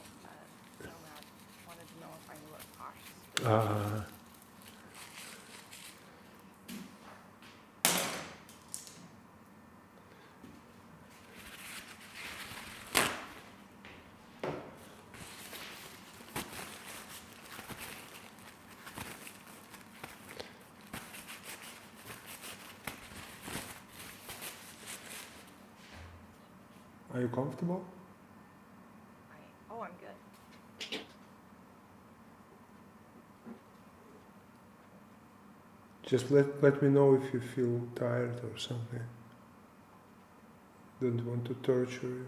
Nomad wanted to know if I knew what posh stood for. Are you comfortable? I'm good. Just let me know if you feel tired or something. Don't want to torture you.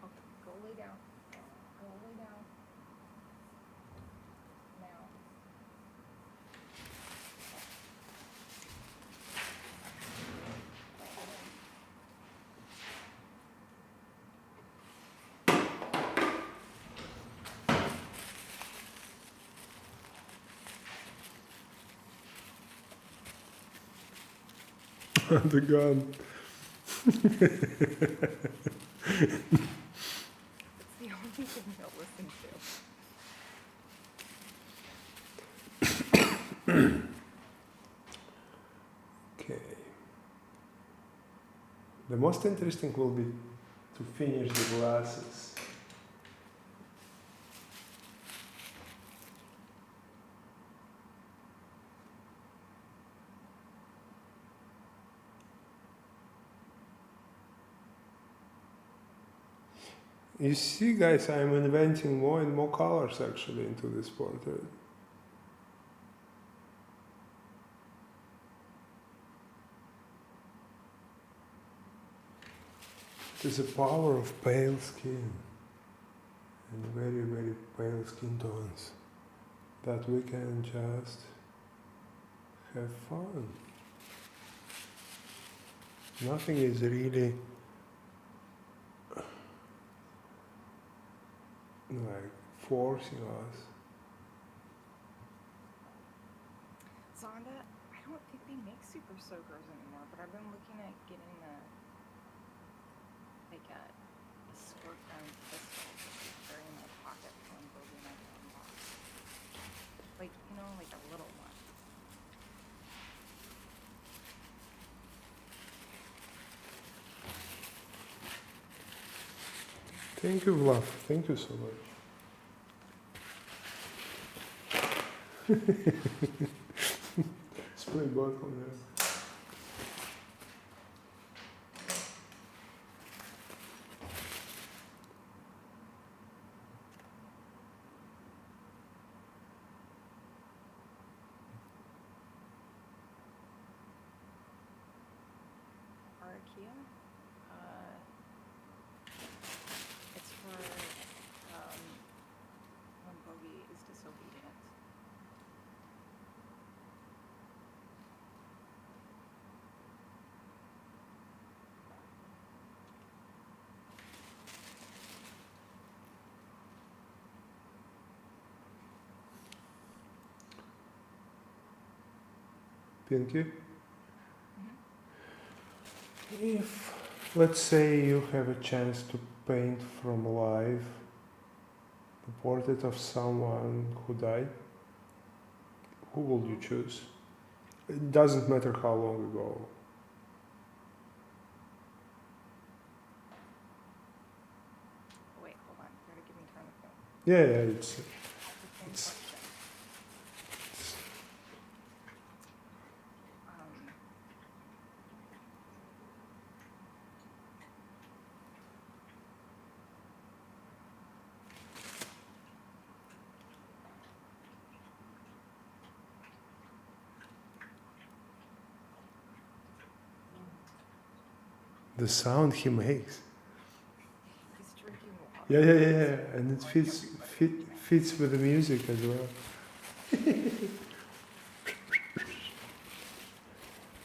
Okay, go lay down. Go lay down. Now. The gun. It's the only thing they'll listen to. Okay. The most interesting will be to finish the glasses. You see, guys, I'm inventing more and more colors actually into this portrait. It is the power of pale skin and very, very pale skin tones that we can just have fun. Nothing is really like forcing us. Zonda, I don't think they make super soakers anymore, but I've been looking at getting a squirt gun pistol to carry in my pocket for when Bobby and I get unboxed. Like, like a little one. Thank you, love. Thank you so much. Spray bottle there. Arakia. It's for when Bogey is disobedient. Pinky, Mm-hmm. if, let's say, you have a chance to paint from life the portrait of someone who died, who will you choose? It doesn't matter how long ago. Wait, hold on. You gotta give me time to think. Yeah, it's That's the same It's- question. the sound he makes. He's drinking water. Yeah, yeah, yeah, yeah. And it fits with the music as well.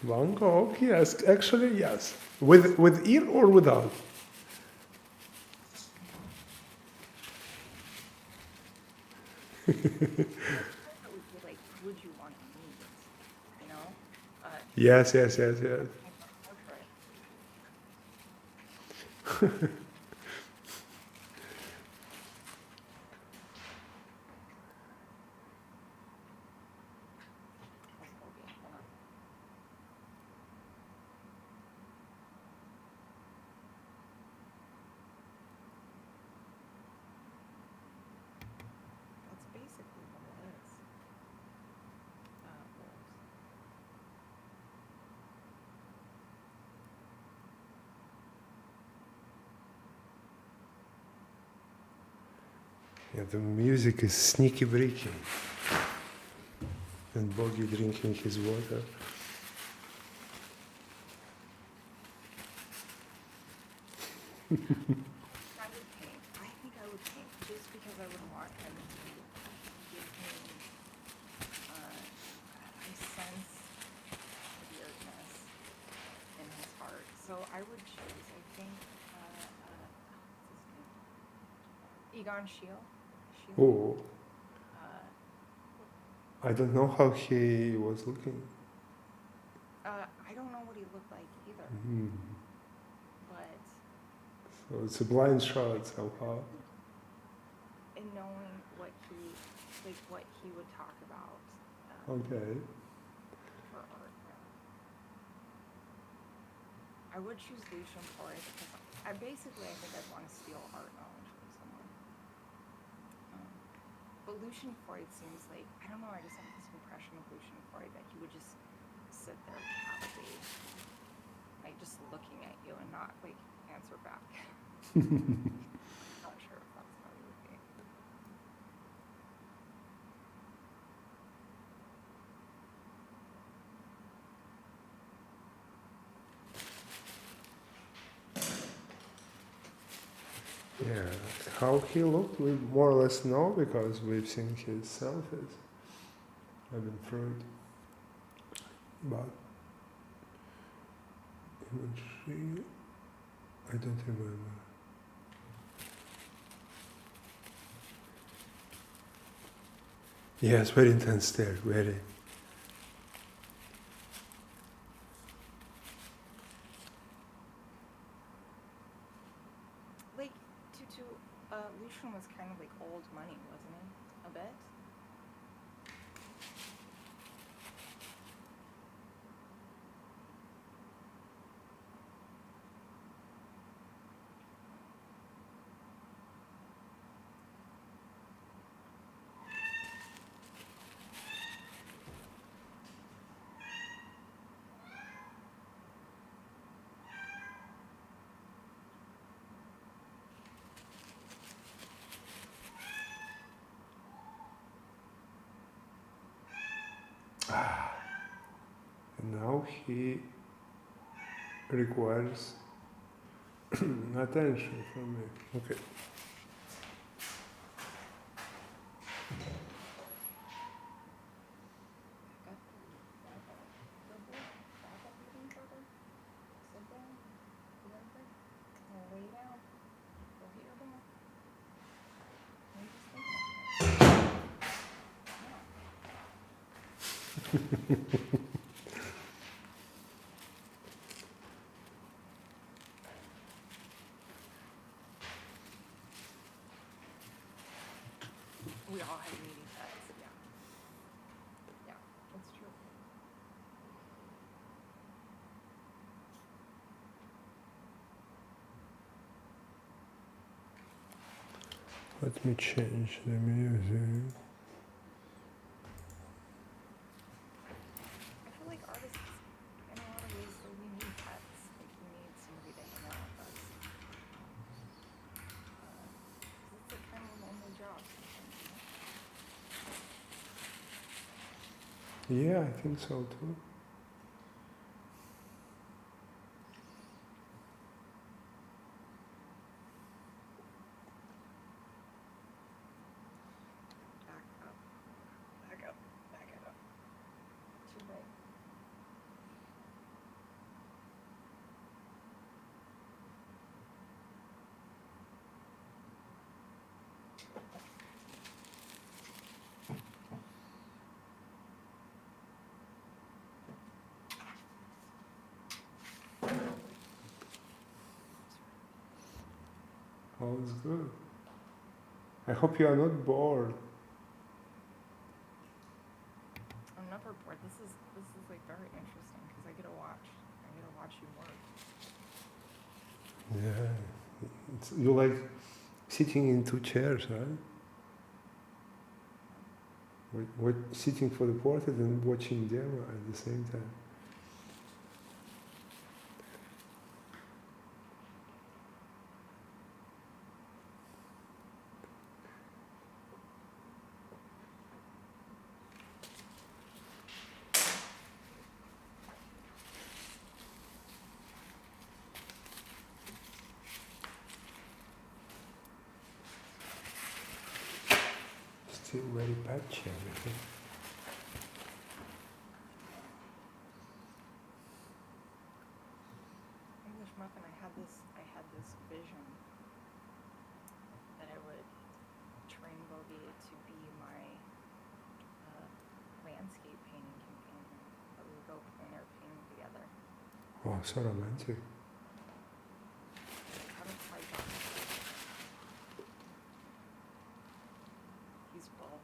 Van Gogh, yes, actually, yes. With ear or without? That would be like, would you want to meet? You know? Yes, yes, yes, yes. Portrait. That's okay. Hold on. That's basically what it is. Wolves. Yeah, the music is sneaky breaking. And Boggy drinking his water. I would paint. I think I would paint just because I would want him to give me. I sense weirdness in his heart, so I would choose. I think. What's his name? Egon Schiele. Oh, Uh, I don't know how he was looking. I don't know what he looked like either, but So it's a blind shot somehow. in knowing what he would talk about Okay. for art, I would choose Lucian for it because I think I'd want to steal art knowledge from someone. But Lucian Freud seems like, I don't know, I just have this impression of Lucian Freud that he would just sit there passively, like just looking at you and not like answer back. Not sure if that's how he would be. Yeah, how he looked, we more or less know because we've seen his selfies. I've been through it. But imagery, I don't remember. Yes, very intense stare, very. Like, Lucian was kind of like old money, wasn't he? A bit? And now he requires attention from me. Okay. Sit down. You got a break? Lay down. Go hit your ball. What are you just thinking of? No. We all have meeting pets, yeah. Yeah, that's true. Let me change the music. I feel like artists, in a lot of ways, though, we need pets. Like, we need somebody to hang out with us. It's a kind of lonely job sometimes, you know? Yeah, I think so too. all is good. I hope you are not bored. I'm never bored. This is like very interesting because I get to watch you work. Yeah. You like sitting in two chairs, right? Sitting for the portrait and watching demo at the same time. Still very patchy, everything. English muffin. I had this vision that I would train Bobby to be my landscape painting companion. That we would go plein air painting together. Oh, so romantic. Haven't quite gotten to it. He's full.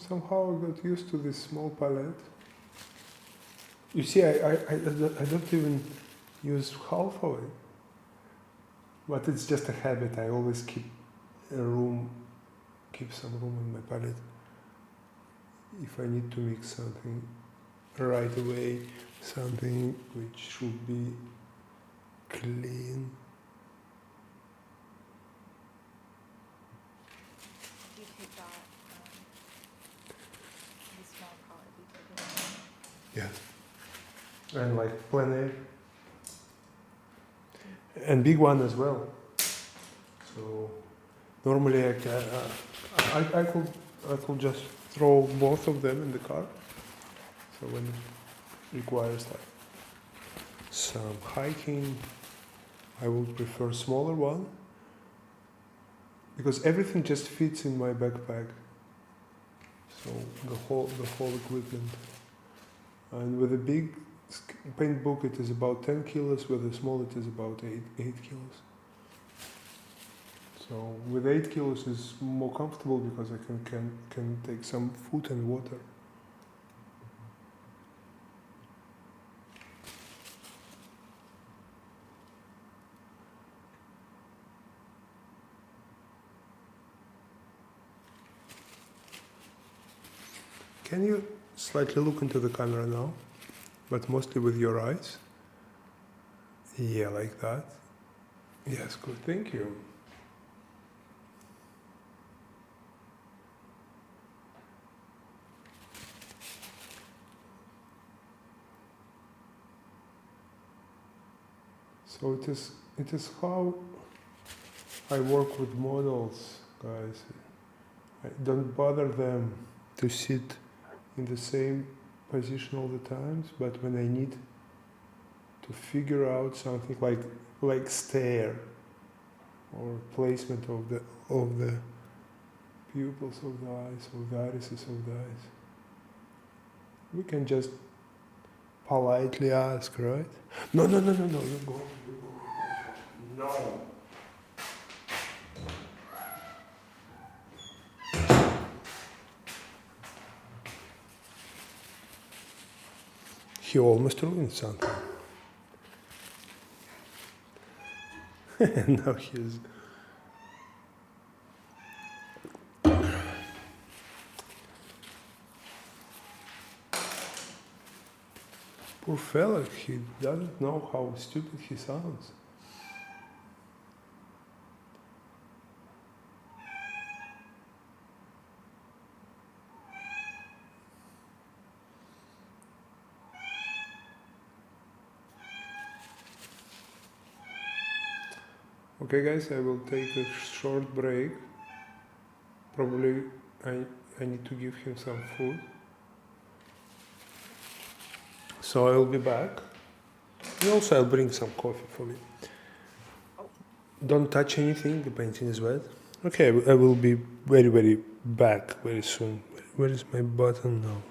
Somehow I got used to this small palette. You see, I don't even use half of it. But it's just a habit. I always keep some room in my palette. If I need to mix something right away, something which should be clean. You take that, the small palette, you take it. Yeah. And like plein air. And big one as well. So normally I could just throw both of them in the car. So when it requires like some hiking, I would prefer smaller one because everything just fits in my backpack. So the whole equipment. And with a big paint book, it is about 10 kilos. With a small, it is about 8 kilos. So with 8 kilos is more comfortable because I can take some food and water. Can you slightly look into the camera now, but mostly with your eyes? Yeah, like that. Yes, good, thank you. So it is how I work with models, guys. I don't bother them to sit in the same position all the times, but when I need to figure out something like stare or placement of the pupils of the eyes, or the irises of the eyes, we can just politely ask, right? No, you go. No. He almost ruined something. Now he's... Poor fella, he doesn't know how stupid he sounds. Okay guys, I will take a short break. Probably I need to give him some food. So I'll be back. And also I'll bring some coffee for me. Don't touch anything, the painting is wet. Okay, I will be very back very soon. Where is my button now?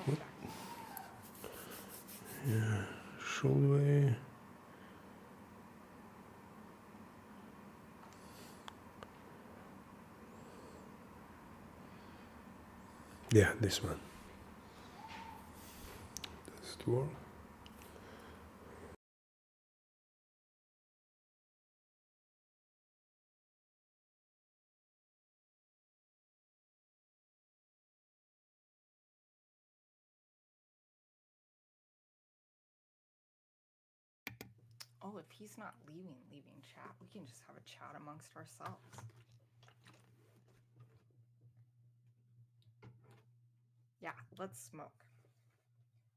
What? Yeah, should we? Yeah, this one. Does it work? Oh, if he's not leaving chat, we can just have a chat amongst ourselves. Yeah, let's smoke.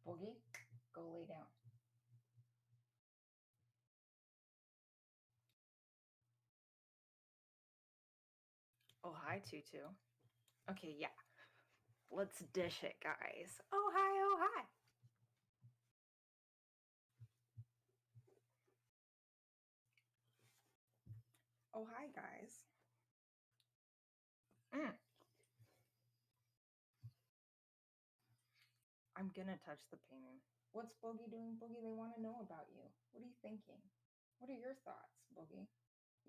Boogie, go lay down. Oh, hi, Tutu. Okay, yeah. Let's dish it, guys. Oh, hi, oh, hi. Oh, hi, guys. I'm gonna touch the painting. What's Boogie doing? Boogie, they want to know about you. What are you thinking? What are your thoughts, Boogie?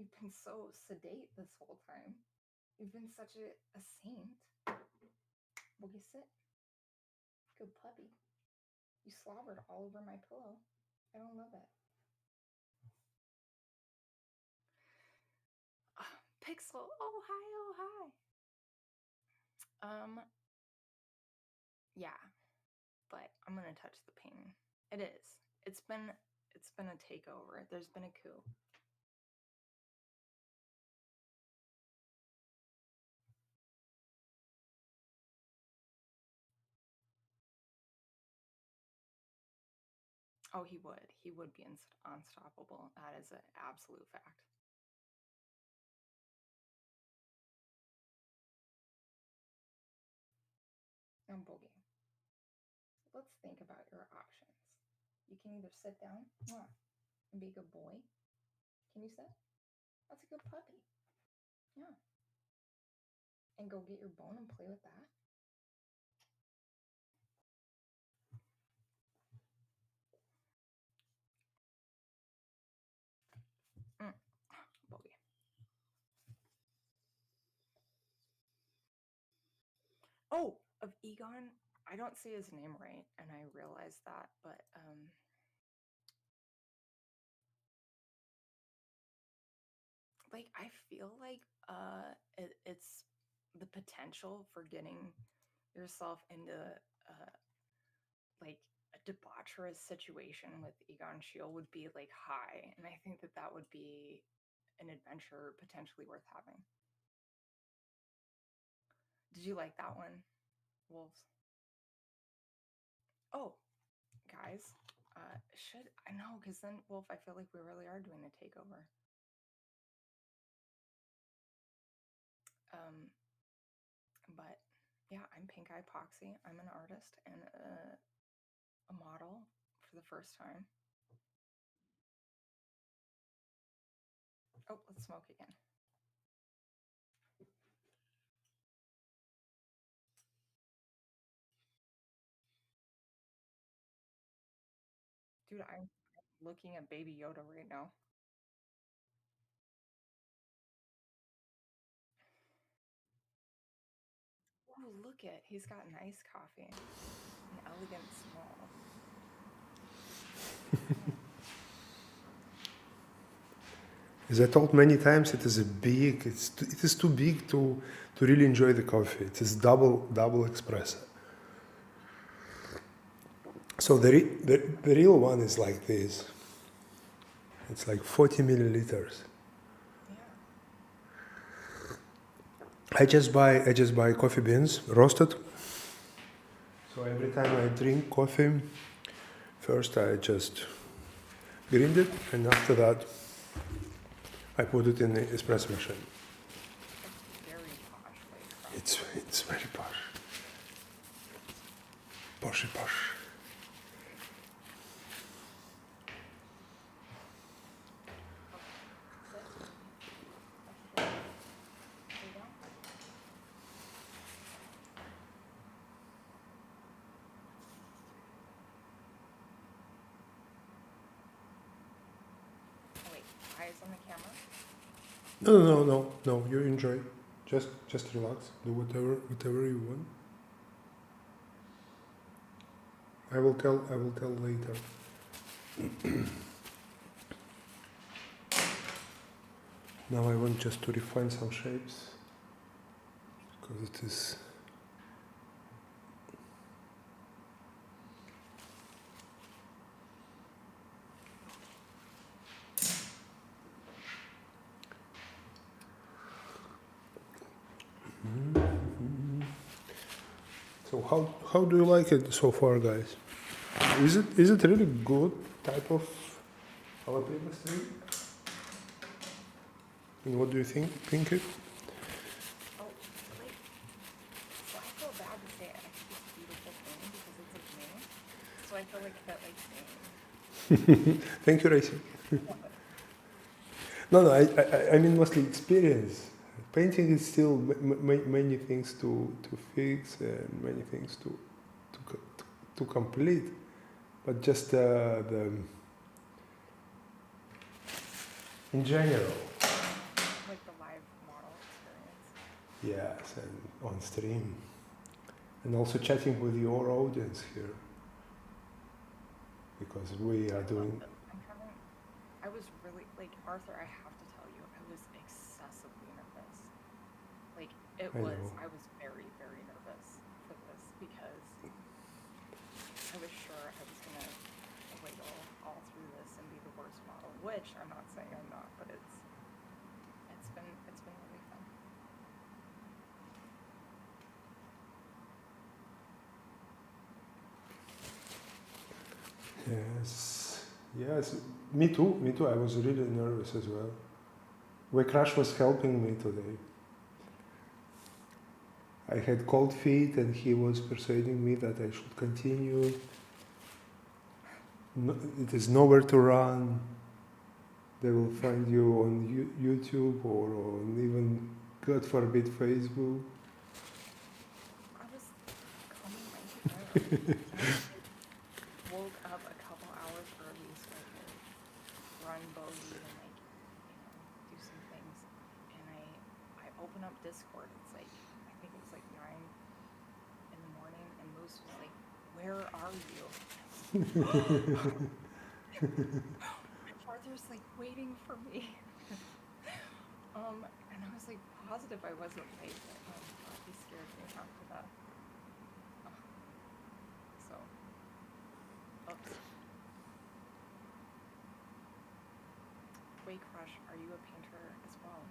You've been so sedate this whole time. You've been such a saint. Boogie, sit. Good puppy. You slobbered all over my pillow. I don't love it. Pixel. Oh, hi, oh, hi. Yeah, but I'm gonna touch the painting. It is. It's been a takeover. There's been a coup. Oh, he would. He would be unstoppable. That is an absolute fact. Now, Boogie, let's think about your options. You can either sit down and be a good boy. Can you sit? That's a good puppy. Yeah. And go get your bone and play with that. Boogie. Oh, of Egon, I don't say his name right, and I realize that, but like I feel like it's the potential for getting yourself into like a debaucherous situation with Egon Schiele would be like high, and I think that that would be an adventure potentially worth having. Did you like that one, Wolves? Oh, guys, should I know? Because then, Wolf, I feel like we really are doing a takeover. But yeah, I'm Pinkeyepoxy. I'm an artist and a model for the first time. Oh, let's smoke again. Dude, I'm looking at Baby Yoda right now. Oh, look it. He's got nice coffee. An elegant small. As I told many times, it is it is too big to really enjoy the coffee. It is double espresso. So the real one is like this. It's like 40 milliliters. Yeah. I just buy coffee beans roasted. So every time I drink coffee, first I just grind it, and after that I put it in the espresso machine. It's very posh, like. It's very posh. Poshy posh. Oh, wait, eyes on the camera? No. You enjoy. Just relax. Do whatever you want. I will tell later. Now I want just to refine some shapes because it is. So how do you like it so far, guys? Is it really good type of jalapeno stream? And what do you think, Pinky? Oh, like, so I feel bad to say it. I think it's a beautiful thing because it's like me. So I feel like that, like, saying. Thank you, Racy. No, I mean mostly experience. Painting is still many things to fix and many things to complete, but just the in general. Like the live model experience. Yes, and on stream, and also chatting with your audience here, because we are doing. I was really, like, Arthur, I have to tell you, I was excessively nervous. Like, I was very, very nervous for this because I was sure I was going to wiggle all through this and be the worst model, which I'm not saying I'm not, but it's been really fun. Yes, me too. I was really nervous as well. Crash was helping me today. I had cold feet and he was persuading me that I should continue. No, it is nowhere to run. They will find you on YouTube or on even, God forbid, Facebook. I was combing my hair. Woke up a couple hours early so I could run bogey and, like, do some things. And I open up Discord. It's like, I think it was like 9 in the morning, and Moose was like, "Where are you?" Arthur's like waiting for me. And I was like positive I wasn't late, but oh god, he scared me after that. So, oops. Wake Crush, are you a painter as well?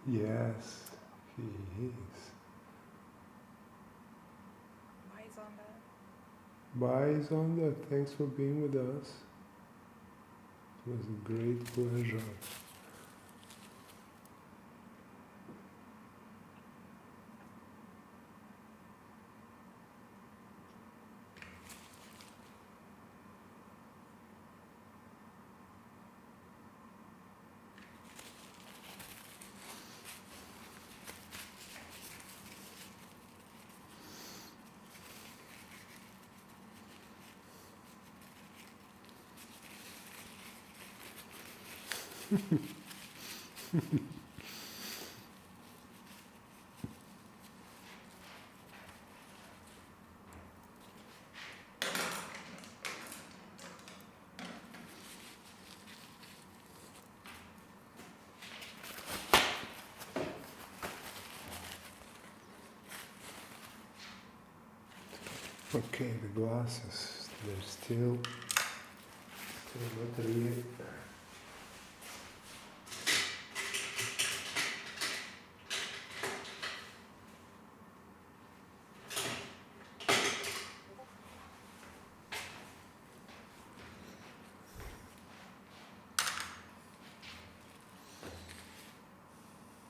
Yes, he is. Bye, Zonda. Thanks for being with us. It was a great pleasure. Okay, the glasses, they're still not really.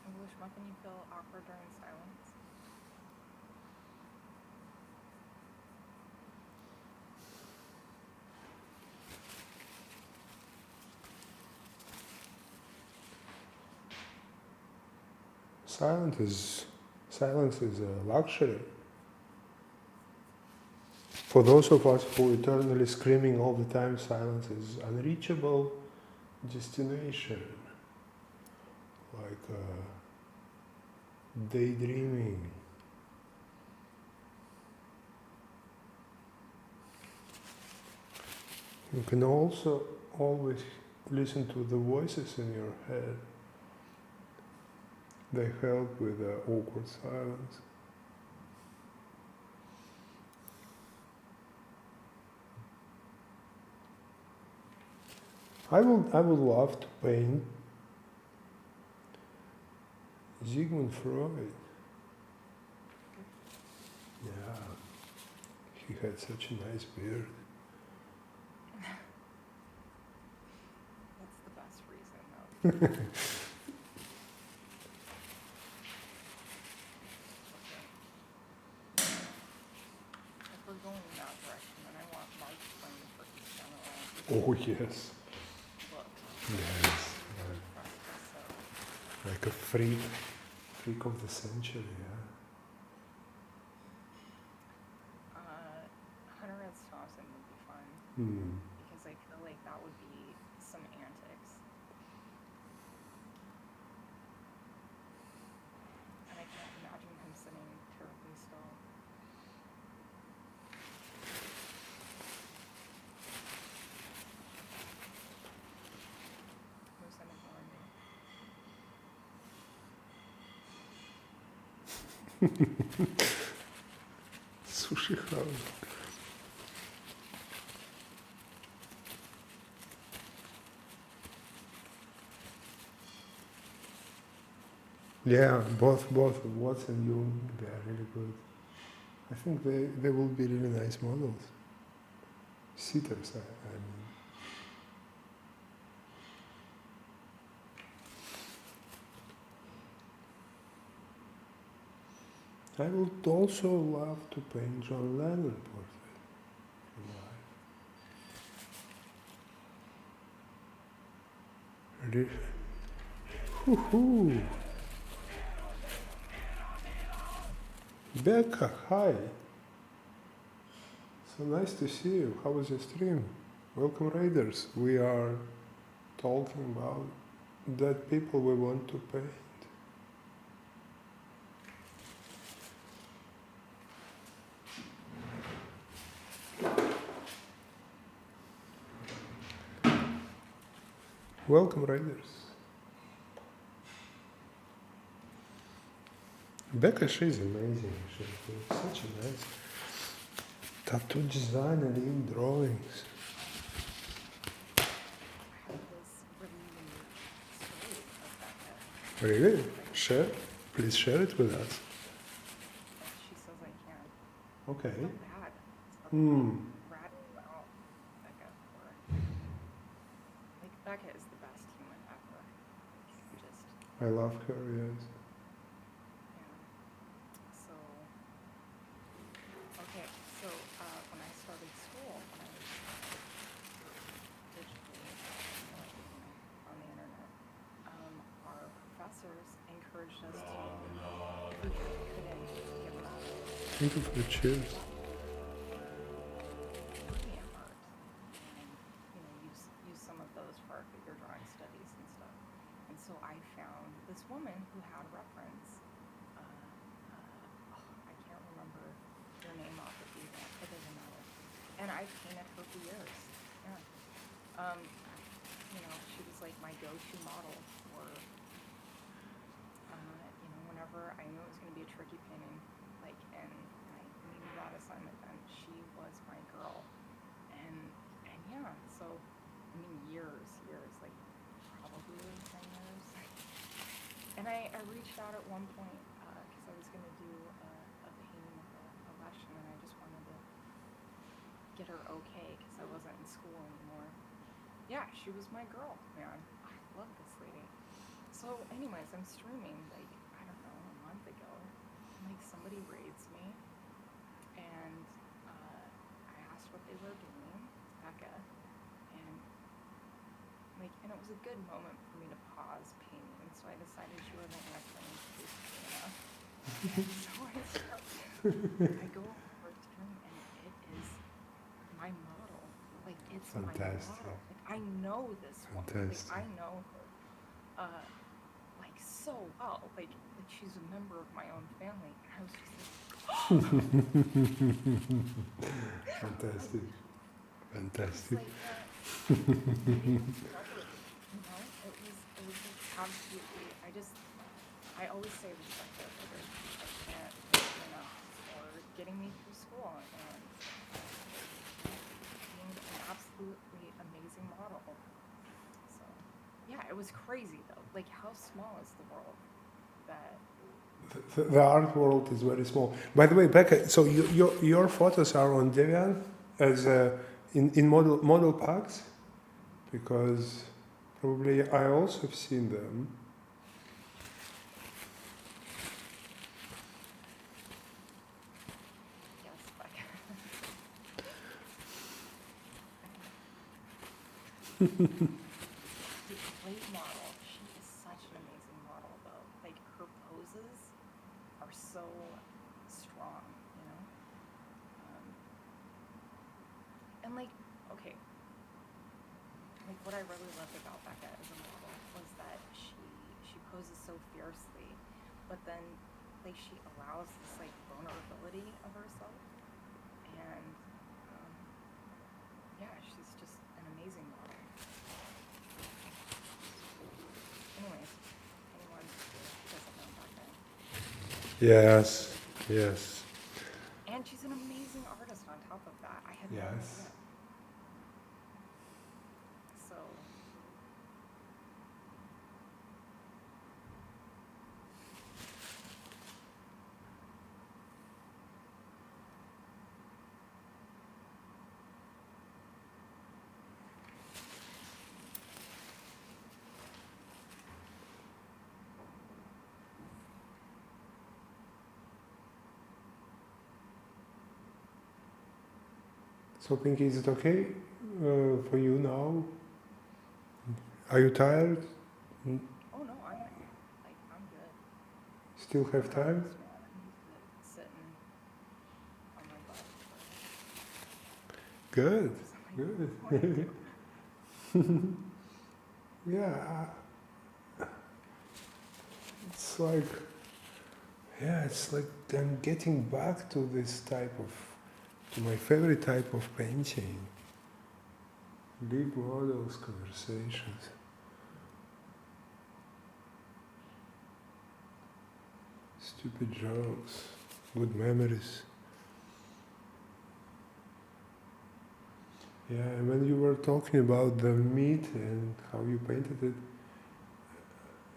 English making you feel awkward during silence? Silence is a luxury. For those of us who eternally screaming all the time, silence is unreachable destination, like daydreaming. You can also always listen to the voices in your head. They help with the awkward silence. I would love to paint Sigmund Freud. Yeah, he had such a nice beard. That's the best reason, though. If we're going in that direction, then I want Mark Twain for his general Oh yes, look. yes, So, like a freak of the century. Yeah. Hunter S. Thompson would be fun because I feel like that would be some antics. And I can't imagine him sitting terribly still. Who's in it for me? Sushi house. Yeah, both Watts and Jung, they are really good. I think they will be really nice models. Sitters, I mean. I would also love to paint John Lennon portrait from life. Really? Hoo-hoo. Becca, hi. So nice to see you. How was your stream? Welcome, Raiders. We are talking about dead people we want to paint. Welcome, Raiders. Becca, she's amazing. She's doing such a nice tattoo design and ink drawings. I have this really unique story of Becca. Really? Share? Please share it with us. If she says I can. Okay. It's not bad. It's rad about Becca for like Becca is the best human ever. Just I love her, yes. yeah. So okay, so when I started school, when I was digitally on the internet, our professors encouraged us to who couldn't give us Thank you for the cheers. brilliant art and use some of those for our figure drawing studies and stuff. And so I found this woman who had a reference. I can't remember her name off the beat, but it doesn't matter. And I painted her for years. Yeah. She was like my go-to model for whenever I knew it was going to be a tricky painting, and I needed that assignment, then she So, I mean, years, like probably 10 years. And I reached out at one point because I was going to do a painting of a lesson, and I just wanted to get her okay because I wasn't in school anymore. Yeah, she was my girl, man. I love this lady. So, anyways, I'm streaming, like, I don't know, a month ago. Like, somebody raids me, and I asked what they were doing, Becca, and, like, and it was a good moment for me to pause painting, so I decided she wasn't answering basically enough. So I go over to stream, and it is my model. Like, it's Fantastic. my model. Like, I know this woman. Like, I know her, like, so well. Like she's a member of my own family. And I was just like, Fantastic. Fantastic. Like, it was lovely, you know? It was like absolutely, I always say respect their labor. I can't thank you enough for getting me through school and being an absolutely amazing model. So, yeah, it was crazy though. Like, how small is the world that The art world is very small. By the way, Becca, so your photos are on Debian as in model packs, because probably I also have seen them. yes, like the great model. She is such an amazing model though. Like, her poses are so strong, you know? And like, okay, like what I really loved about Becca as a model was that she poses so fiercely, but then like she allows this like vulnerability of herself, and yeah, she's just an amazing model. Anyways, anyone who doesn't know Becca. Yes, yes. And she's an amazing artist on top of that. I had no Yes. idea. So, So, Pinky, is it okay for you now? Are you tired? oh no, I'm good. Still have time? Man, I'm used to sitting on my butt Good, for good. Yeah, it's like, yeah, it's like I'm getting back to this type of, to my favorite type of painting. Big models, conversations. Stupid jokes, good memories. Yeah, and when you were talking about the meat and how you painted it,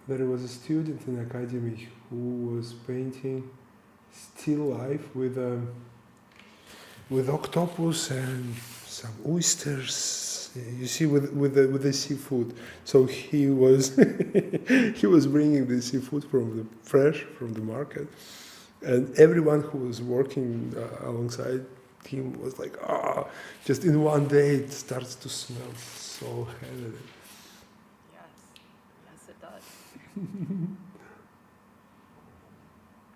there was a student in academy who was painting still life with octopus and some oysters. You see, with the seafood. So he was he was bringing the seafood from the fresh from the market, and everyone who was working alongside him was like, just in one day it starts to smell so heavily. Yes, it does.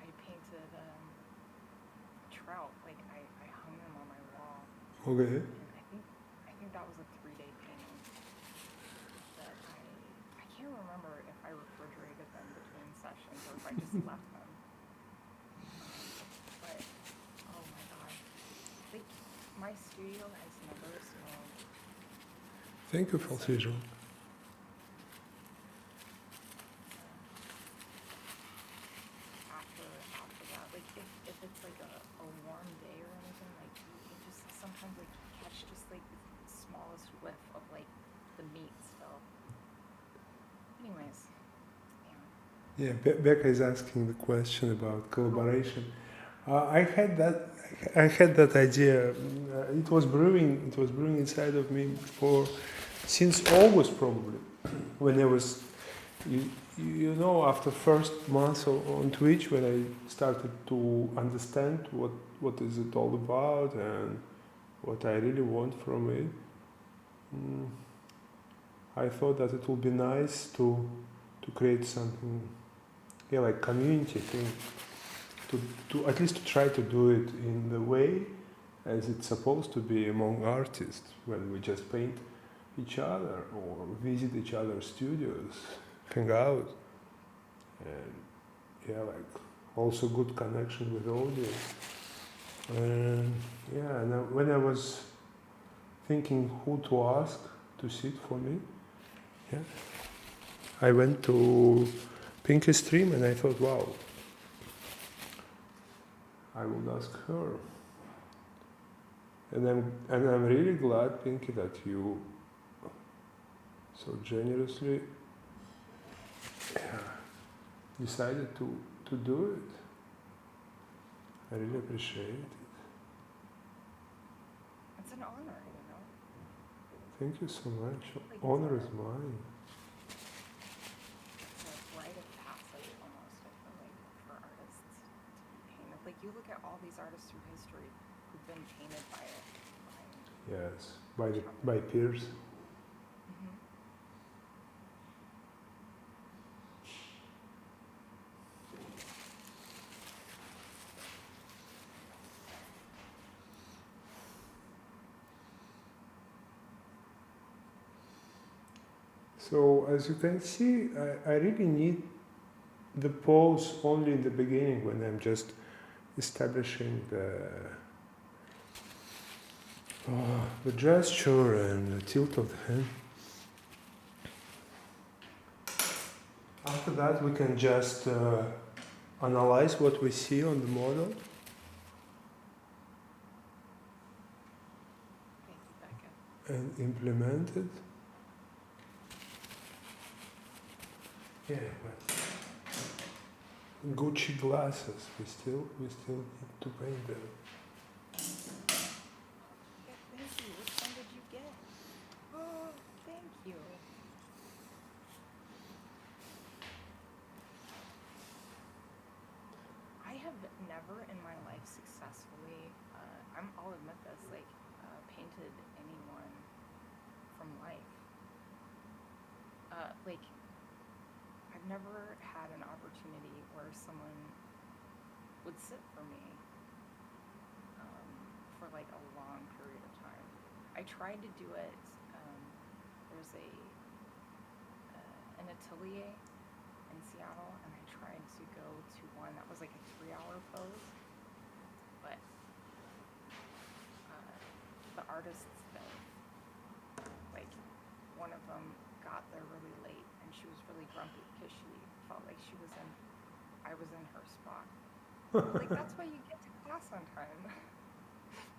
I painted trout. Like I hung them on my wall. Okay. And I think that was a 3-day painting. That I can't remember if I refrigerated them between sessions or if I just left them. But oh my god, like my studio has never smelled. Thank you, Portraiture. After that, like if it's like a warm day or anything, like you just sometimes like catch just like the smallest whiff Yeah, Becca is asking the question about collaboration. I had that. I had that idea. It was brewing. It was brewing inside of me for since August probably. When I was, you know, after first month on Twitch, when I started to understand what is it all about and what I really want from it. I thought that it would be nice to create something, yeah, like community thing, to at least to try to do it in the way as it's supposed to be among artists, when we just paint each other or visit each other's studios, hang out, and yeah, like also good connection with the audience. And yeah, and when I was thinking who to ask to sit for me, yeah, I went to Pinke's stream and I thought, wow, I would ask her. And I'm really glad, Pinky, that you so generously decided to do it. I really appreciate it. It's an honor, you know. Thank you so much. Like, Honor is mine. It's a rite of passage almost, I feel like, for artists to be painted. Like, you look at all these artists through history who've been painted by it. Yes, by peers. Mm-hmm. So as you can see, I really need the pose only in the beginning when I'm just establishing the gesture and the tilt of the hand. After that, we can just analyze what we see on the model. Thank you, Becca. And implement it. Yeah, but Gucci glasses. We still need to paint them. Yeah, thank you. Which one did you get? Oh, thank you. I have never in my life successfully, I'll admit this, like, painted anyone from life. Like, I've never had an opportunity where someone would sit for me for like a long period of time. I tried to do it. There's an atelier in Seattle, and I tried to go to one that was like a 3-hour pose, but the artists that, like, one of them got there really late, and she was really grumpy because she felt like I was in her spot. Like, that's why you get to class on time.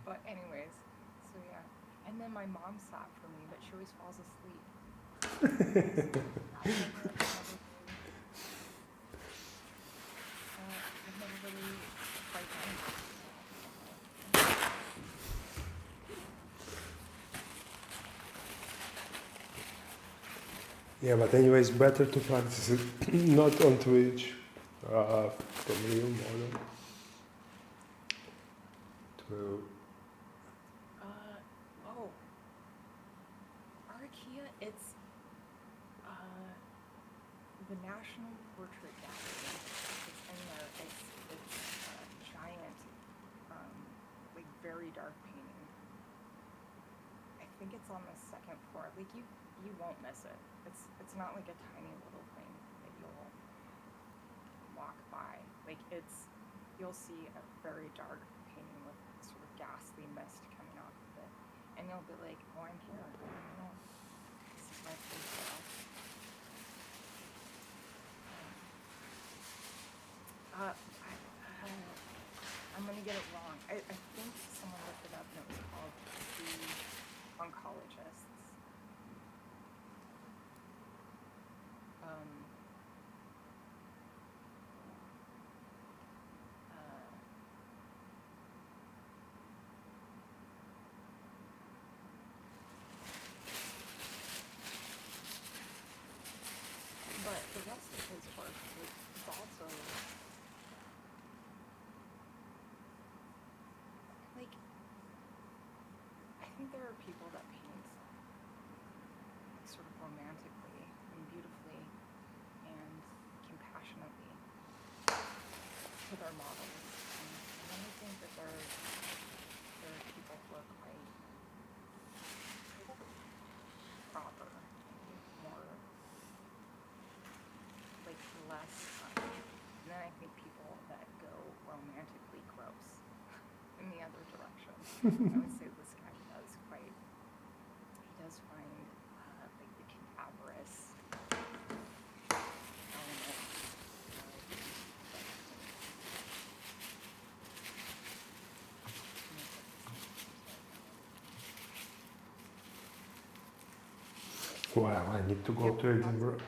But anyways, so yeah. And then my mom sat for me, but she always falls asleep. I've never really quite done it. Yeah, but anyways, better to practice it not on Twitch, from real model. Oh, Archaea, it's the National Portrait Gallery. It's in there. It's a giant, like, very dark painting. I think it's on the second floor. Like, you won't miss it. It's not like a tiny little thing that you'll walk by. Like, you'll see a very dark painting with sort of ghastly mist coming off of it, and you'll be like, "Oh, I'm here. I don't know. This is my place now." I'm gonna get it wrong. I think someone looked it up and it was called The Oncologists. people that paint sort of romantically and beautifully and compassionately to their models. And then I think that there are people who are quite proper and more like less. And then I think people that go romantically gross in the other direction. I would say this guy does quite. He does find like the cadaverous element. Wow, I need to go to Edinburgh.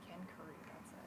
Ken Curry, that's it.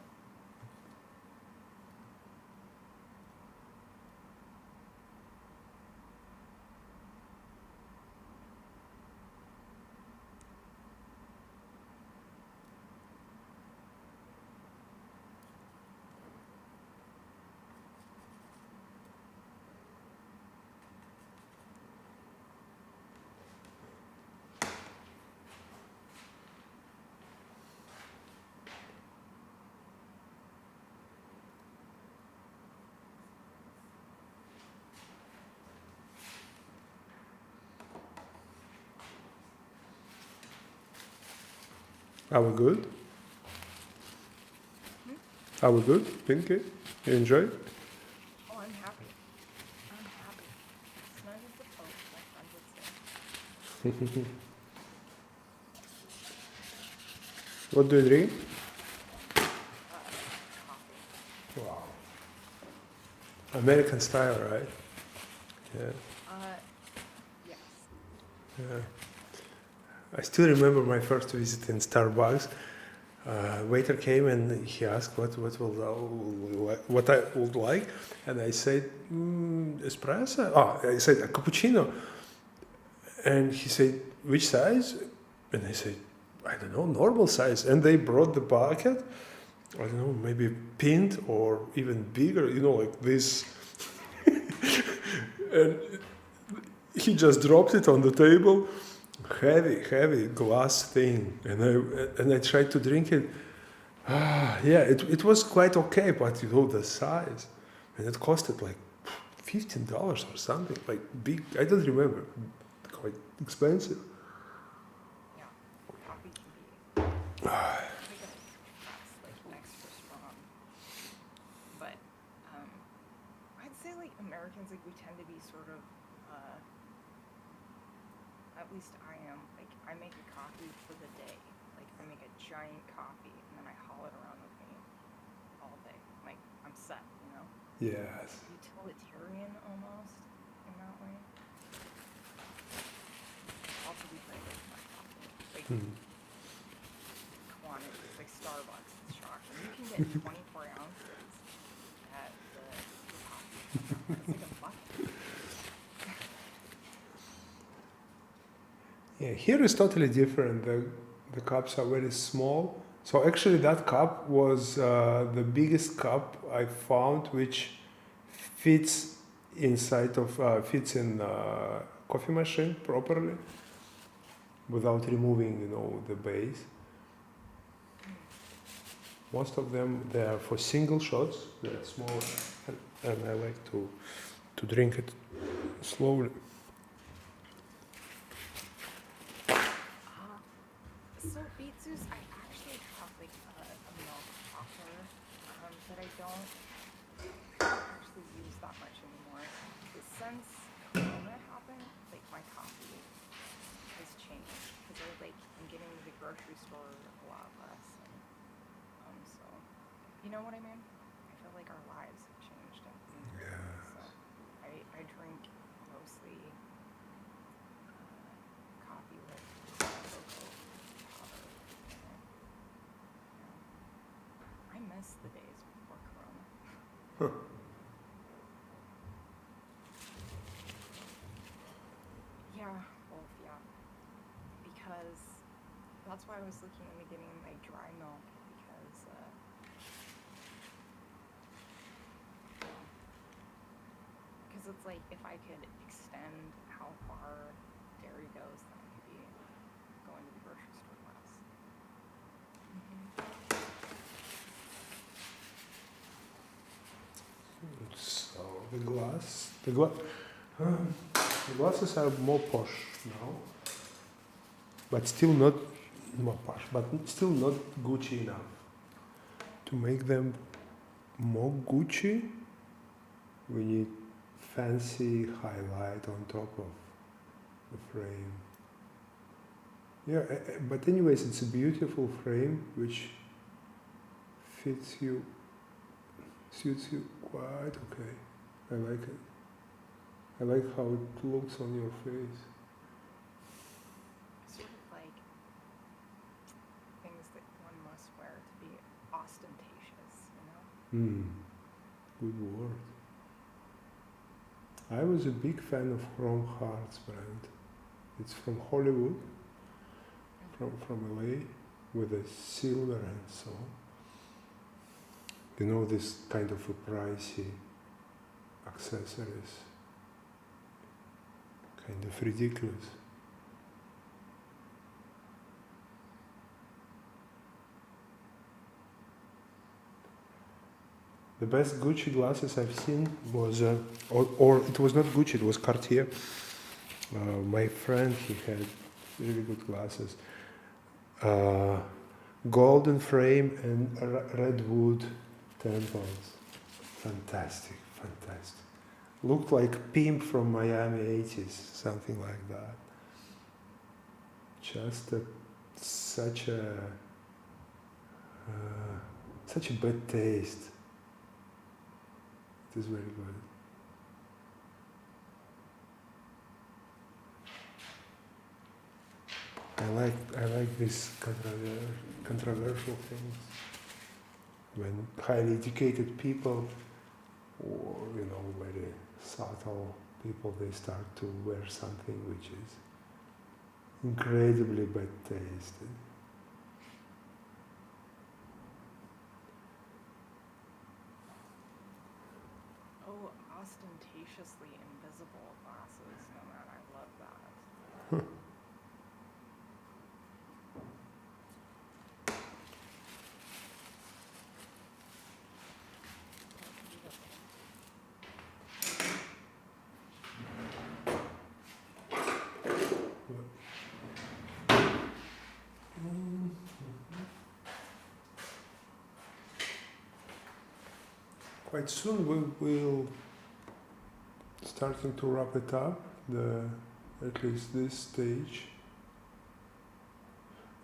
Are we good? Are we good, Pinky? You enjoy it? Oh, I'm happy. I'm happy. Snug as the post, my friend would say. What do you drink? Coffee. Wow. American style, right? Yeah. Yes. Yeah. I still remember my first visit in Starbucks. Waiter came and he asked what I would like, and I said espresso. Oh, I said a cappuccino, and he said which size, and I said I don't know, normal size, and they brought the bucket. I don't know, maybe pint or even bigger, you know, like this, and he just dropped it on the table. Heavy glass thing, and I tried to drink it. Yeah, it was quite okay, but you know the size, and it costed like $15 or something, like big. I don't remember, quite expensive. Yeah. Coffee can be that's like extra strong. But I'd say like Americans, like we tend to be sort of at least I am, like I make a coffee for the day. Like I make a giant coffee and then I haul it around with me all day. Like I'm set, you know? Yes. Utilitarian almost in that way. Also be very good for my coffee. Like quantities, like Starbucks, it's shocking. You can get 24 ounces at the coffee shop. It's like a bucket. Yeah, here is totally different. The cups are very small. So actually, that cup was the biggest cup I found, which fits inside of fits in coffee machine properly, without removing, you know, the base. Most of them they are for single shots. They're small, and I like to drink it slowly. So beet juice, I actually have like a milk frother, but I don't actually use that much anymore. But since Corona happened, like my coffee has changed because I'm getting to the grocery store a lot less, and so you know what I mean. I feel like our lives have changed, and so I drink mostly coffee with cocoa powder in it. Yeah. I miss the days before Corona. Yeah, both, yeah. Because that's why I was looking into getting my dry milk because because it's like if I could extend how far dairy goes, then I could be going to the grocery store less. So the glasses are more posh now, but still not more posh, but still not Gucci enough. To make them more Gucci, we need fancy highlight on top of the frame. Yeah, but anyways, it's a beautiful frame which suits you quite okay. I like it. I like how it looks on your face. Sort of like things that one must wear to be ostentatious, you know? Good word. I was a big fan of Chrome Hearts brand. It's from Hollywood, from LA, with a silver and so on. You know, this kind of a pricey accessories. Kind of ridiculous. The best Gucci glasses I've seen was, or it was not Gucci, it was Cartier. My friend, he had really good glasses. Golden frame and red wood temples. Fantastic, fantastic. Looked like Pimp from Miami 80s, something like that. Just such a bad taste. It is very good. I like these controversial things when highly educated people, or very subtle people, they start to wear something which is incredibly bad taste. Oh, ostentatiously invisible glasses. Oh man, I love that. Quite soon we will starting to wrap it up, at least this stage.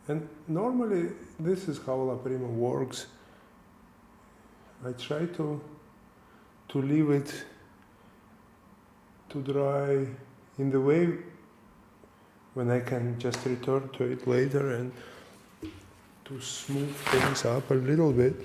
And normally this is how La Prima works. I try to leave it to dry in the way when I can just return to it later and to smooth things up a little bit.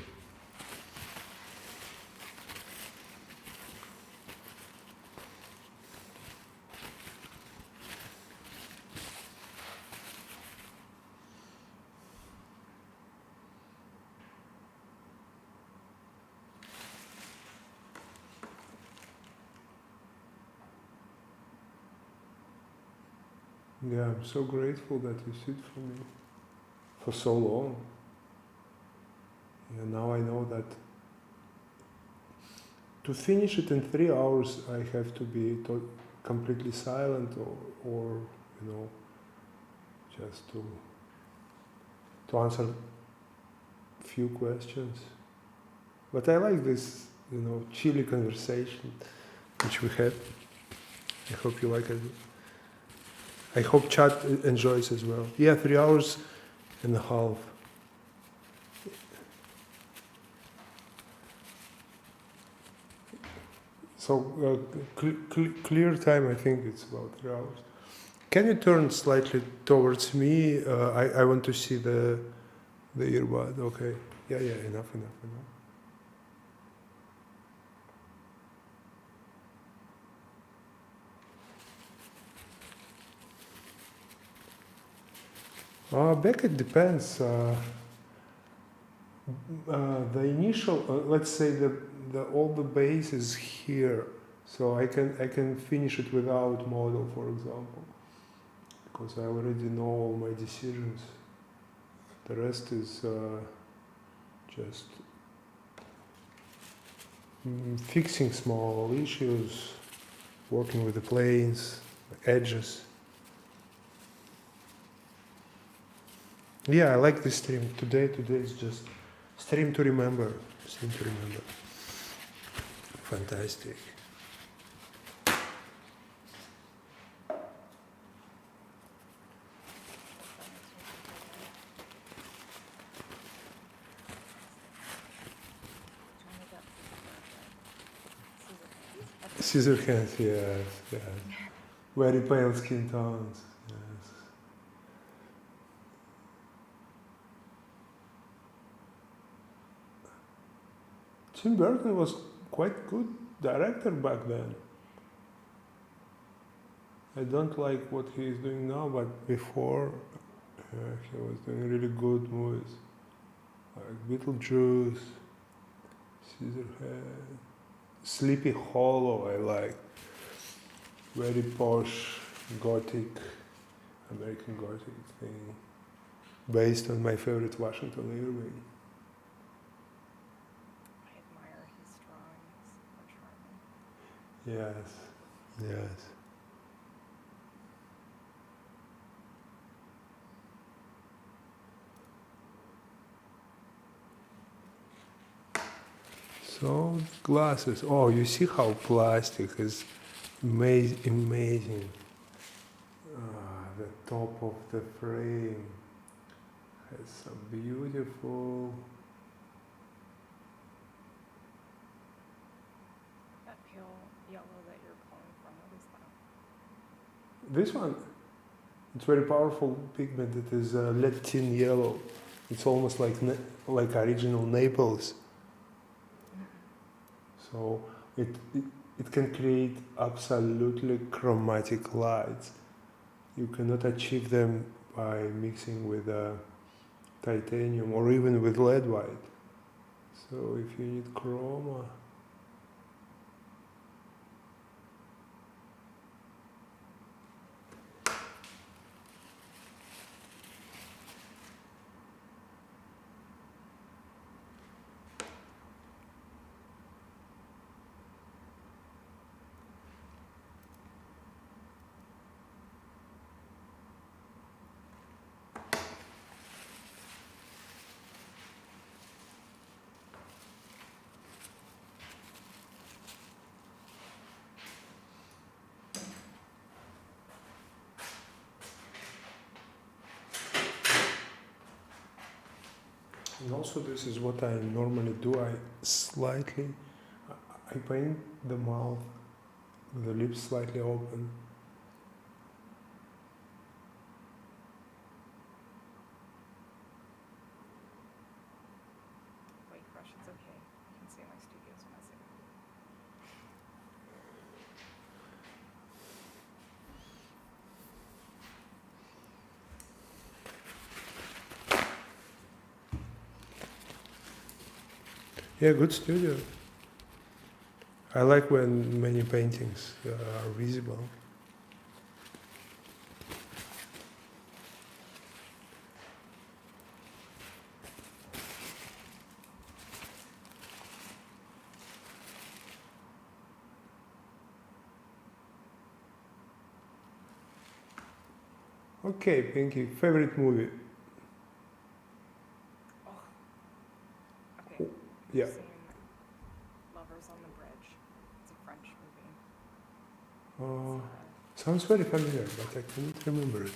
Yeah, I'm so grateful that you sit for me for so long. And now I know that to finish it in 3 hours, I have to be completely silent or just to answer a few questions. But I like this, chilly conversation which we had. I hope you like it. I hope chat enjoys as well. Yeah, 3 hours and a half. So clear time, I think it's about 3 hours. Can you turn slightly towards me? I want to see the earbud. Okay. Yeah, enough. Back it depends. The initial, let's say all the base is here, So I can finish it without model, for example, because I already know all my decisions. The rest is just fixing small issues, working with the planes, edges. Yeah, I like this stream. Today is just stream to remember. Stream to remember. Fantastic. Scissor hands, yes, yes. Very pale skin tones, yes. Tim Burton was quite good director back then. I don't like what he is doing now, but before he was doing really good movies. Like Beetlejuice, Scissorhands, Sleepy Hollow I like. Very posh, gothic, American gothic thing. Based on my favorite Washington Irving. I admire his drawings. They're charming. Yes, yes. So glasses. Oh, you see how plastic is amazing. The top of the frame has some beautiful. That pale yellow that you're pulling from, what is that? This one, it's very powerful pigment. It is lead tin yellow. It's almost like original Naples. So it can create absolutely chromatic lights. You cannot achieve them by mixing with titanium or even with lead white. So if you need chroma, and also this is what I normally do. I paint the mouth, the lips slightly open. White brush, it's okay. You can say my studio's messy. Yeah, good studio. I like when many paintings are visible. Okay, Pinky, favorite movie? Okay. Yeah. I've seen Lovers on the Bridge. It's a French movie. Sounds very familiar, but I cannot remember it.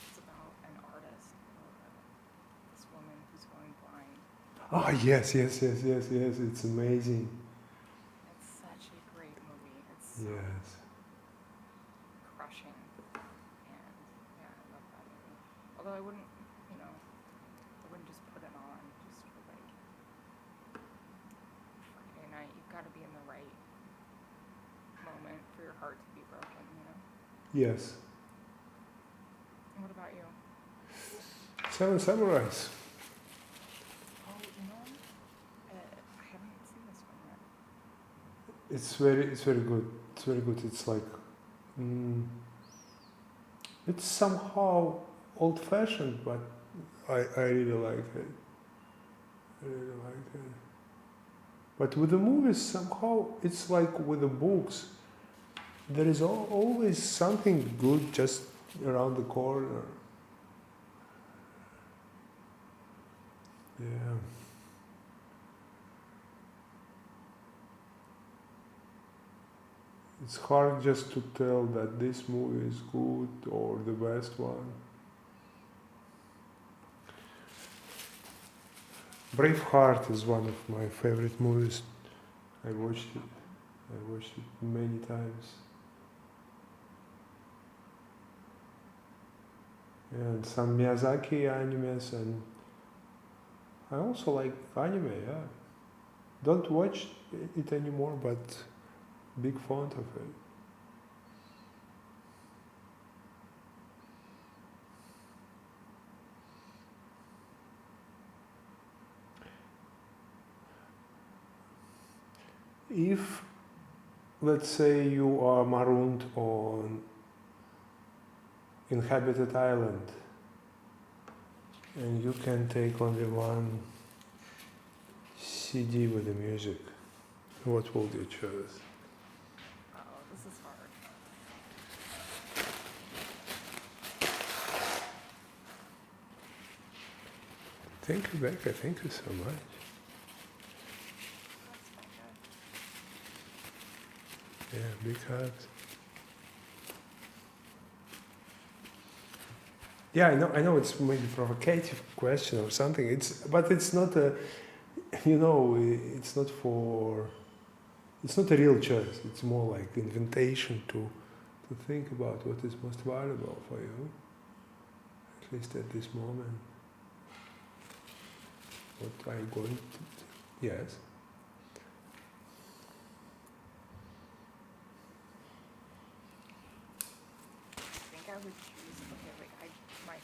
It's about an artist, this woman who's going blind. Ah, yes. It's amazing. It's such a great movie. It's so Yes. crushing. And yeah, I love that movie. Although I wouldn't just put it on just for like Friday night. You've got to be in the right moment for your heart to be broken, you know? Yes. And what about you? Seven Samurais. Oh, you know, I haven't seen this one yet. It's very good. It's very good. It's like, mm, it's somehow old-fashioned, but I really like it. I really like it. But with the movies, somehow it's like with the books. There is always something good just around the corner. Yeah. It's hard just to tell that this movie is good or the best one. Braveheart is one of my favorite movies. I watched it. I watched it many times. And some Miyazaki animes, and I also like anime. Yeah, don't watch it anymore, but big fond of it. If, let's say, you are marooned on inhabited island and you can take only one CD with the music, what would you choose? Oh, this is hard. Thank you, Becca. Thank you so much. That's my good. Yeah, big hugs. Yeah, I know it's maybe provocative question or something. But it's not a, it's not it's not a real choice. It's more like invitation to think about what is most valuable for you, at least at this moment. What are you going to? Yes. I think I would choose, okay, like my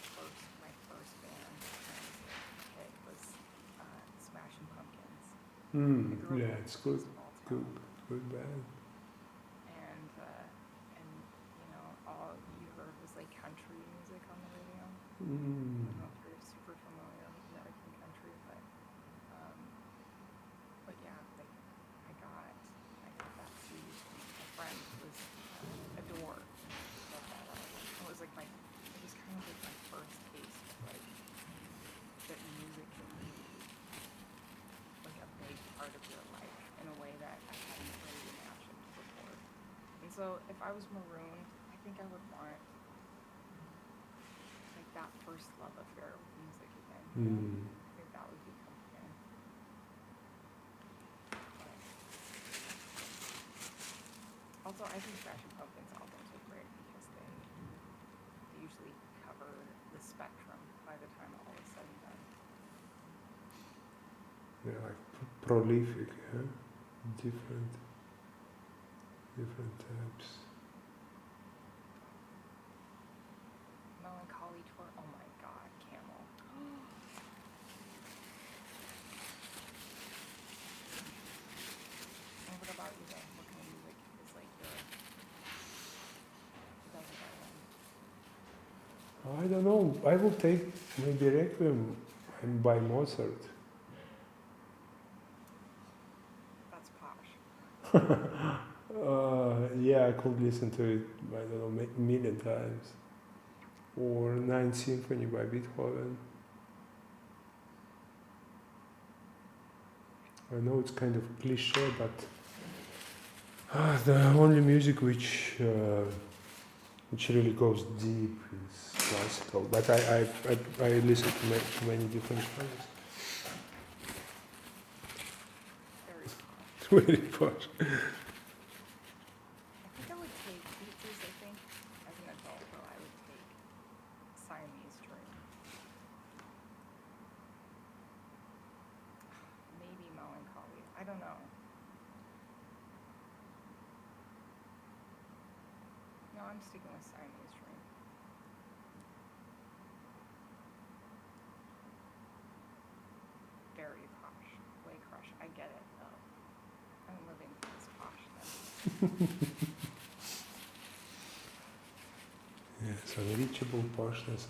first band it was Smashing Pumpkins. I grew up Yeah, in it's good, a small good, town, good band. and you know, all you heard was like country music on the radio. I Mm. don't know if you're super familiar with American country, but yeah, like I got that CD from a friend who was a door. Loved that album. It was kind of like my first taste of like that music can be like a big part of your life in a way that I hadn't really imagined before. And so if I was marooned, I think I would want like that first love affair with music again. You know? I think that would be comforting. But also, I think Smashing Pumpkins albums are great because they usually cover the spectrum by the time all is said and done. Yeah, like prolific, yeah? Different types. Melancholy Tour. Oh my God, Camel. And what about you then? What kind of music is like your desert island? I don't know. I will take maybe Requiem and by Mozart. That's posh. Yeah, I could listen to it, I don't know, million times. Or Ninth Symphony by Beethoven. I know it's kind of cliche, but the only music which really goes deep is classical. But I listen to many different genres. Very posh. It's very posh. I think I would take Beatles, I think, as an adult though, I would take Siamese Dream. Maybe Melancholy. I don't know. No, I'm sticking with Siamese Dream. Very posh. Way crush. I get it though. I'm living for this poshness. Yes, unreachable portions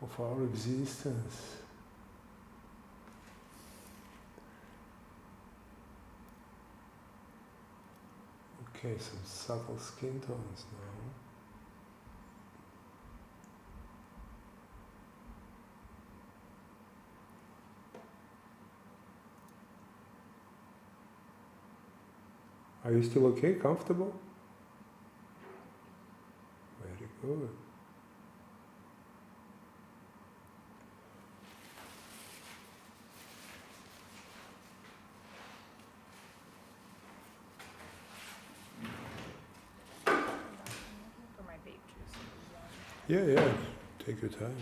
of our existence. Okay, some subtle skin tones now. Are you still okay? Comfortable? Very good. I'm looking for my vape juice. Yeah, take your time.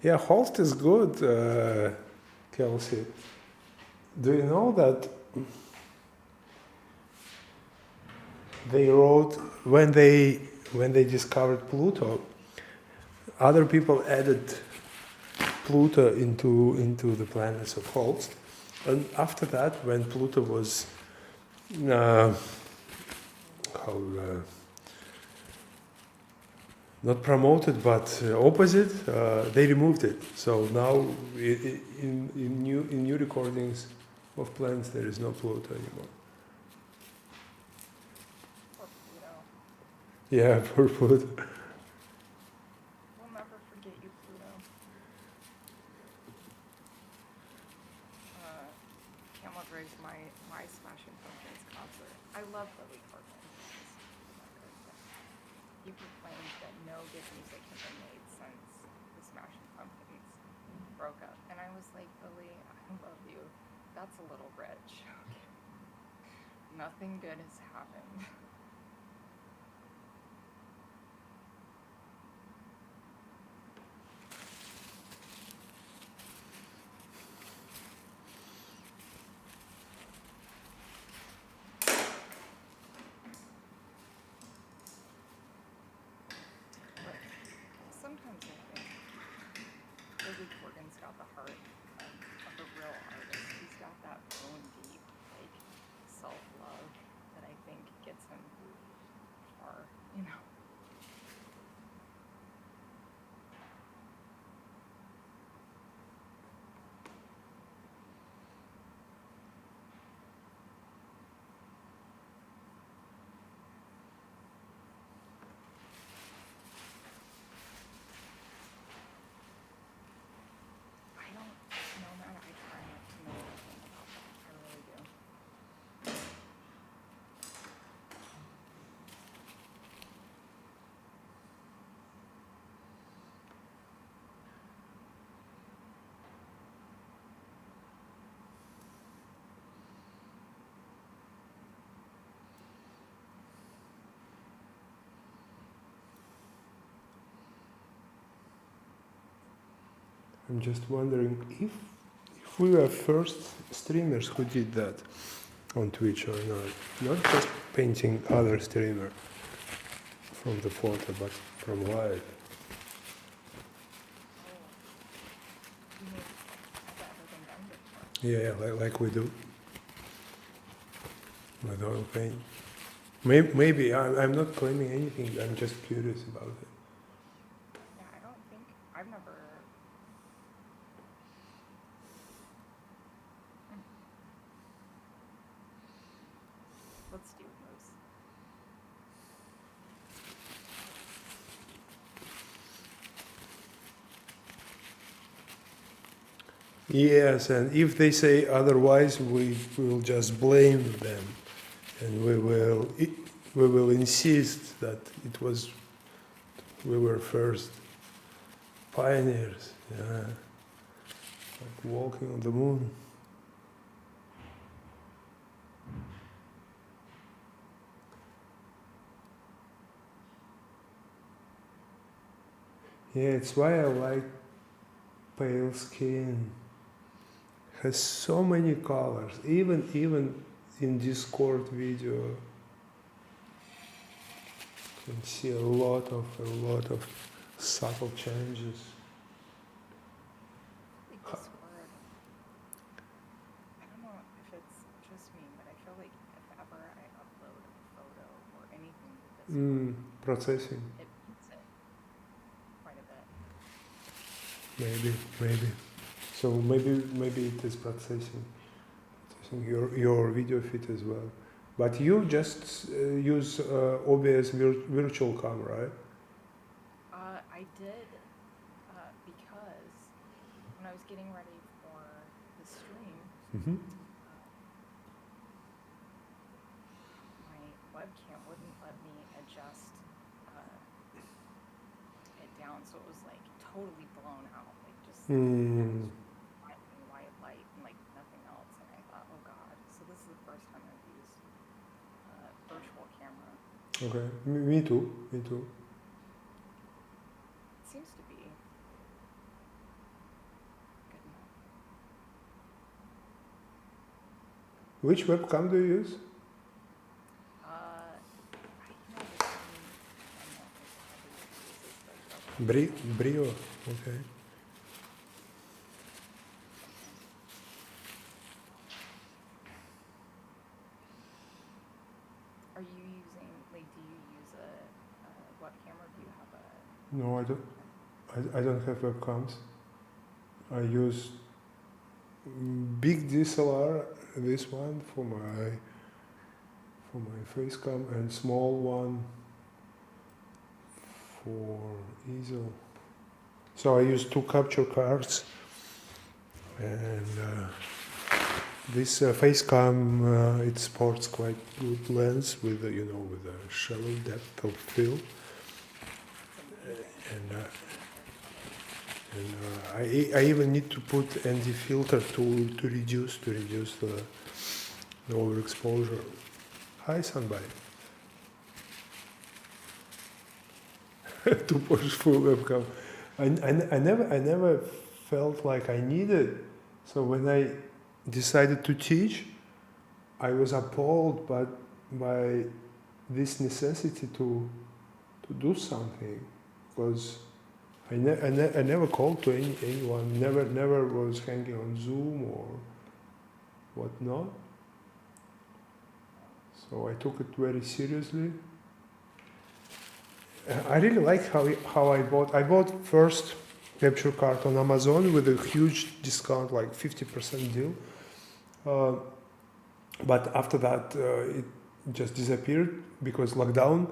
Yeah, Holst is good, Kelsey. Do you know that they wrote when they discovered Pluto, other people added Pluto into the planets of Holst, and after that, when Pluto was not promoted but opposite, they removed it. So now in new recordings of planets there is no Pluto anymore. Or Pluto. Yeah, poor Pluto. We'll never forget you, Pluto. Can't wait to raise my Smashing Pumpkins concert. I love Lily Corgan. People claimed that no good music had been made since the Smashing Pumpkins broke up. And I was like, Lily, I love you. That's a little rich. Nothing good has happened. But sometimes I think Lily Corgan's got the heart of a real artist. He's got that bone deep, like, self-love that I think gets him far, you know. I don't know, man. I try not to know anything about that. I really do. I'm just wondering if we were first streamers who did that on Twitch or not. Not just painting other streamer from the photo, but from live. You mean, has that ever been done before? Yeah, like we do with oil paint. Maybe I'm not claiming anything. I'm just curious about it. Yeah, I don't think I've never. Let's do those. Yes, and if they say otherwise, we will just blame them, and we will insist that we were first pioneers, yeah, like walking on the moon. Yeah, it's why I like pale skin. Has so many colors, even in Discord video. You can see a lot of subtle changes. Like this word. Processing. it beats it quite a Maybe, bit. maybe. So maybe it is processing your video feed as well. But you just use OBS virtual cam, right? I did because when I was getting ready for the stream, Mm-hmm. my webcam wouldn't let me adjust it down, so it was like totally blown out, like just white light and like nothing else. And I thought, oh god, so this is the first time I've used virtual camera. Okay, me too. Me too. It seems to be good enough. Which webcam do you use? I know this one, I don't know if everybody uses the Brio. Okay. Are you using, like, do you use a webcam or do you have a... No, I don't. I don't have webcams. I use big DSLR, this one for my face cam, and small one for easel. So I use 2 capture cards, and this face cam it sports quite good lens with with a shallow depth of field, and I even need to put ND filter to reduce the overexposure. Hi, somebody. To push full webcam. I never felt like I needed. So when I decided to teach, I was appalled by this necessity to do something, because I never called to anyone, never was hanging on Zoom or whatnot. So I took it very seriously. I really like how I bought first capture card on Amazon with a huge discount, like 50% deal. But after that, it just disappeared because lockdown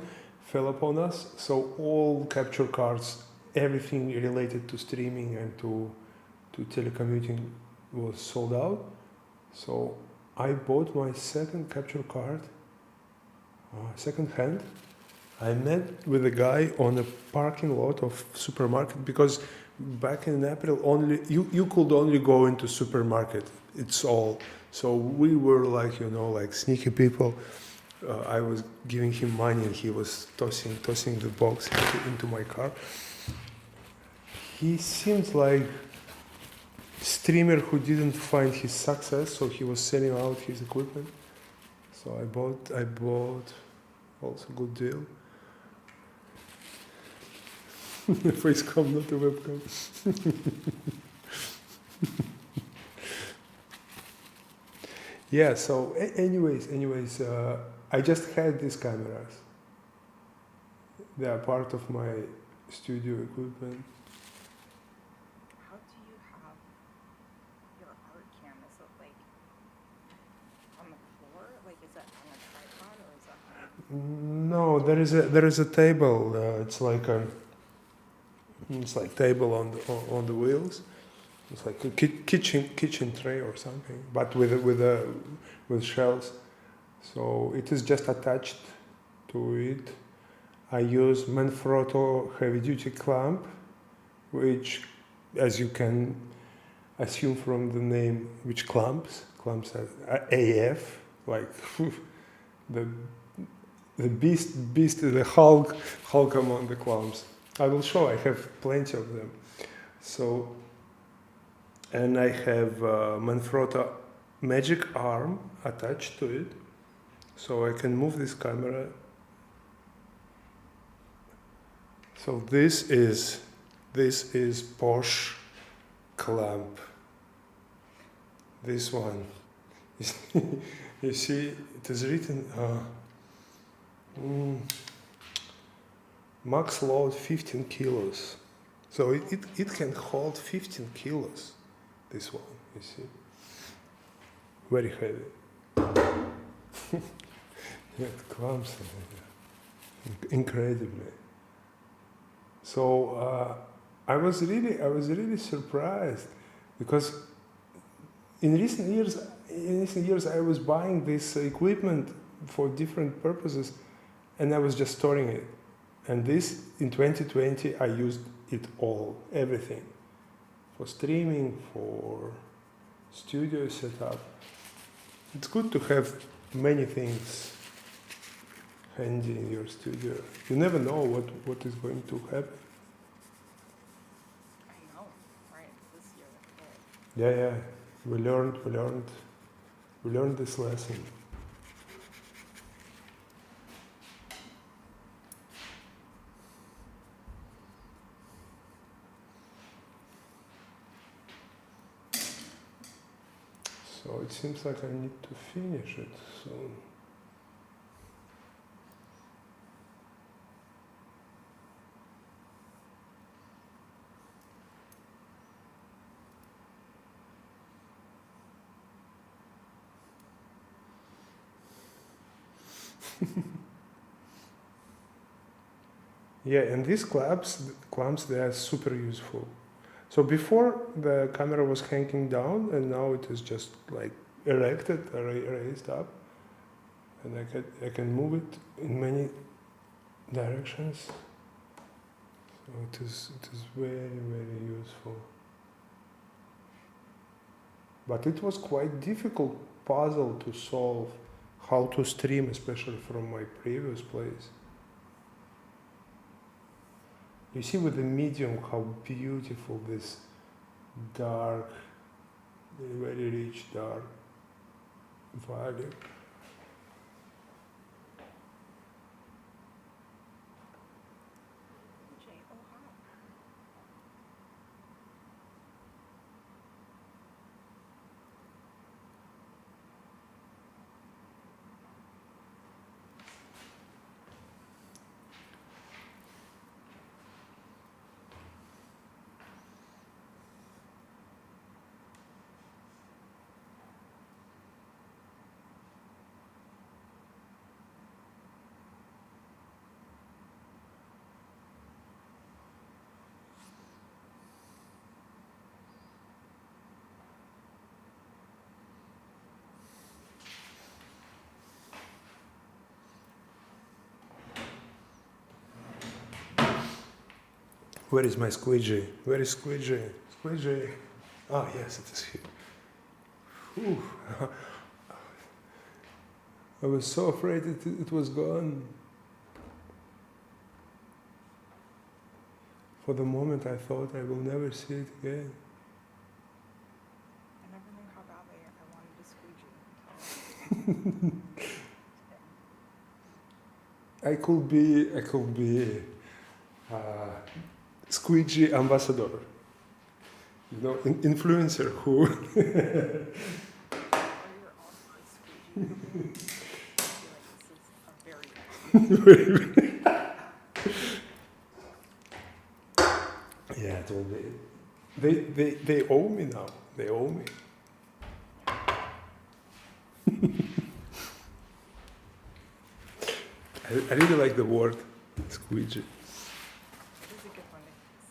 fell upon us. So all capture cards, everything related to streaming and to telecommuting was sold out. So I bought my second capture card, second hand. I met with a guy on a parking lot of supermarket, because back in April only you could only go into supermarket. It's all. So we were like like sneaky people. I was giving him money and he was tossing the box into my car. He seemed like streamer who didn't find his success, so he was selling out his equipment. So I bought also good deal. Facecam, not a webcam. Yeah, so anyways, I just had these cameras. They are part of my studio equipment. How do you have your art cam? Is it like on the floor? Like, is it on a tripod or is it on... No, there is a table. It's like table on the wheels. It's like a kitchen tray or something, but with shelves. So it is just attached to it. I use Manfrotto heavy duty clamp, which, as you can assume from the name, which clamps as AF, like the beast, the Hulk among the clamps. I will show. I have plenty of them. So, and I have Manfrotto magic arm attached to it, so I can move this camera. So this is Porsche clamp. This one, you see, it is written. max load 15 kilos. So it can hold 15 kilos, this one, you see. Very heavy. It clumps incredibly. So I was really surprised because in recent years I was buying this equipment for different purposes, and I was just storing it. And this in 2020 I used it all, everything, for streaming, for studio setup. It's good to have many things handy in your studio. You never know what is going to happen. I know, right? This year. Yeah. We learned this lesson. So it seems like I need to finish it soon. Yeah, and these clamps, they are super useful. So before the camera was hanging down, and now it is just like erected, raised up, and I can move it in many directions. So it is very useful. But it was quite difficult puzzle to solve, how to stream, especially from my previous place. You see with the medium how beautiful this dark, very rich dark valley. Where is my squeegee? Where is squeegee? Squeegee. Ah, yes, it is here. Whew. I was so afraid it was gone. For the moment, I thought I will never see it again. I never knew how badly I wanted a squeegee. I could be squeegee ambassador. You know, influencer who. Or you're also a squeegee. I feel like this is a very Yeah, it will be. They owe me now. They owe me. I really like the word squeegee. It is a good one to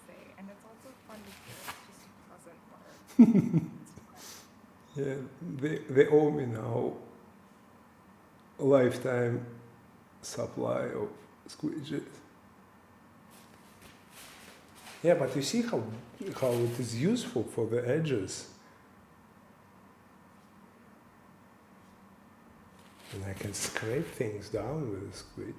say, and it's also fun to hear. It's just a pleasant word. Yeah, they owe me now a lifetime supply of squeegees. Yeah, but you see how it is useful for the edges. And I can scrape things down with a squeegee.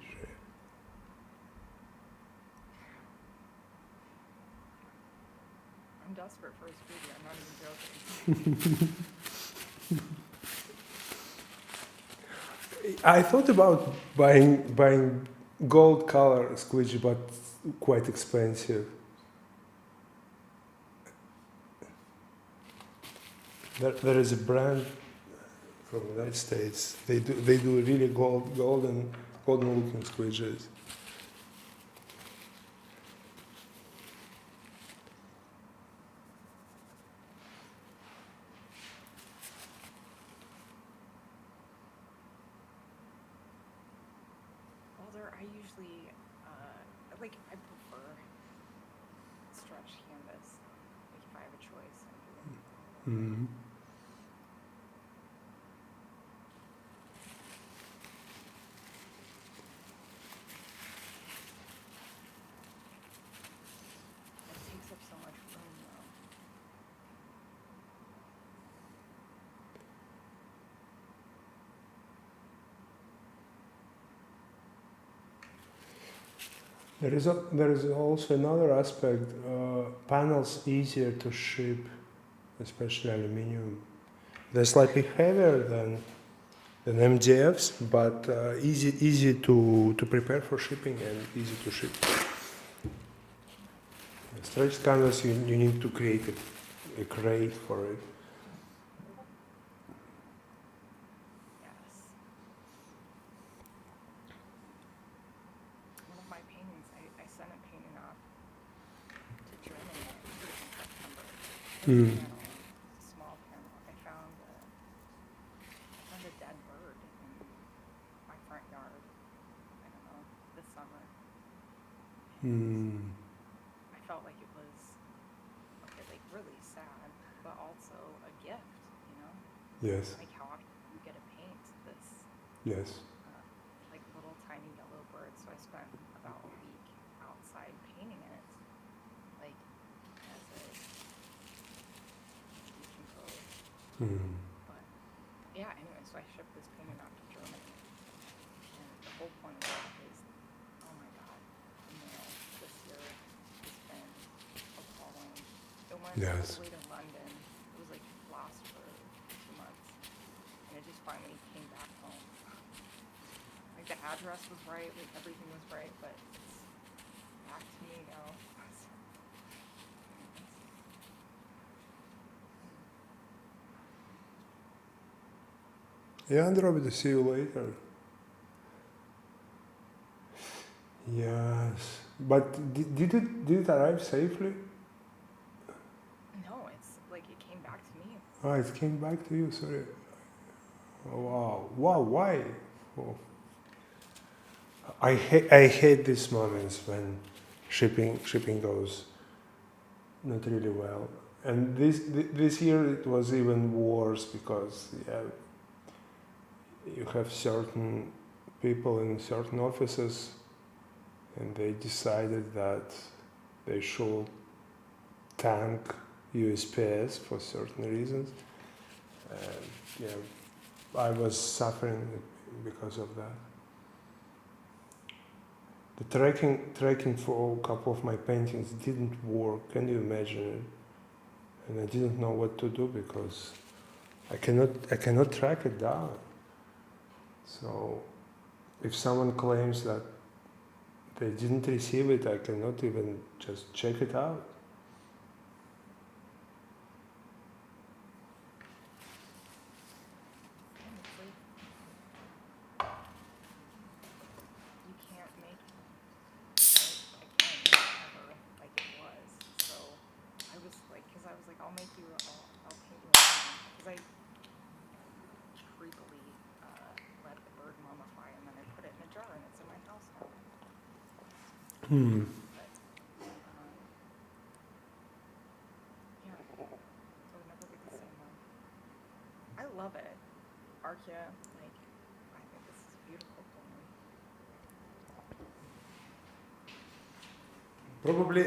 I'm desperate for a squeegee. I'm not even joking. I thought about buying gold color squeegee, but quite expensive. There is a brand from the United States. They do really golden looking squeegees. actually, like, I prefer stretch canvas. Like, if I have a choice, I do. Mm. It takes up so much room, though. There is also another aspect. Panels easier to ship, especially aluminium. They're slightly heavier than MDFs, but easy to prepare for shipping and easy to ship. Stretched canvas, you need to create a crate for it. Yes. One of my paintings, I sent a painting off to Germany. I think it was in September. Mm. Panel, small panel. I found a dead bird in my front yard. I don't know, this summer. Mm. I felt like it was like really sad, but also a gift, you know? Yes, Like how often you get to paint this yes. like little tiny yellow bird. So I spent about a week outside painting it, like as a decompose. Mm. But yeah, anyway, so I shipped this painting out to Germany, and the whole point of that is, oh my god, the mail this year has been appalling. It went all Yes. the way to London. It was like lost for 2 months, and it just finally came back home. Like the address was right, like everything was right, but it's back to me now. Yeah, Android, see you later. Yes, but did it arrive safely? No, it's like it came back to me. Ah, it came back to you. Sorry. Oh, wow. Wow. Why? Oh. I hate these moments when shipping goes not really well. And this year it was even worse because you have certain people in certain offices, and they decided that they should tank USPS for certain reasons. And yeah, I was suffering because of that. The tracking for a couple of my paintings didn't work. Can you imagine it? And I didn't know what to do because I cannot track it down. So if someone claims that they didn't receive it, I cannot even just check it out. And it's like you can't make it again ever like it was. So I was like, because I was like, I'll paint you again, because I creepily let the bird mummify, and then I put it in a jar, and it's in my house now. Hmm. But yeah, so it'll never be the same one. I love it, Archaea. Like, I think this is a beautiful painting. Probably,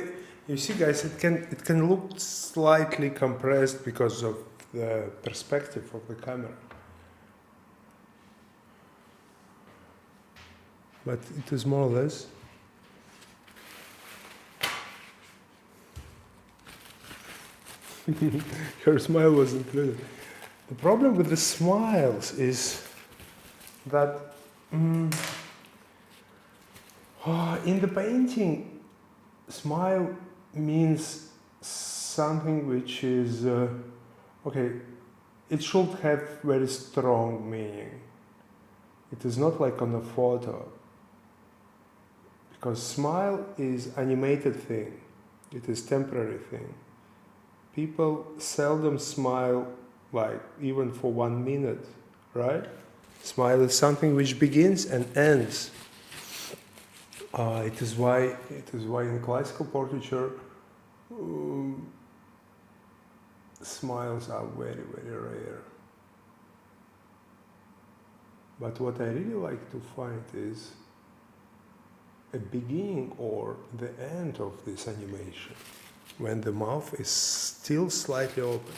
you see, guys, it can look slightly compressed because of the perspective of the camera, but it is more or less. Her smile was included. The problem with the smiles is that in the painting, smile means something which is okay. It should have very strong meaning. It is not like on a photo, because smile is animated thing. It is temporary thing. People seldom smile like even for 1 minute, right? Smile is something which begins and ends. It is why in classical portraiture smiles are very, very rare. But what I really like to find is a beginning or the end of this animation, when the mouth is still slightly open.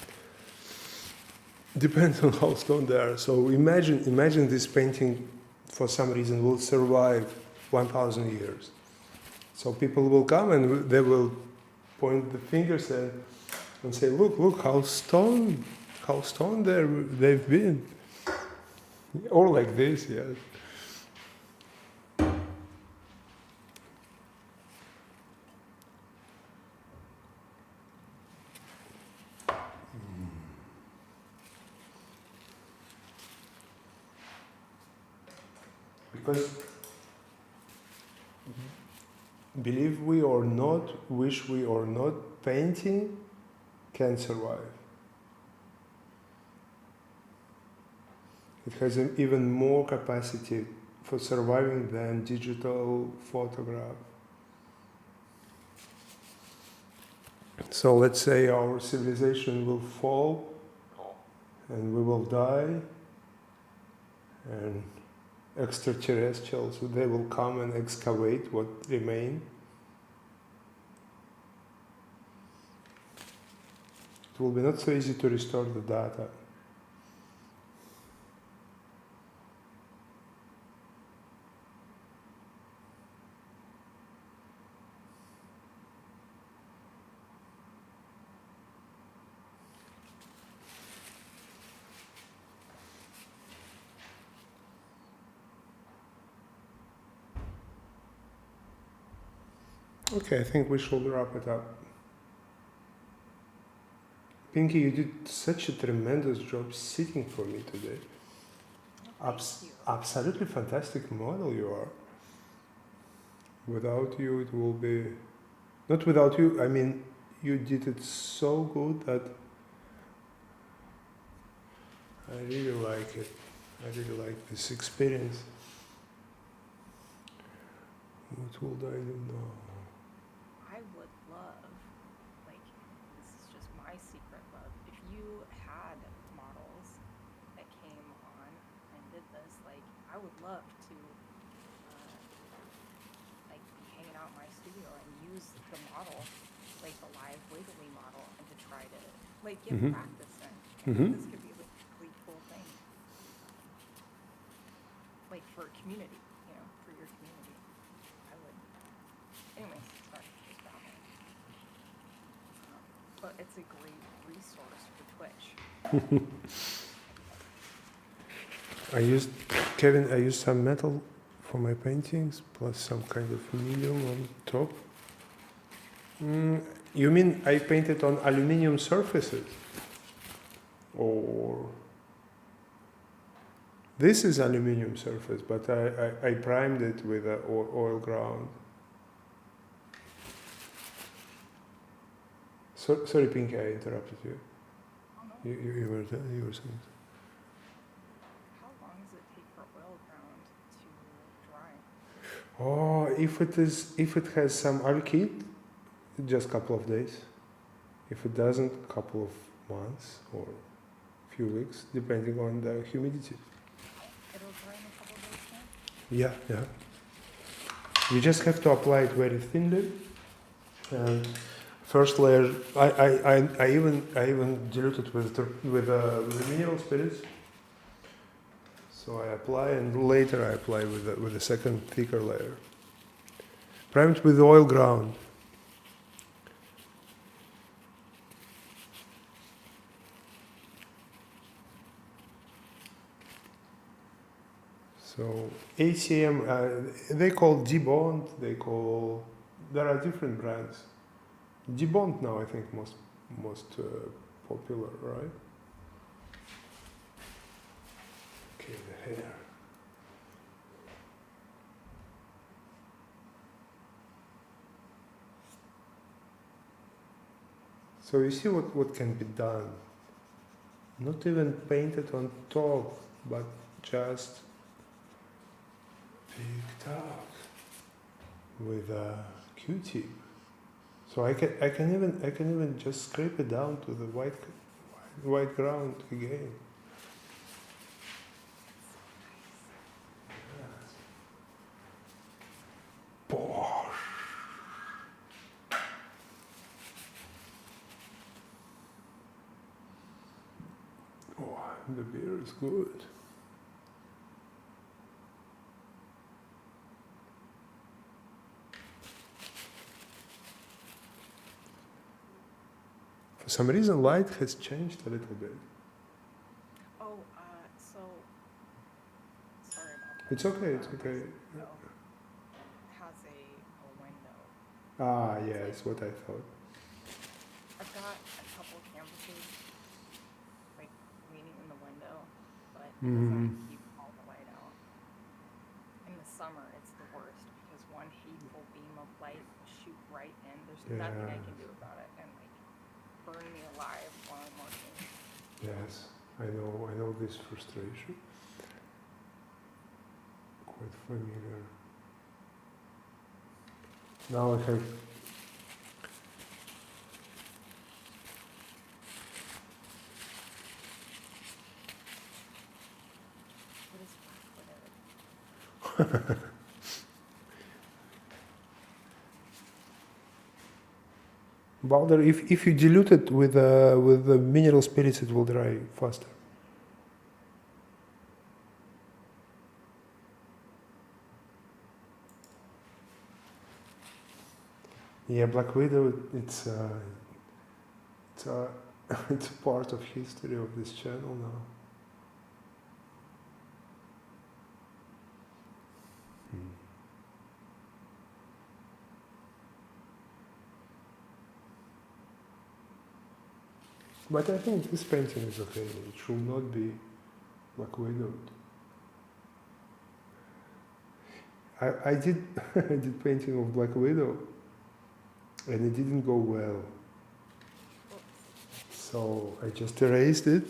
Depends on how stoned they are. So imagine this painting for some reason will survive 1,000 years. So people will come and they will point the fingers and say, look how stoned they've been. Or like this, yes. Because believe we or not, wish we or not, painting can survive. It has an even more capacity for surviving than digital photograph. So let's say our civilization will fall and we will die, and extraterrestrials, they will come and excavate what remain. It will be not so easy to restore the data. Okay, I think we should wrap it up. Pinky, you did such a tremendous job sitting for me today. Absolutely fantastic model you are. Without you, it will be... Not without you, I mean, you did it so good that I really like it. I really like this experience. What would I do now? I would love, like, this is just my secret love, if you had models that came on and did this, like, I would love to, like, be hanging out in my studio and use the model, like the live wiggly model, and to try to, like, get practice in. This could be a really cool thing. Like, for a community, you know, for your community. I would. Anyways, sorry, just babbling. But it's a great resource for Twitch. Kevin, I used some metal for my paintings, plus some kind of medium on top. You mean I painted on aluminum surfaces? Or... This is aluminum surface, but I primed it with an oil ground. Sorry, Pinky, I interrupted you. Oh, no. You were saying. How long does it take for oil ground to dry? Oh, if it has some alkyd, just a couple of days. If it doesn't, a couple of months or a few weeks, depending on the humidity. It'll dry in a couple of days then? Yeah. You just have to apply it very thinly. And first layer, I even dilute it with mineral spirits. So I apply, and later I apply with a second thicker layer. Primed with oil ground. So ACM, they call debond, there are different brands. Debond now, I think, most popular, right? Okay, the hair. So you see what can be done. Not even painted on top, but just picked up. with a Q-tip. So I can even just scrape it down to the white ground again. Bosh. Oh, the beer is good. For some reason, light has changed a little bit. Oh, so sorry about that. It's okay. It's okay. So, has a window. Ah, yes, what I thought. I've got a couple canvases like leaning in the window, but it doesn't keep all the light out. In the summer, it's the worst because one hateful beam of light will shoot right in. There's nothing I can do about it, and like burn me alive while I'm working. Yes, I know this frustration. Quite familiar. Now I have What is black widow? Balder, if you dilute it with the mineral spirits, it will dry faster. Yeah, Black Widow. It's it's a part of history of this channel now. But I think this painting is okay. It should not be Black Widow. I did I did painting of Black Widow, and it didn't go well. So I just erased it,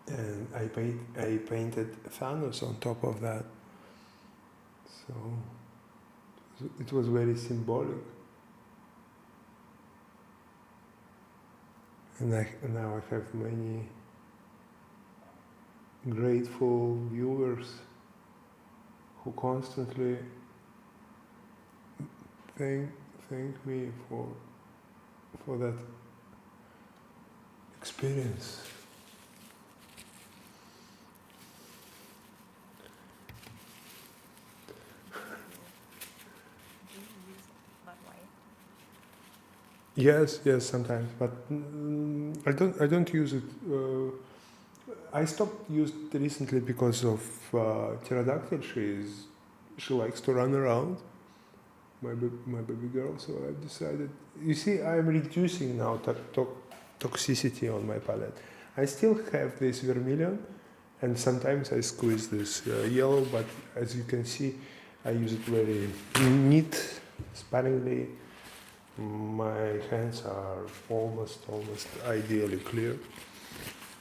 and I painted Thanos on top of that. So it was very symbolic. And now I have many grateful viewers who constantly thank me for that experience. Do you use lead light? Yes, sometimes, but I don't use it. I stopped using it recently because of pterodactyl. She likes to run around, my baby girl. So I've decided. You see, I'm reducing now toxicity on my palette. I still have this vermilion, and sometimes I squeeze this yellow. But as you can see, I use it very neat, sparingly. My hands are almost ideally clear,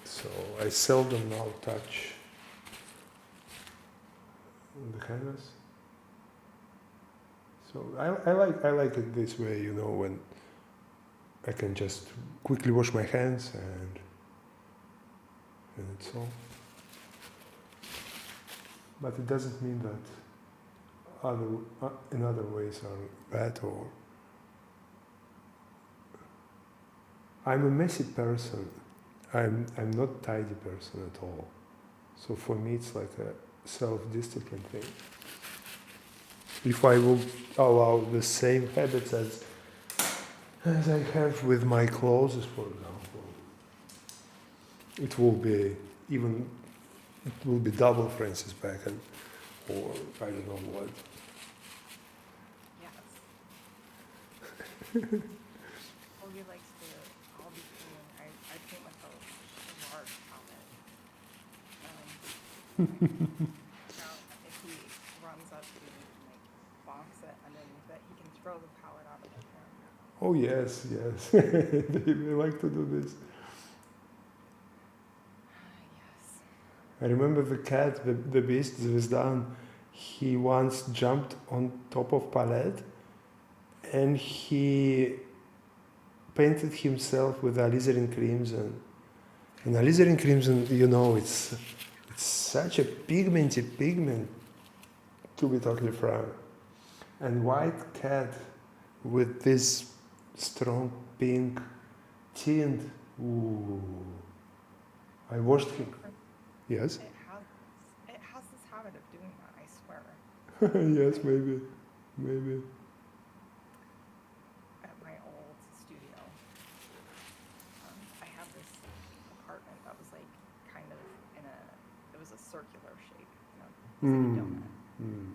so I seldom now touch the canvas. So I like it this way, you know, when I can just quickly wash my hands and it's all. But it doesn't mean that in other ways are bad or. I'm a messy person. I'm not tidy person at all. So for me, it's like a self-discipline thing. If I will allow the same habits as I have with my clothes, for example, it will be double Francis Bacon, or I don't know what. Yes. Olga likes to all be clean. I paint with a large palette. Now, if he runs up to me and like bonks it underneath it, he can throw the palette out of the camera. Oh yes, they like to do this. Yes. I remember the cat, the beast Zvezdan, he once jumped on top of palette and he painted himself with alizarin crimson. And alizarin crimson, you know, it's such a pigment, to be totally frank. And white cat with this strong pink tint. Ooh. I washed him. Yes? It has this habit of doing that, I swear. Yes, maybe. At my old studio, I had this apartment that was like kind of it was a circular shape, you know, it was like a donut.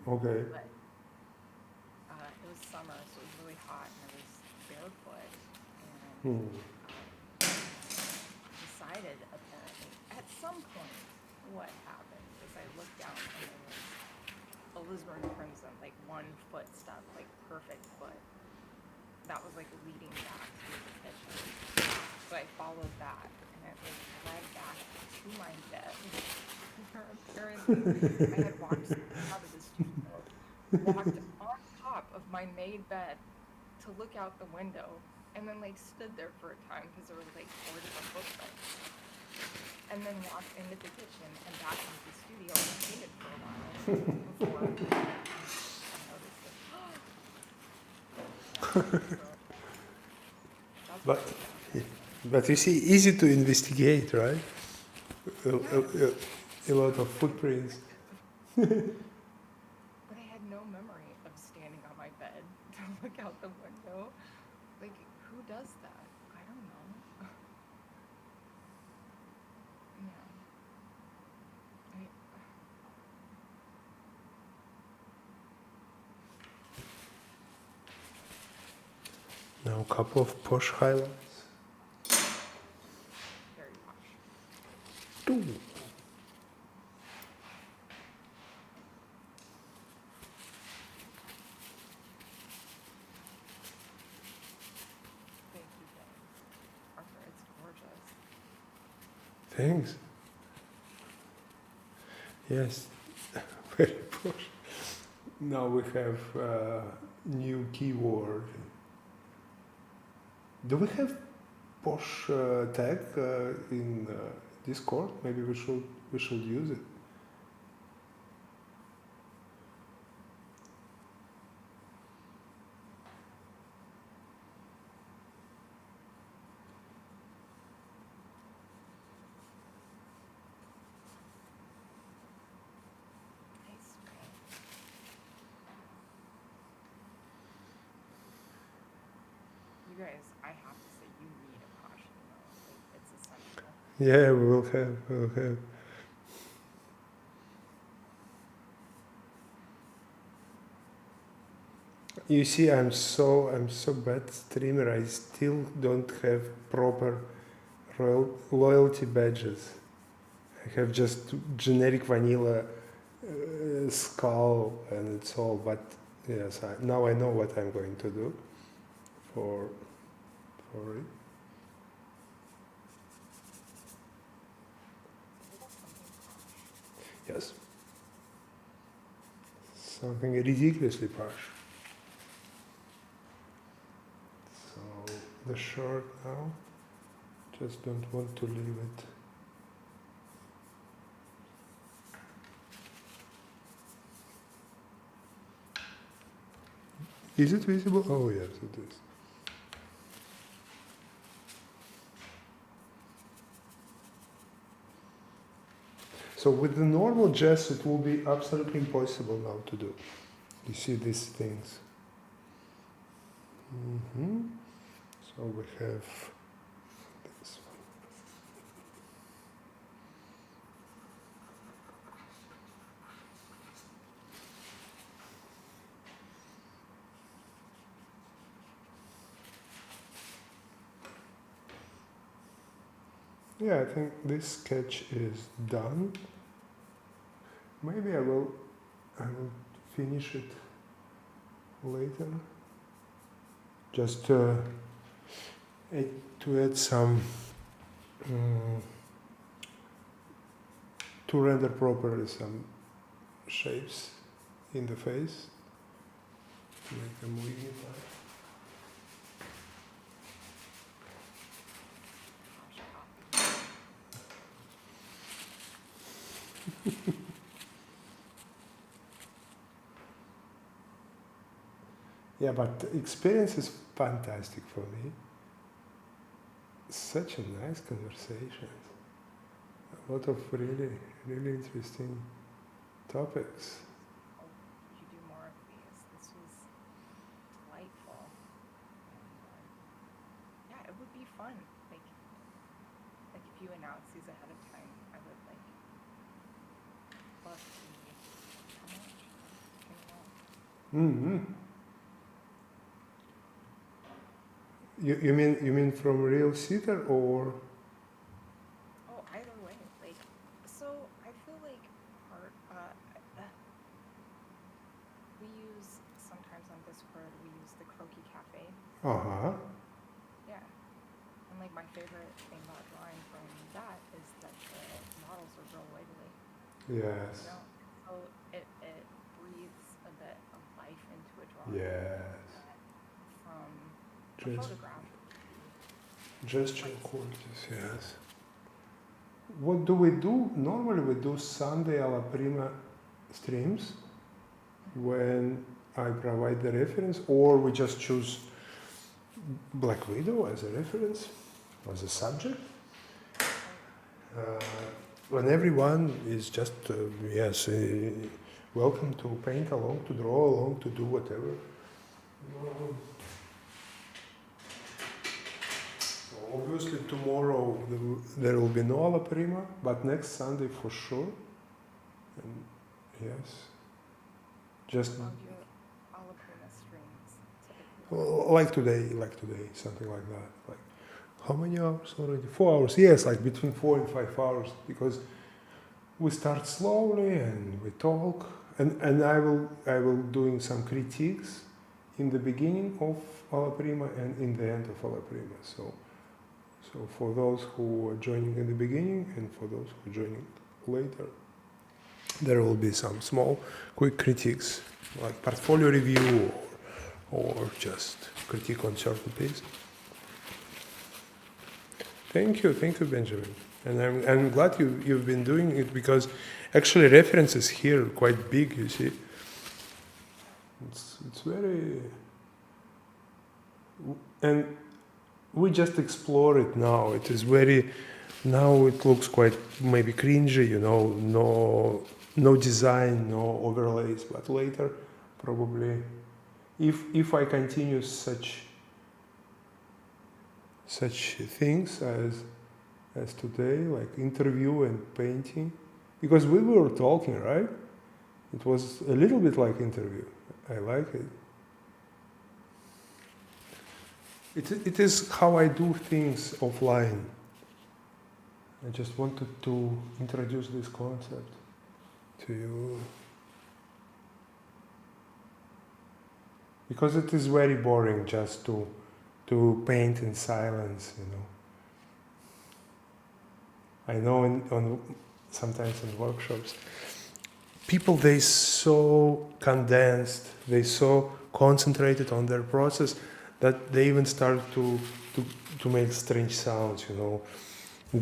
Okay. But it was summer, so it was really hot, and I was barefoot, and decided apparently at some point what happened is I looked down and there was alizarin crimson, like 1 foot stuff, like perfect foot. That was like leading back to the kitchen. So I followed that and it like led back to my bed. Where apparently I had walked out of the studio, walked on top of my made bed to look out the window, and then like stood there for a time because there were like 4 different footprints. And then walked into the kitchen and back into the studio and painted for a while before I noticed it. That's But, what but you see, easy to investigate, right? A lot of footprints. But I had no memory of standing on my bed to look out the window. Like, who does that? I don't know. Yeah. Now a couple of posh highlights. Very posh. Ooh. Thank you, Ben. Arthur, it's gorgeous. Thanks. Yes, very posh. Now we have new keyword. Do we have posh tag in Discord? Maybe we should use it. Nice, right? You guys, I have to say, you need a posh email. Like, it's essential. Yeah, we will have. You see, I'm so bad streamer. I still don't have proper loyalty badges. I have just generic vanilla skull and it's all. But yes, now I know what I'm going to do for it. Yes. Something ridiculously posh. So the shirt now, just don't want to leave it. Is it visible? Oh yes, it is. So with the normal jazz, it will be absolutely impossible now to do. You see these things. So we have this one. Yeah, I think this sketch is done. Maybe I will finish it later. Just to add some to render properly some shapes in the face. Make them moving. Yeah, but the experience is fantastic for me. Such a nice conversation. A lot of really, really interesting topics. Oh, you do more of these. This was delightful. And, yeah, it would be fun. Like if you announce these ahead of time, I would love to see how much. Mm-hmm. You mean from real theater or? Oh, either way. So I feel like we use sometimes on Discord. We use the Croaky Cafe. Uh-huh. Yeah, and my favorite thing about drawing from that is that the models are real wiggly. Yes. So it breathes a bit of life into a drawing. Yes. From a Just photograph. gesture qualities, yes. What do we do? Normally we do Sunday Alla Prima streams when I provide the reference, or we just choose Black Widow as a reference, as a subject. When everyone is just, welcome to paint along, to draw along, to do whatever. So obviously tomorrow there will be no Alla Prima, but next Sunday for sure. And yes, just Love your Alla Prima streams. Typically. like today, something like that. Like how many hours already? 4 hours. Yes, like between 4 and 5 hours, because we start slowly and we talk, and I will doing some critiques in the beginning of Alla Prima and in the end of Alla Prima. So for those who are joining in the beginning and for those who are joining later, there will be some small, quick critiques, like portfolio review or just critique on certain piece. Thank you, Benjamin. And I'm glad you've been doing it, because actually references here are quite big, you see. It's very... And we just explore it now. It is very... Now it looks quite maybe cringy, no design, no overlays, but later probably, if I continue such things as today, like interview and painting, because we were talking, right? It was a little bit like interview. I like it. It is how I do things offline. I just wanted to introduce this concept to you, because it is very boring just to paint in silence, I know sometimes in workshops, people, they so condensed, they so concentrated on their process that they even start to make strange sounds,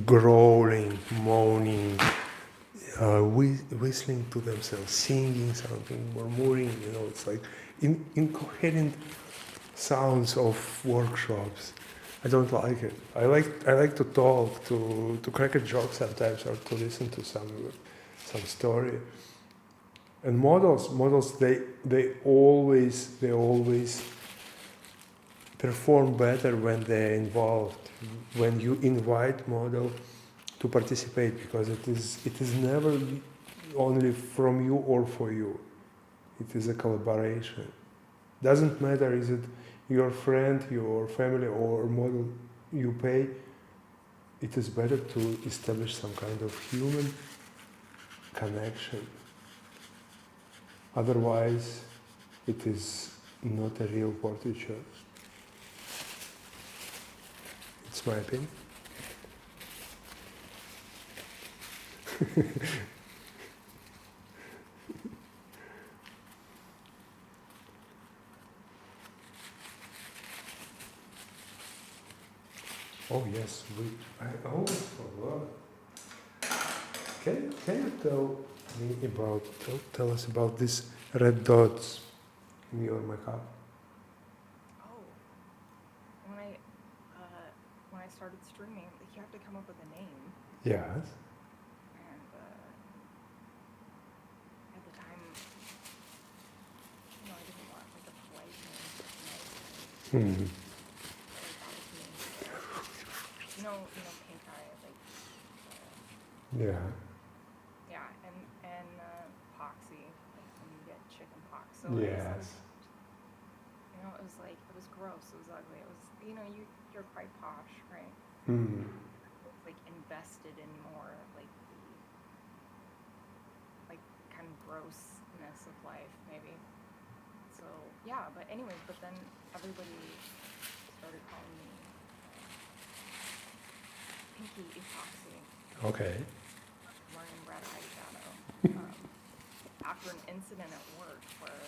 growling, moaning, whistling to themselves, singing something, murmuring, it's like incoherent sounds of workshops. I don't like it. I like to talk, to crack a joke sometimes, or to listen to some story. And models, they always perform better when they're involved, when you invite model to participate, because it is never only from you or for you. It is a collaboration. Doesn't matter, is it your friend, your family, or model you pay. It is better to establish some kind of human connection. Otherwise, it is not a real portraiture. It's my opinion. Oh yes, I always forgot. Can you tell us about these red dots in your makeup? Oh, when I when I started streaming, like you have to come up with a name, Yes. and at the time, I didn't want like a polite name, just a nice name. Hmm. So I thought of names like, pink eye, like, Yeah. yeah, and poxy, like when you get chicken pox. So I Yes. decided, it was like, it was gross, it was ugly, it was, you're quite posh, right? Hmm. Like invested in more like the like kind of grossness of life, maybe. So yeah, but anyways, but then everybody started calling me Pinkeyepoxy, Okay. wearing red eyeshadow. Um, After an incident at work where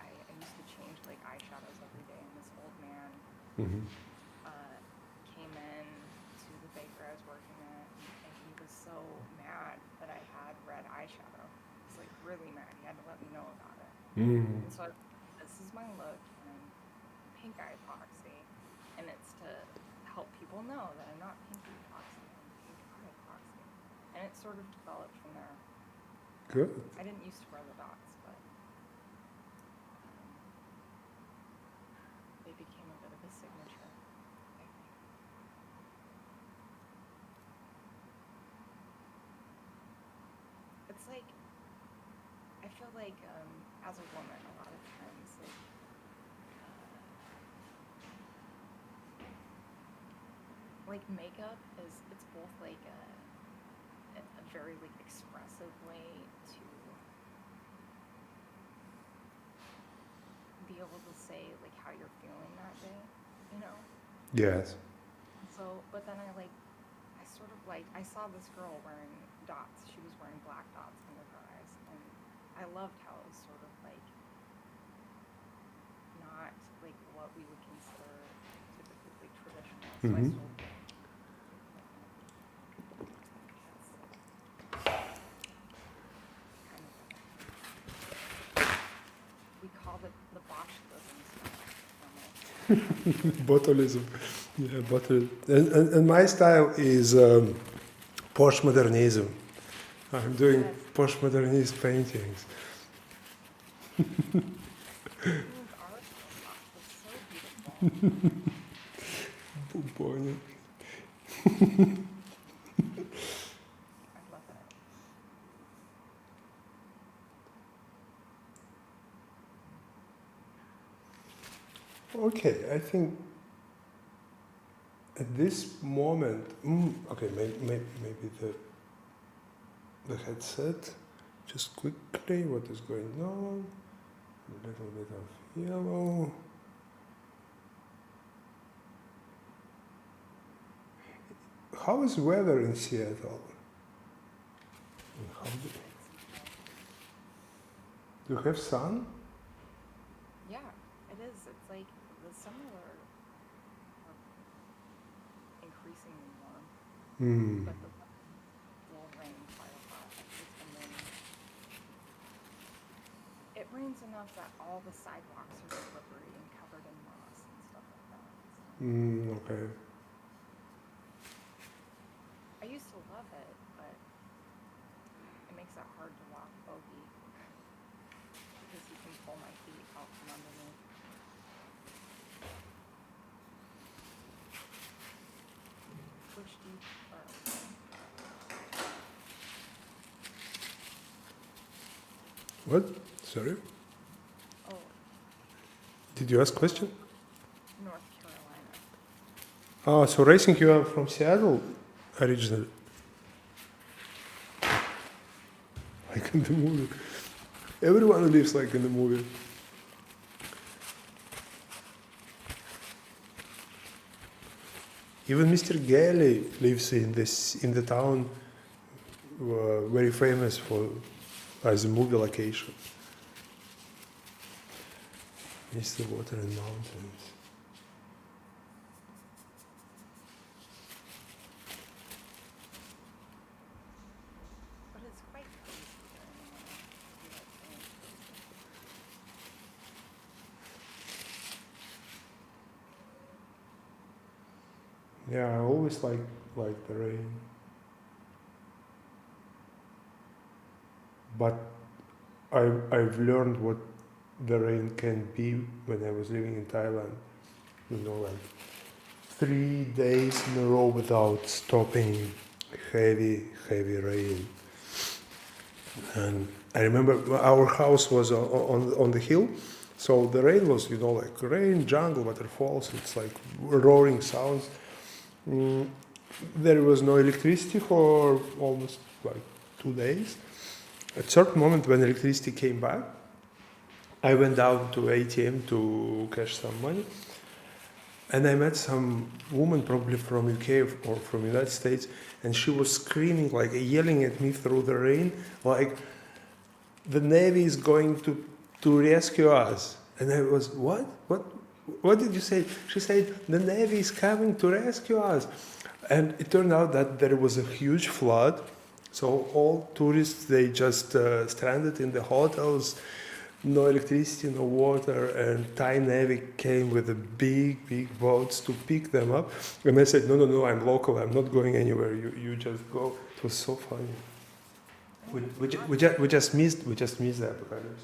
I used to change like eyeshadows every day, and this old man Hmm. came in to the bakery I was working at, and he was so mad that I had red eyeshadow. He's like really mad. He had to let me know about it. Hmm. And so this is my look, and I'm Pinkeyepoxy, and it's to help people know that I'm not Pinkeyepoxy, I'm Pinkeyepoxy. And it sort of developed from there. Good. I didn't used to wear the dots, but they became a bit of a signature, I think. It's like, I feel like as a woman, a lot of times, like makeup it's both like a very like expressive way to be able to say like how you're feeling that day, you know? Yes. So, but then I saw this girl wearing dots. She was wearing black dots under her eyes, and I loved how it was sort of like not like what we would consider typically like traditional. So I Hmm. stole kind of we called it the botulism style from it. Botulism. Yeah, botulism. And my style is postmodernism. I'm doing Yes, postmodernist paintings. paintings are it's so beautiful. Boy. I love it. Okay, I think at this moment, okay, maybe the headset. Just quickly, what is going on? A little bit of yellow. How is weather in Seattle? How do you have sun? Yeah, it is. It's like the summer are increasingly warm, Hmm. but the will rain quite a lot. It's been raining. It rains enough that all the sidewalks are slippery and covered in moss and stuff like that. So Okay. I used to love it, but it makes it hard to walk bogey because you can pull my feet out from underneath. Which do you prefer? What? Sorry? Oh, Did you ask a question? North Carolina. Oh, so racing, you are from Seattle originally? Like in the movie. Everyone lives like in the movie. Even Mr. Galley lives in the town very famous for as a movie location. Mr. Water and Mountains. Yeah, I always like the rain. But I've learned what the rain can be when I was living in Thailand. You know, like 3 days in a row without stopping, heavy rain. And I remember our house was on the hill, so the rain was, you know, like rain, jungle, waterfalls. It's like roaring sounds. Mm, there was no electricity for almost like 2 days. At certain moment when electricity came back, I went down to ATM to cash some money, and I met some woman probably from UK or from United States, and she was screaming, like yelling at me through the rain, like the Navy is going to rescue us. And I was, what? What did you say? She said, the Navy is coming to rescue us. And it turned out that there was a huge flood. So all tourists, they just stranded in the hotels, no electricity, no water, and Thai Navy came with the big boats to pick them up. And I said, no, I'm local, I'm not going anywhere, you just go. It was so funny. We just missed the apocalypse.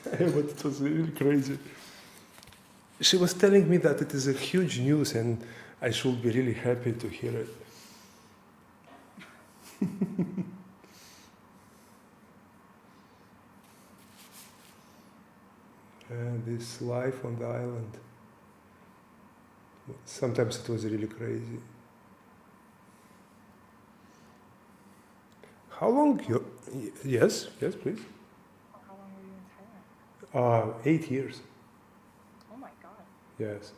But it was really crazy. She was telling me that it is a huge news and I should be really happy to hear it. And this life on the island. Sometimes it was really crazy. How long you? Yes, please. How long were you in Thailand? 8 years. Oh my god. Yes.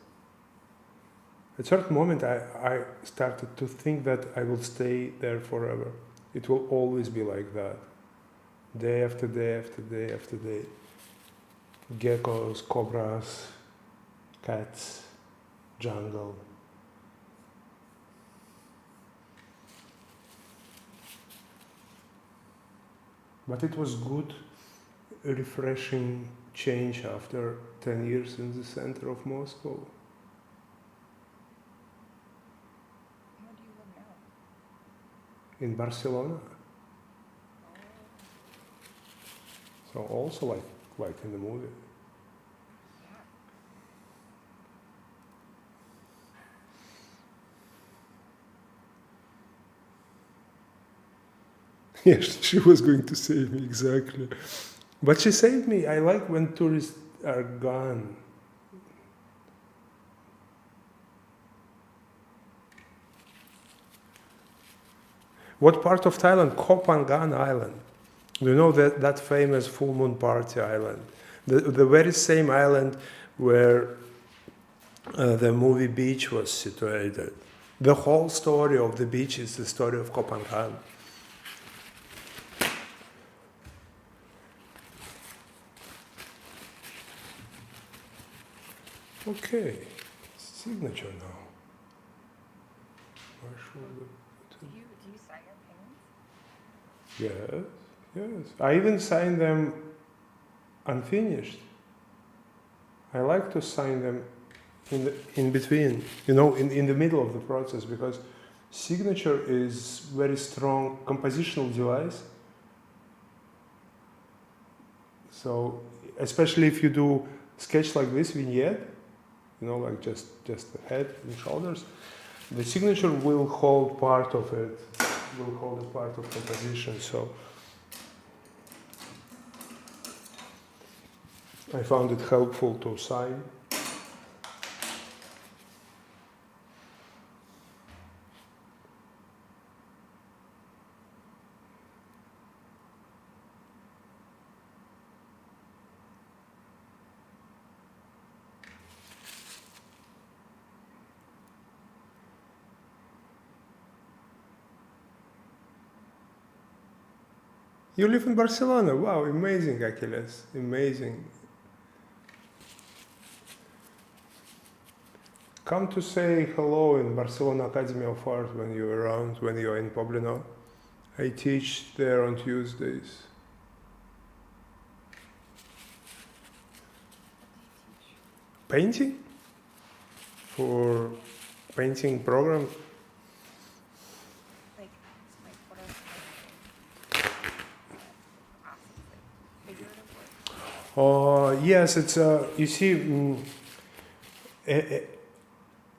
At a certain moment, I started to think that I will stay there forever. It will always be like that. Day after day after day after day. Geckos, cobras, cats, jungle. But it was good, refreshing change after 10 years in the center of Moscow. Where do you live now? In Barcelona. So also like in the movie. Yeah. Yes, she was going to save me, exactly. But she saved me. I like when tourists are gone. What part of Thailand? Kopangan Island. You know that famous full moon party island? The very same island where the movie Beach was situated. The whole story of the beach is the story of Kopangan. Okay, signature now. Where should we put it? Do you sign your paintings? Yes. I even sign them unfinished. I like to sign them in between, in the middle of the process, because signature is very strong compositional device. So especially if you do sketch like this, vignette, like just the head and shoulders, the signature will hold part of it, will hold a part of composition. So I found it helpful to sign. You live in Barcelona? Wow, amazing, Achilles, amazing. Come to say hello in Barcelona Academy of Art when you're around, when you're in Poblino. I teach there on Tuesdays. Painting? for painting program. Like what are some classes, like figurative work? Yes, it's you see,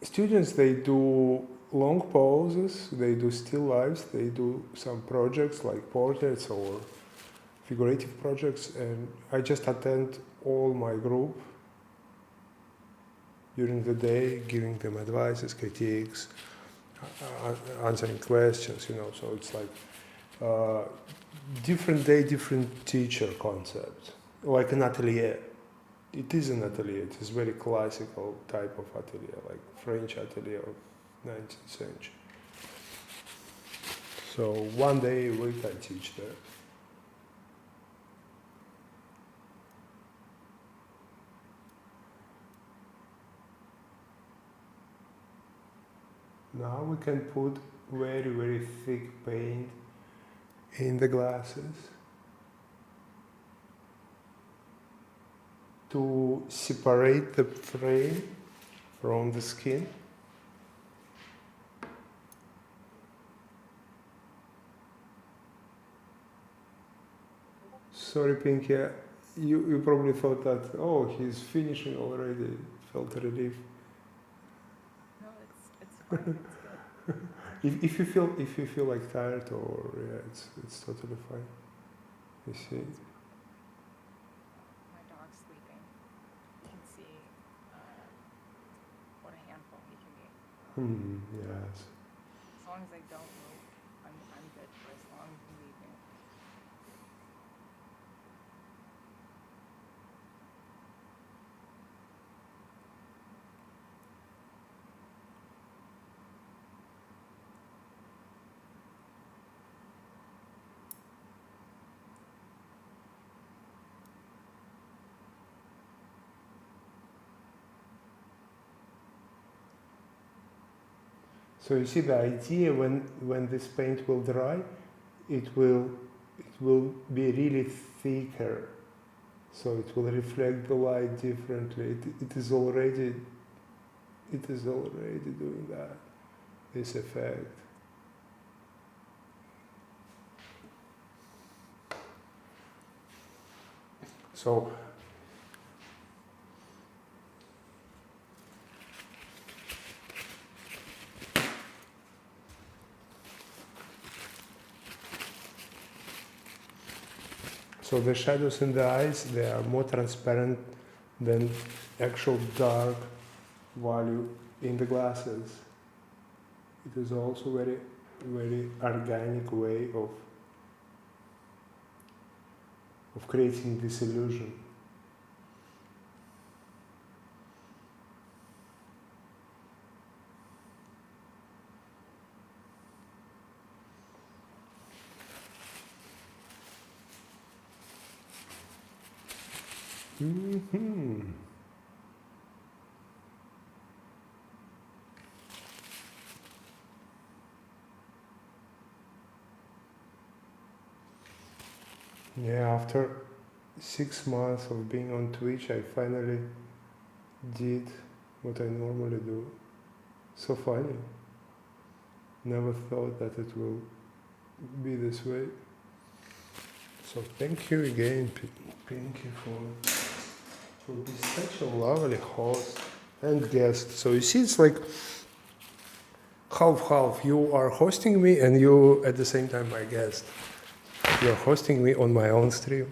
students, they do long poses, they do still lives, they do some projects like portraits or figurative projects, and I just attend all my group during the day, giving them advices, critiques, answering questions, so it's like different day, different teacher concept, like an atelier. It is an atelier, it is very classical type of atelier, like French atelier of 19th century. So one day a week I teach there. Now we can put very, very thick paint in the glasses to separate the frame from the skin. Sorry, Pinky, you probably thought that, oh, he's finishing already. Felt relief. No, it's fine. It's good. If you feel like tired, or it's totally fine. You see. My dog's sleeping. You can see what a handful he can be. Yes. As long as I don't move, I'm good for as long as you leave me. So you see the idea, when this paint will dry, it will be really thicker, so it will reflect the light differently. It is already doing that, this effect. So the shadows in the eyes, they are more transparent than actual dark value in the glasses. It is also very, very organic way of creating this illusion. Yeah, after 6 months of being on Twitch, I finally did what I normally do. So funny. Never thought that it will be this way. So thank you again, Pinky, for being such a lovely host and guest. So you see, it's like half-half. You are hosting me, and you at the same time my guest. You're hosting me on my own stream.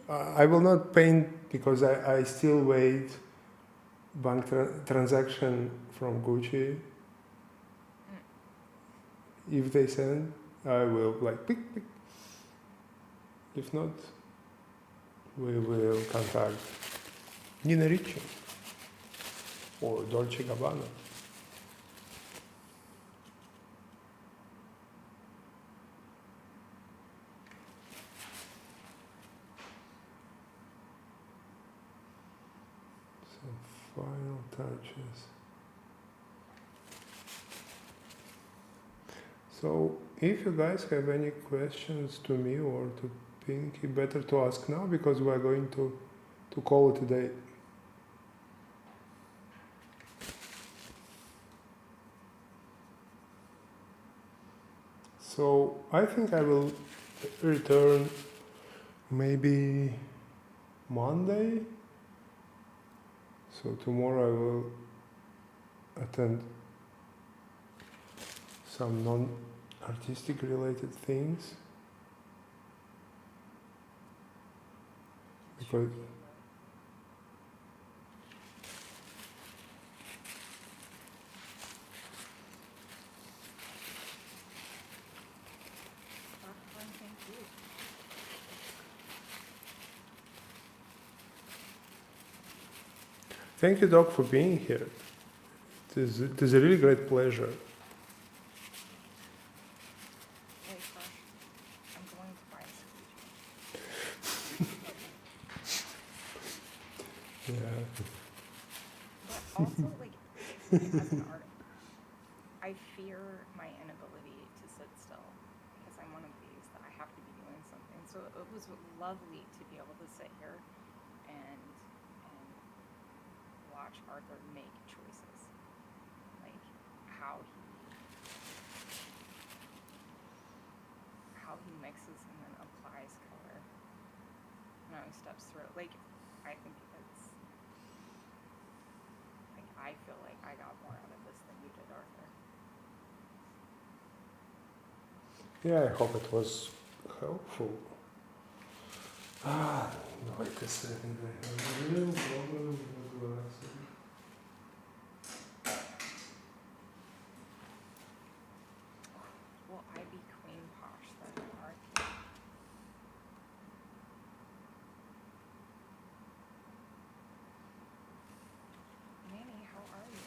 I will not paint because I still wait bank transaction from Gucci. If they send, I will like pick. If not, we will contact Nina Ricci or Dolce Gabbana. Some final touches. So if you guys have any questions to me or to Pinky, better to ask now because we are going to call it a day. So I think I will return maybe Monday. So tomorrow I will attend some non-artistic related things. Because Thank you. thank you, Doc, for being here. It is a really great pleasure. Wait, Crush. I'm going to buy a squeegee. Yeah. But also, like, as an artist, I fear my inability to sit still because I'm one of these that I have to be doing something. So it was lovely to be able to sit here and watch Arthur make choices, like how he mixes and then applies color, and how he steps through. Like, I think it's like I feel like I got more out of this than you did, Arthur. Yeah, I hope it was helpful. Wait a second, I have a real problem with the glasses. Will I be queen posh then, Arthur? Manny, how are you?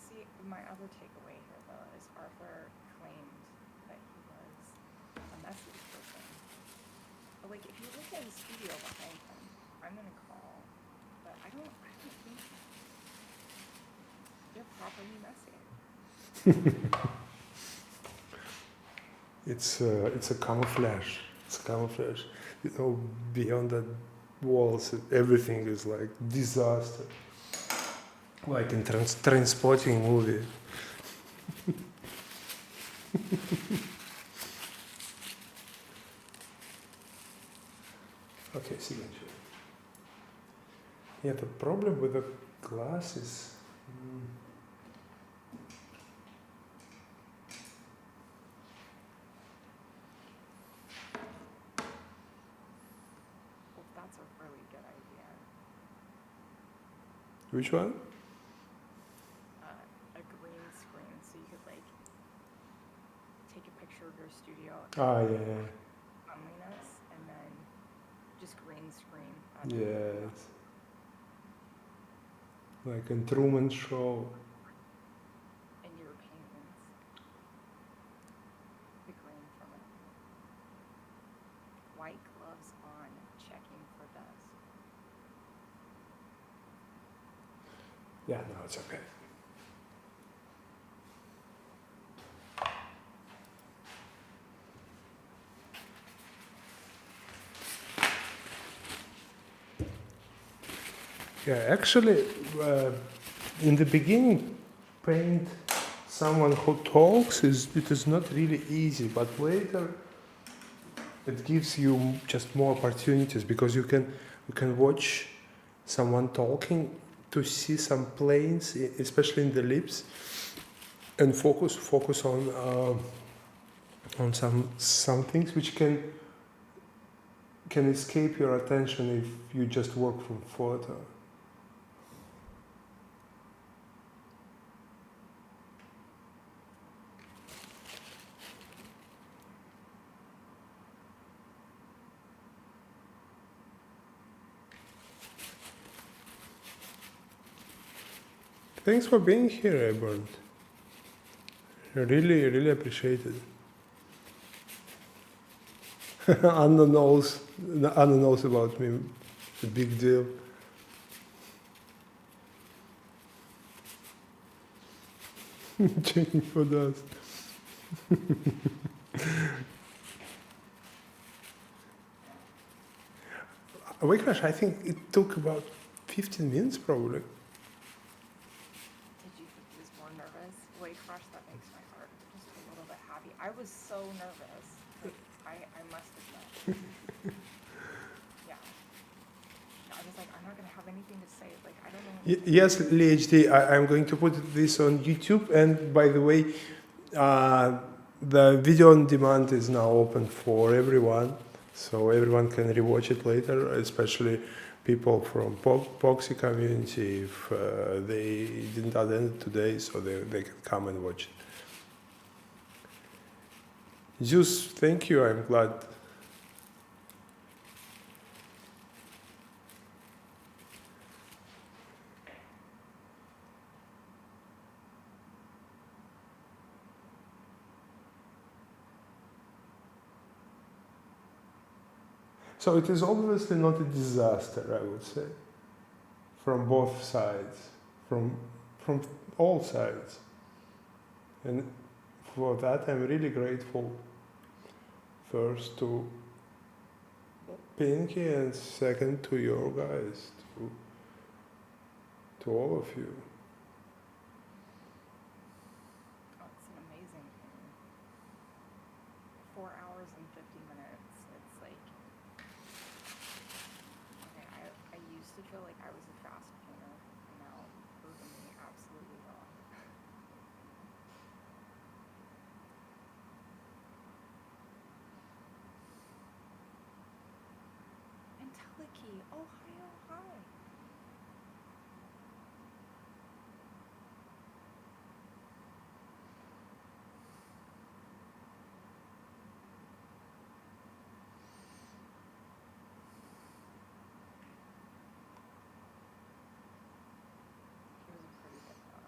See, my other takeaway here, though, is Arthur claimed that he was a message person. But, like, if you look at his studio behind him, I'm gonna call, but I don't think they're properly messy. It's a camouflage. It's camouflage. You know, beyond that walls, everything is like disaster. Like in transporting movie. Okay, signature. Yeah, the problem with the glasses. Well, that's a really good idea. Which one? A green screen, so you could, like, take a picture of your studio. Yeah. Cleanliness, and then just green screen. Yes. Like in Truman Show. And your paintings. The green from it. White gloves on, checking for dust. Yeah, no, it's okay. Yeah, actually, in the beginning, paint someone who talks it is not really easy, but later it gives you just more opportunities because you can watch someone talking to see some planes, especially in the lips, and focus on some things which can escape your attention if you just work from photo. Thanks for being here, Ebernd. I really appreciate it. Anna knows about me. It's a big deal. Checking for dust. Crash, I think it took about 15 minutes probably. Did you think he was more nervous? Wait, Crush, that makes my heart just a little bit happy. I was so nervous. Like, I must admit. Yeah. I was like, I'm not going to have anything to say. Like, I don't know. Yes, LHD, I'm going to put this on YouTube. And by the way, the video on demand is now open for everyone. So everyone can rewatch it later, especially people from Poxy community. If they didn't attend it today, so they can come and watch it. Zeus, thank you. I'm glad. So it is obviously not a disaster, I would say, from both sides, from all sides. And for that, I'm really grateful. First to Pinky, and second to your guys, to all of you. Oh, it's an amazing thing. 4 hours and 50 minutes. It's like, okay, I used to feel like I was a fast painter, and now proving me absolutely wrong. Enteliki, oh hi, oh hi. He was a pretty good dog.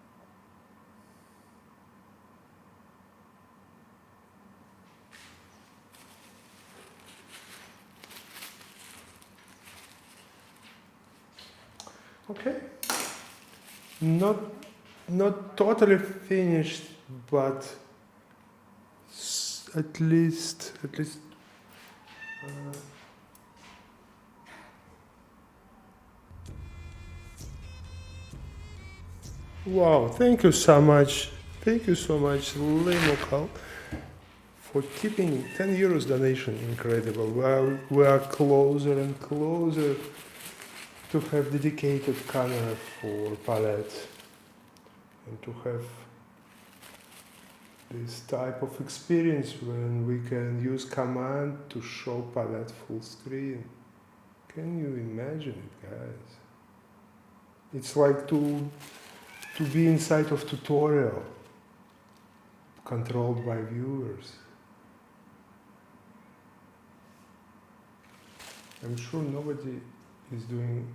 Okay. Not totally finished, but at least. Wow! Thank you so much. Thank you so much, Limokal, for keeping 10 euros donation. Incredible. We are closer and closer to have dedicated camera for palette and to have this type of experience when we can use command to show palette full screen. Can you imagine it, guys? It's like to be inside of tutorial controlled by viewers. I'm sure nobody is doing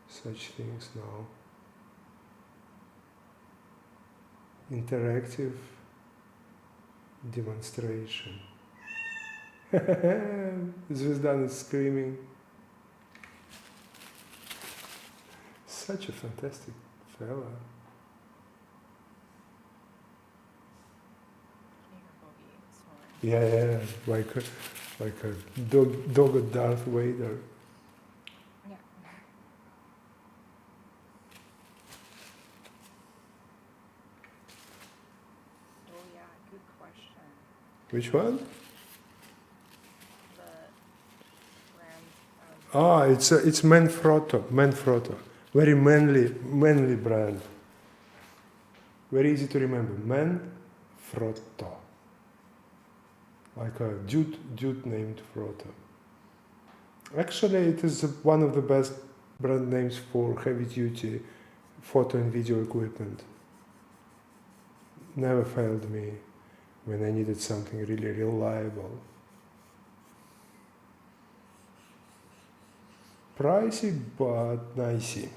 such things now. Interactive demonstration. Звездан is screaming. Such a fantastic fella. Yeah, like a dog of Darth Vader. Yeah. Oh yeah, good question. Which one? The brand. It's Manfrotto. Very manly brand. Very easy to remember. Manfrotto. Like a dude named Frotto. Actually, it is one of the best brand names for heavy-duty photo and video equipment. Never failed me when I needed something really reliable. Pricey, but nicey.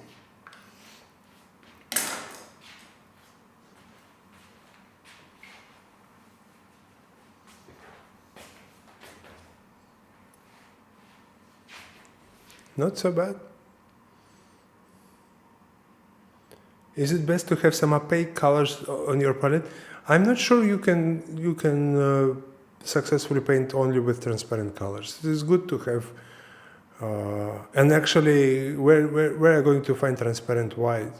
Not so bad. Is it best to have some opaque colors on your palette? I'm not sure you can successfully paint only with transparent colors. It is good to have, and actually, where are going to find transparent white?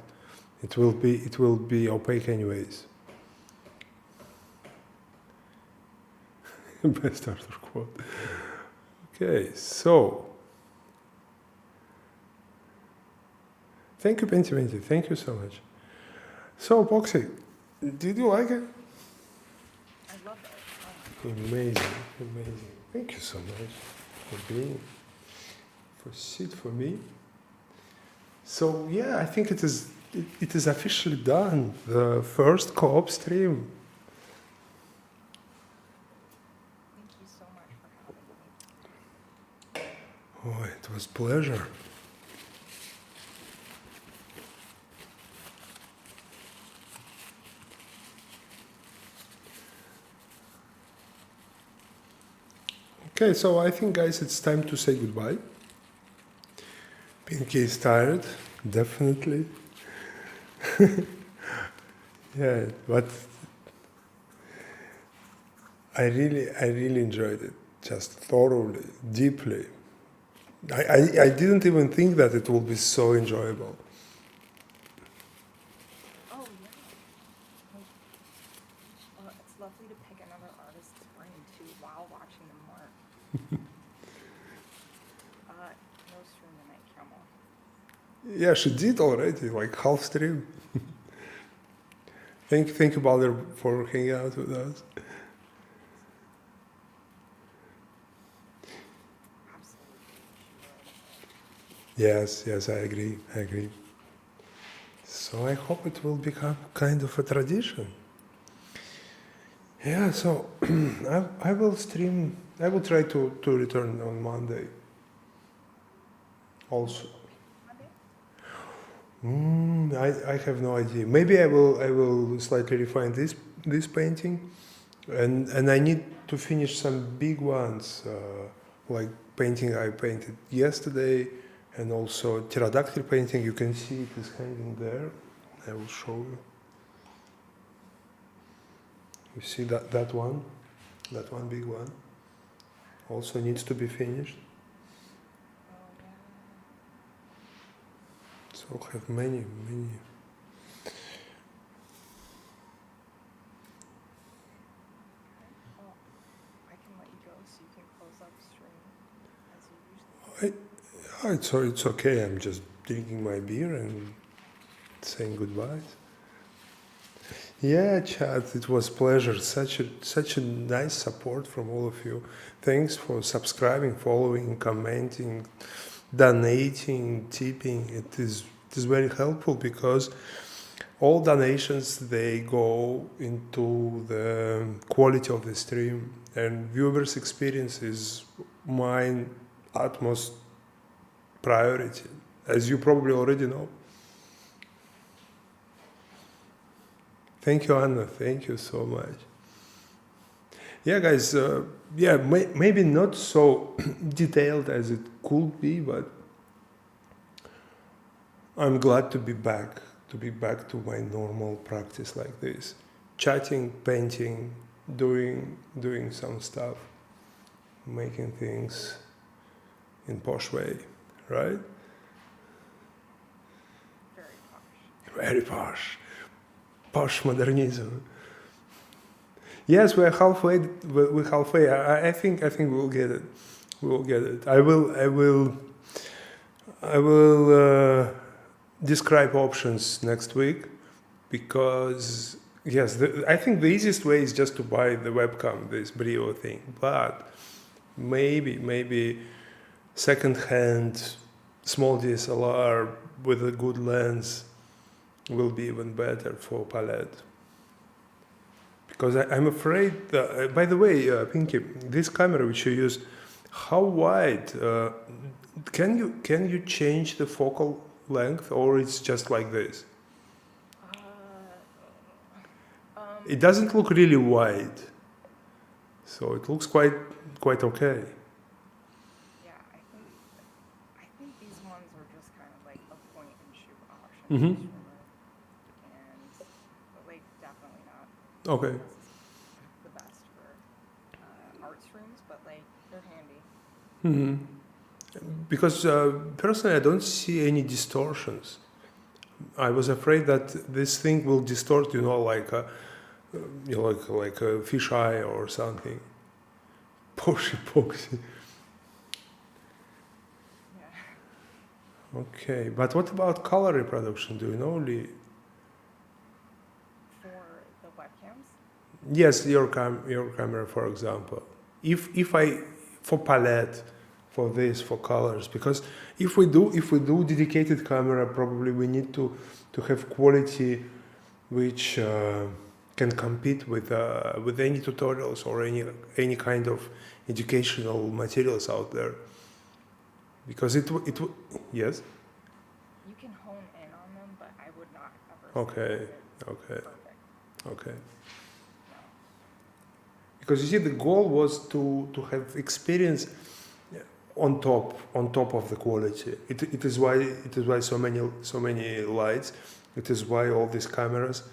It will be opaque anyways. Best Arthur quote. Okay, so thank you, Penty. Thank you so much. So, Poxy, did you like it? I love it. Amazing. Thank you so much for sit for me. So yeah, I think it is officially done. The first co-op stream. Thank you so much for having me. Oh, it was pleasure. Okay, so I think, guys, it's time to say goodbye. Pinky is tired, definitely. Yeah, but I really enjoyed it, just thoroughly, deeply. I didn't even think that it would be so enjoyable. Oh, yeah. Well, it's lovely to pick another artist's brain, too, while watching them work. No stream tonight, Camel. Yeah, she did already, like half stream. Thank you, Balder, for hanging out with us. Absolutely. Yes, I agree. So I hope it will become kind of a tradition. Yeah, so I will stream, I will try to return on Monday. Also. I have no idea. Maybe I will slightly refine this painting, and I need to finish some big ones, like painting I painted yesterday, and also pterodactyl painting. You can see it is hanging there. I will show you. You see that one big one, also needs to be finished. So I have many. Well, I can let you go so you can close up stream as you usually do. It's okay. I'm just drinking my beer and saying goodbyes. Yeah, chat. It was pleasure. Such a nice support from all of you. Thanks for subscribing, following, commenting, donating, tipping. It is very helpful because all donations, they go into the quality of the stream, and viewers' experience is my utmost priority, as you probably already know. Thank you, Anna. Thank you so much. Yeah, guys. Maybe not so detailed as it could be, but I'm glad to be back to my normal practice like this. Chatting, painting, doing some stuff, making things in posh way, right? Very posh. Very posh. Posh modernism. Yes, we're halfway. We're halfway. I think we'll get it. We'll get it. I will describe options next week, because yes, I think the easiest way is just to buy the webcam, this Brio thing. But maybe second-hand small DSLR with a good lens will be even better for palette. Because I'm afraid that, by the way, Pinky, this camera which you use, how wide? Can you change the focal length, or it's just like this? It doesn't look really wide, so it looks quite okay. Yeah, I think these ones are just kind of like a point and shoot option. Mm-hmm. Just remove. But like definitely not Okay. the best for art streams, but like they're handy. Mm-hmm. Because personally, I don't see any distortions. I was afraid that this thing will distort, like a, like a fisheye or something. Portraiture. Yeah. Okay, but what about color reproduction? Do you know, Lee? For the webcams? Yes, your camera, for example. If I for palette, for this, for colors, because if we do dedicated camera, probably we need to have quality which can compete with any tutorials or any kind of educational materials out there. Because yes. You can hone in on them, but I would not ever. Okay. Say it's Okay. perfect. Okay. No. Because you see, the goal was to have experience on top of the quality. It is why so many lights. It is why all these cameras.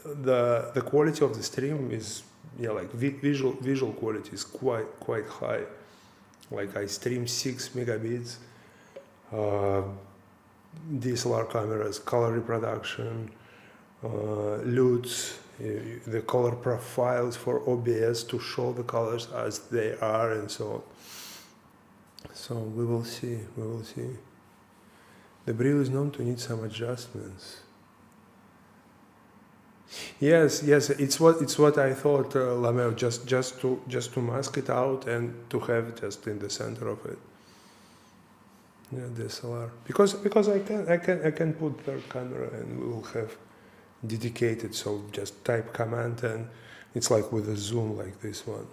The quality of the stream is like visual quality is quite high. Like I stream 6 megabits. DSLR cameras, color reproduction, LUTs, the color profiles for OBS to show the colors as they are, and so on. So we will see. The Brill is known to need some adjustments. Yes, it's what I thought, Lamel, just to mask it out and to have just in the center of it. Yeah, DSLR. Because I can put third camera and we will have dedicated, so just type command and it's like with a zoom like this one.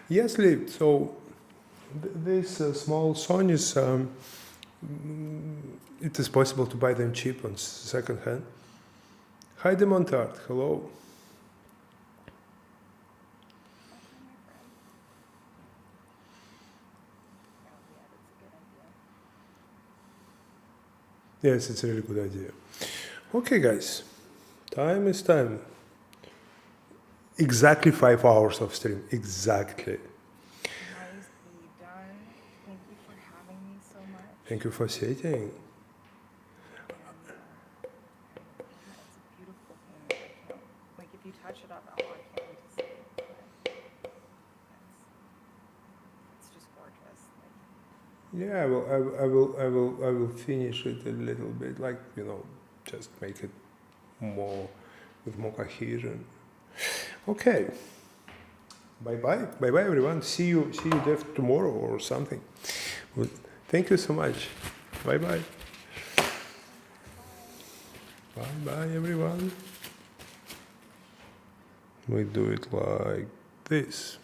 Yes, Lee, so these small Sonys, it is possible to buy them cheap on second hand. Hi, Demontard, hello. Yes, it's a really good idea. Okay, guys, time is time. Exactly 5 hours of stream, exactly. Nicely done. Thank you for having me so much. Thank you for sitting. And, yeah, it's a beautiful painting. I can't, like, if you touch it up, I can't wait to see it. But it's just gorgeous. Like, Yeah, well, I will finish it a little bit, like, just make it more with more cohesion. Okay. Bye everyone. See you Dave tomorrow or something. Well, thank you so much. Bye bye everyone. We do it like this.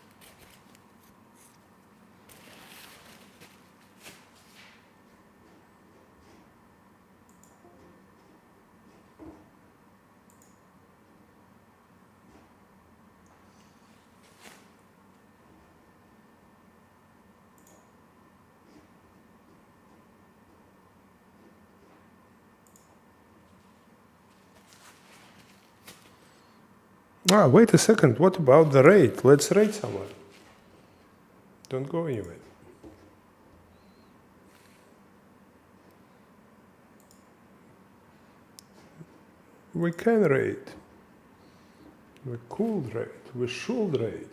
Wait a second. What about the rate? Let's rate someone. Don't go anywhere. We can rate. We could rate. We should rate.